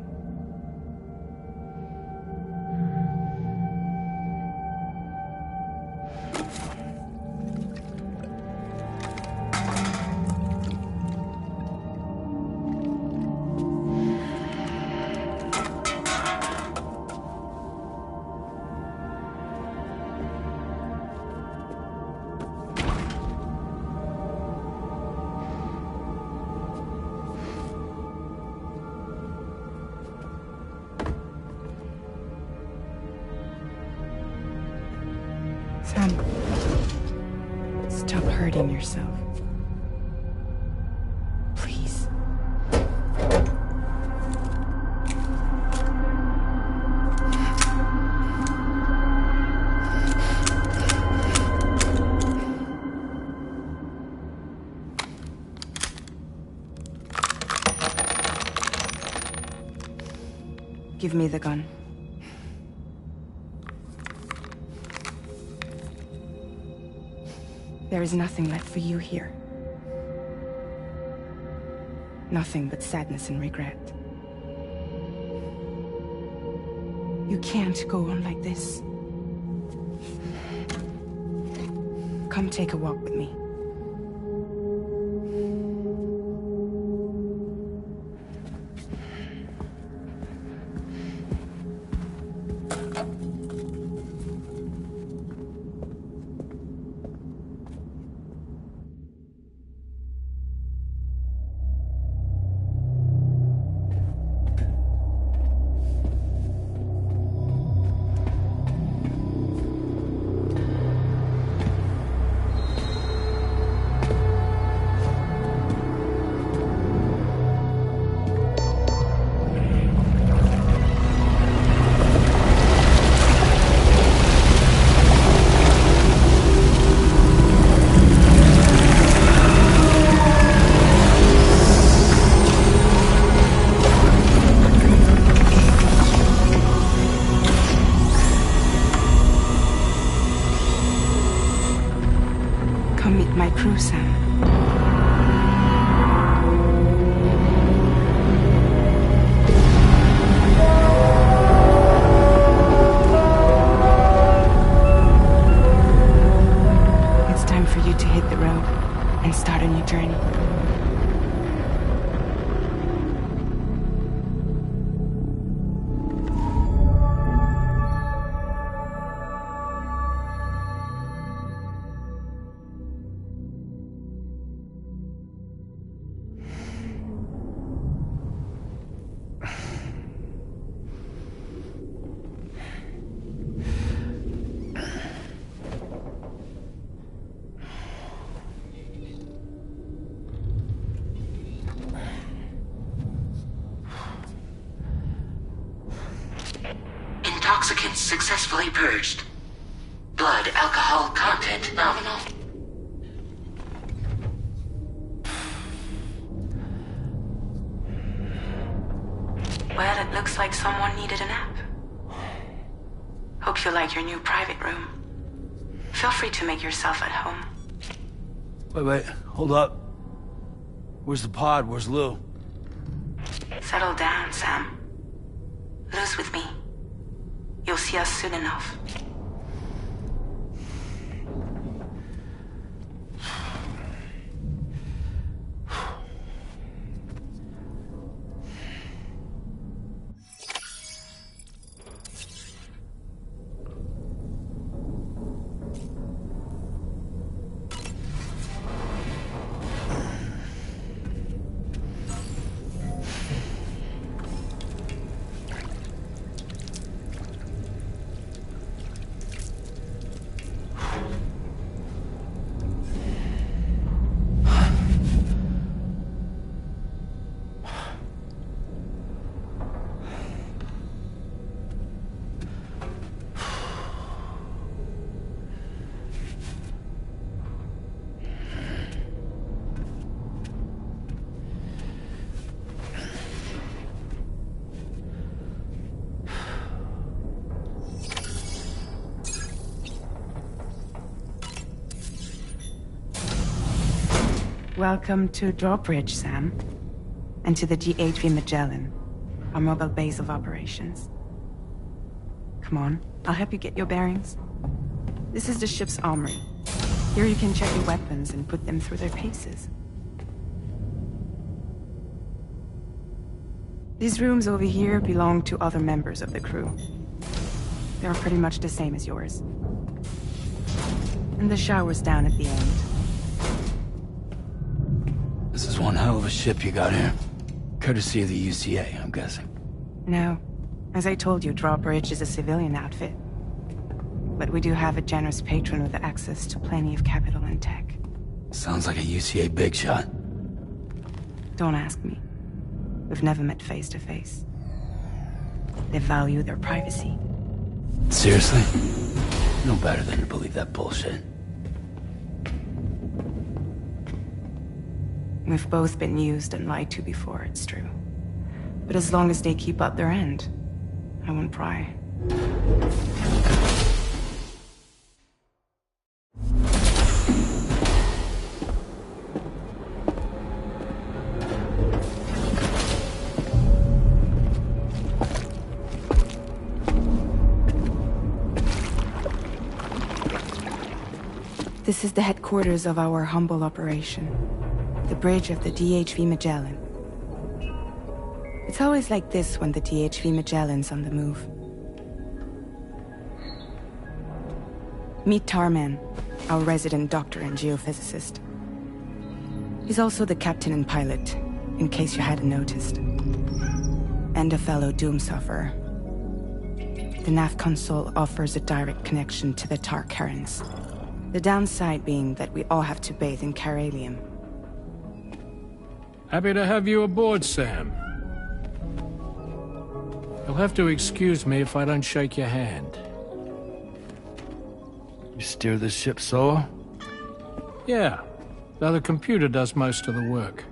Sam, stop hurting yourself. Please. Give me the gun. There is nothing left for you here. Nothing but sadness and regret. You can't go on like this. Come take a walk with me. Come meet my crew, Sam. It's time for you to hit the road and start a new journey. intoxicants successfully purged. Blood alcohol content nominal. Well, it looks like someone needed a nap. Hope you like your new private room. Feel free to make yourself at home. Wait, hold up. Where's the pod? Where's Lou? Settle down, Sam. Lou's with me. You'll see us soon enough. Welcome to Drawbridge, Sam. And to the DHV Magellan, our mobile base of operations. Come on, I'll help you get your bearings. This is the ship's armory. Here you can check your weapons and put them through their paces. These rooms over here belong to other members of the crew. They're pretty much the same as yours. And the shower's down at the end. This is one hell of a ship you got here. Courtesy of the UCA, I'm guessing. No. As I told you, Drawbridge is a civilian outfit. But we do have a generous patron with access to plenty of capital and tech. Sounds like a UCA big shot. Don't ask me. We've never met face to face. They value their privacy. Seriously? No better than to believe that bullshit. We've both been used and lied to before, it's true. But as long as they keep up their end, I won't pry. This is the headquarters of our humble operation. The bridge of the DHV Magellan. It's always like this when the DHV Magellan's on the move. Meet Tarman, our resident doctor and geophysicist. He's also the captain and pilot, in case you hadn't noticed. And a fellow Doom sufferer. The nav console offers a direct connection to the tar currents. The downside being that we all have to bathe in caralium. Happy to have you aboard, Sam. You'll have to excuse me if I don't shake your hand. You steer this ship solo? Yeah, though the computer does most of the work.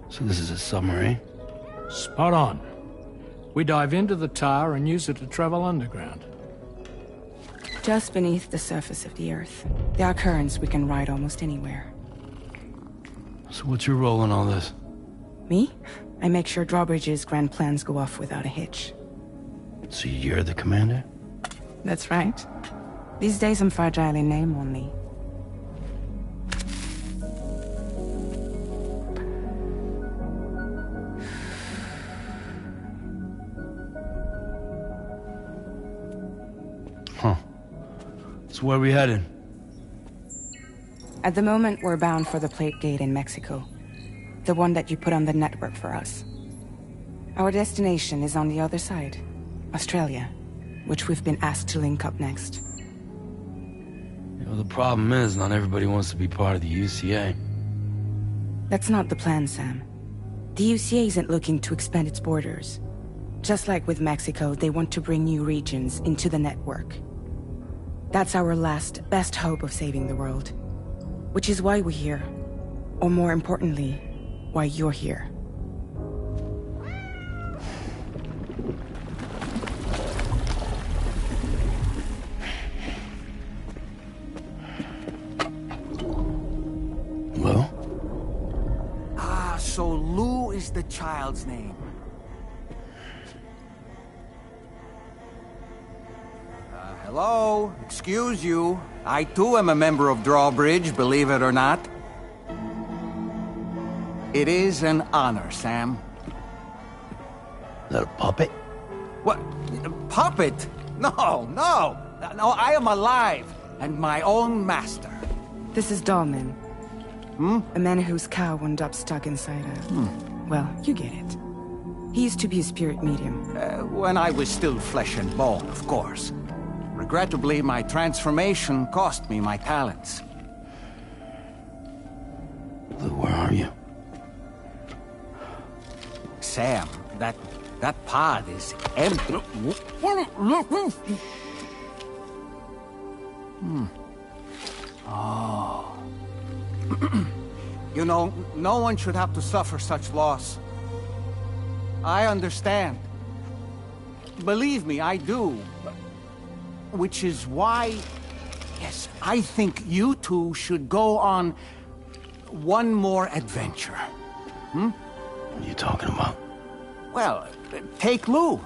So this is a submarine? Spot on. We dive into the tar and use it to travel underground. Just beneath the surface of the Earth, there are currents we can ride almost anywhere. So what's your role in all this? Me? I make sure Drawbridge's grand plans go off without a hitch. So you're the commander? That's right. These days I'm fragile in name only. Huh. So where are we headed? At the moment, we're bound for the plate gate in Mexico. The one that you put on the network for us. Our destination is on the other side, Australia, which we've been asked to link up next. You know, the problem is, not everybody wants to be part of the UCA. That's not the plan, Sam. The UCA isn't looking to expand its borders. Just like with Mexico, they want to bring new regions into the network. That's our last, best hope of saving the world. Which is why we're here. Or more importantly, why you're here. Lou? Ah, so Lou is the child's name. Hello? Excuse you. I too am a member of Drawbridge, believe it or not. It is an honor, Sam. Is that a puppet? What? A puppet? No, no! No, I am alive, and my own master. This is Dahlman. A man whose cow wound up stuck inside a... Well, you get it. He used to be a spirit medium. When I was still flesh and bone, of course. Regrettably, my transformation cost me my talents. Lou, where are you? Sam, that pod is empty. Oh. You know, no one should have to suffer such loss. I understand. Believe me, I do. Which is why, yes, I think you two should go on one more adventure. What are you talking about? Well, take Lou.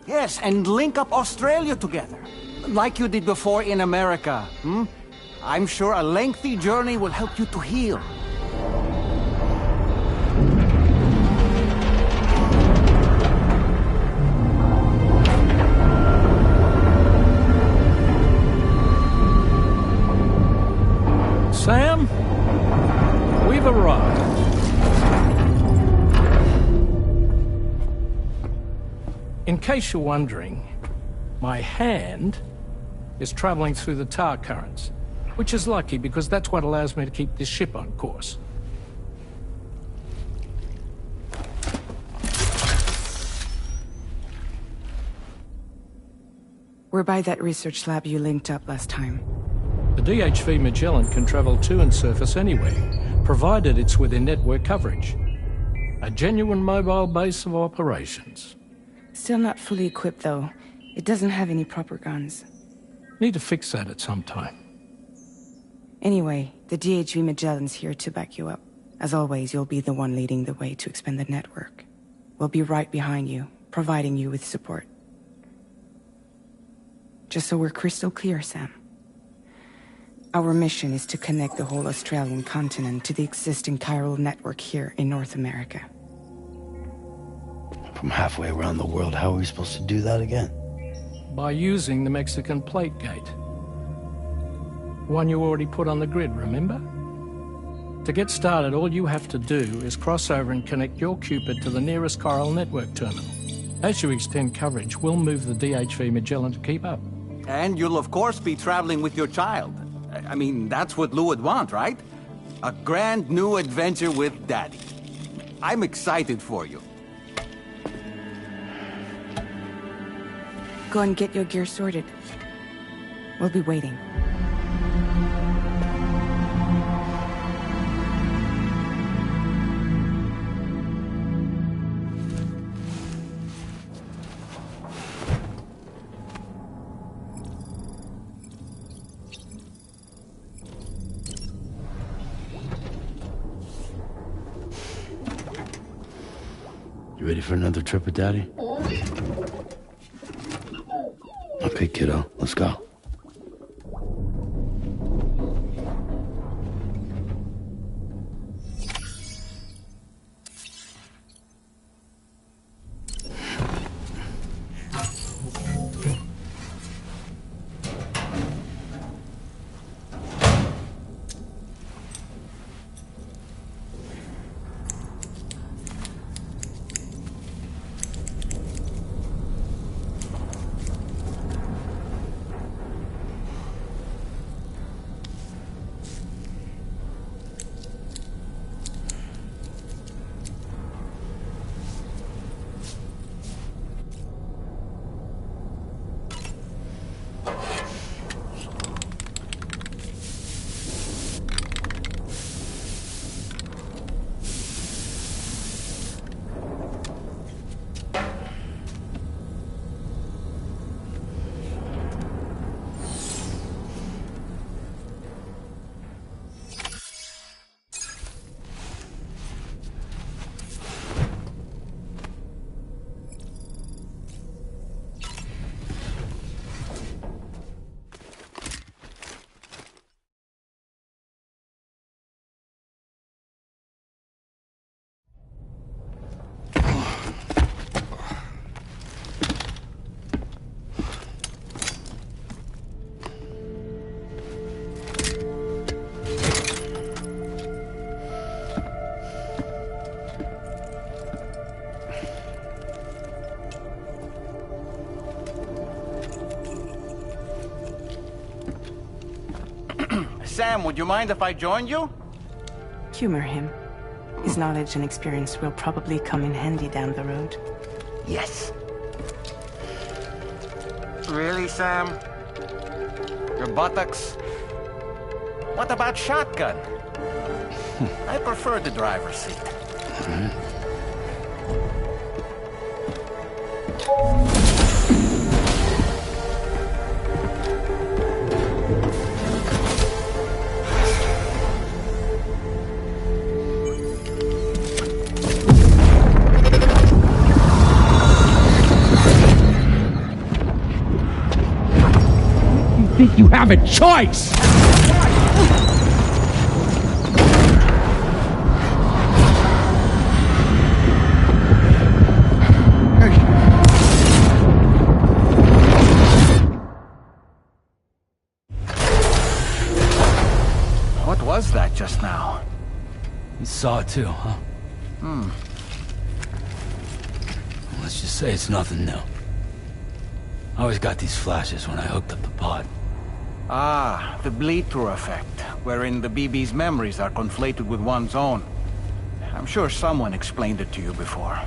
Yes, and link up Australia together. Like you did before in America. I'm sure a lengthy journey will help you to heal. Sam, we've arrived. In case you're wondering, my hand is traveling through the tar currents, which is lucky because that's what allows me to keep this ship on course. We're by that research lab you linked up last time. The DHV Magellan can travel to and surface anywhere, provided it's within network coverage. A genuine mobile base of operations. Still not fully equipped, though. It doesn't have any proper guns. Need to fix that at some time. Anyway, the DHV Magellan's here to back you up. As always, you'll be the one leading the way to expand the network. We'll be right behind you, providing you with support. Just so we're crystal clear, Sam. Our mission is to connect the whole Australian continent to the existing chiral network here in North America. From halfway around the world, how are we supposed to do that again? By using the Mexican plate gate. One you already put on the grid, remember? To get started, all you have to do is cross over and connect your Cupid to the nearest chiral network terminal. As you extend coverage, we'll move the DHV Magellan to keep up. And you'll of course be traveling with your child. I mean, that's what Lou would want, right? A grand new adventure with Daddy. I'm excited for you. Go and get your gear sorted. We'll be waiting. You ready for another trip with Daddy? Okay, kiddo, let's go. Sam, would you mind if I joined you? Humor him. His knowledge and experience will probably come in handy down the road. Yes. Really, Sam? Your buttocks? What about shotgun? I prefer the driver's seat. You think you have a choice? What was that just now? You saw it too, huh? Let's just say it's nothing new. I always got these flashes when I hooked up the pod. Ah, the bleed-through effect, wherein the BB's memories are conflated with one's own. I'm sure someone explained it to you before.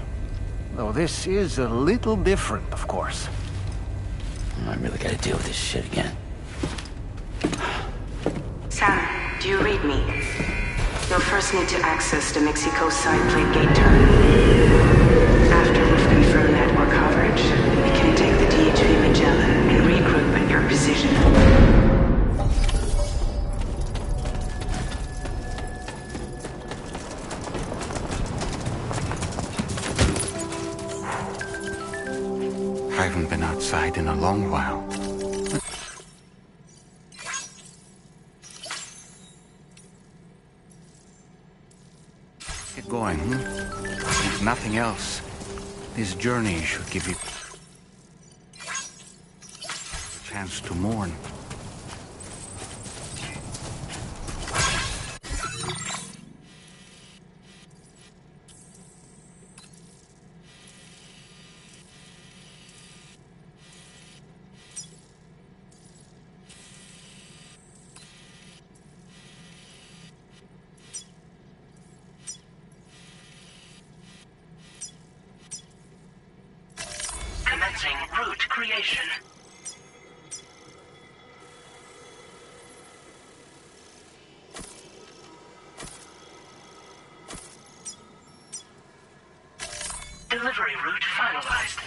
Though this is a little different, of course. I really gotta deal with this shit again. Sam, do you read me? You'll first need to access the Mexico side plate gate terminal. After we've confirmed network coverage, we can take the DHV Magellan and regroup at your position. I haven't been outside in a long while. Get going, If nothing else, this journey should give you a chance to mourn. Commencing route creation. Delivery route finalized.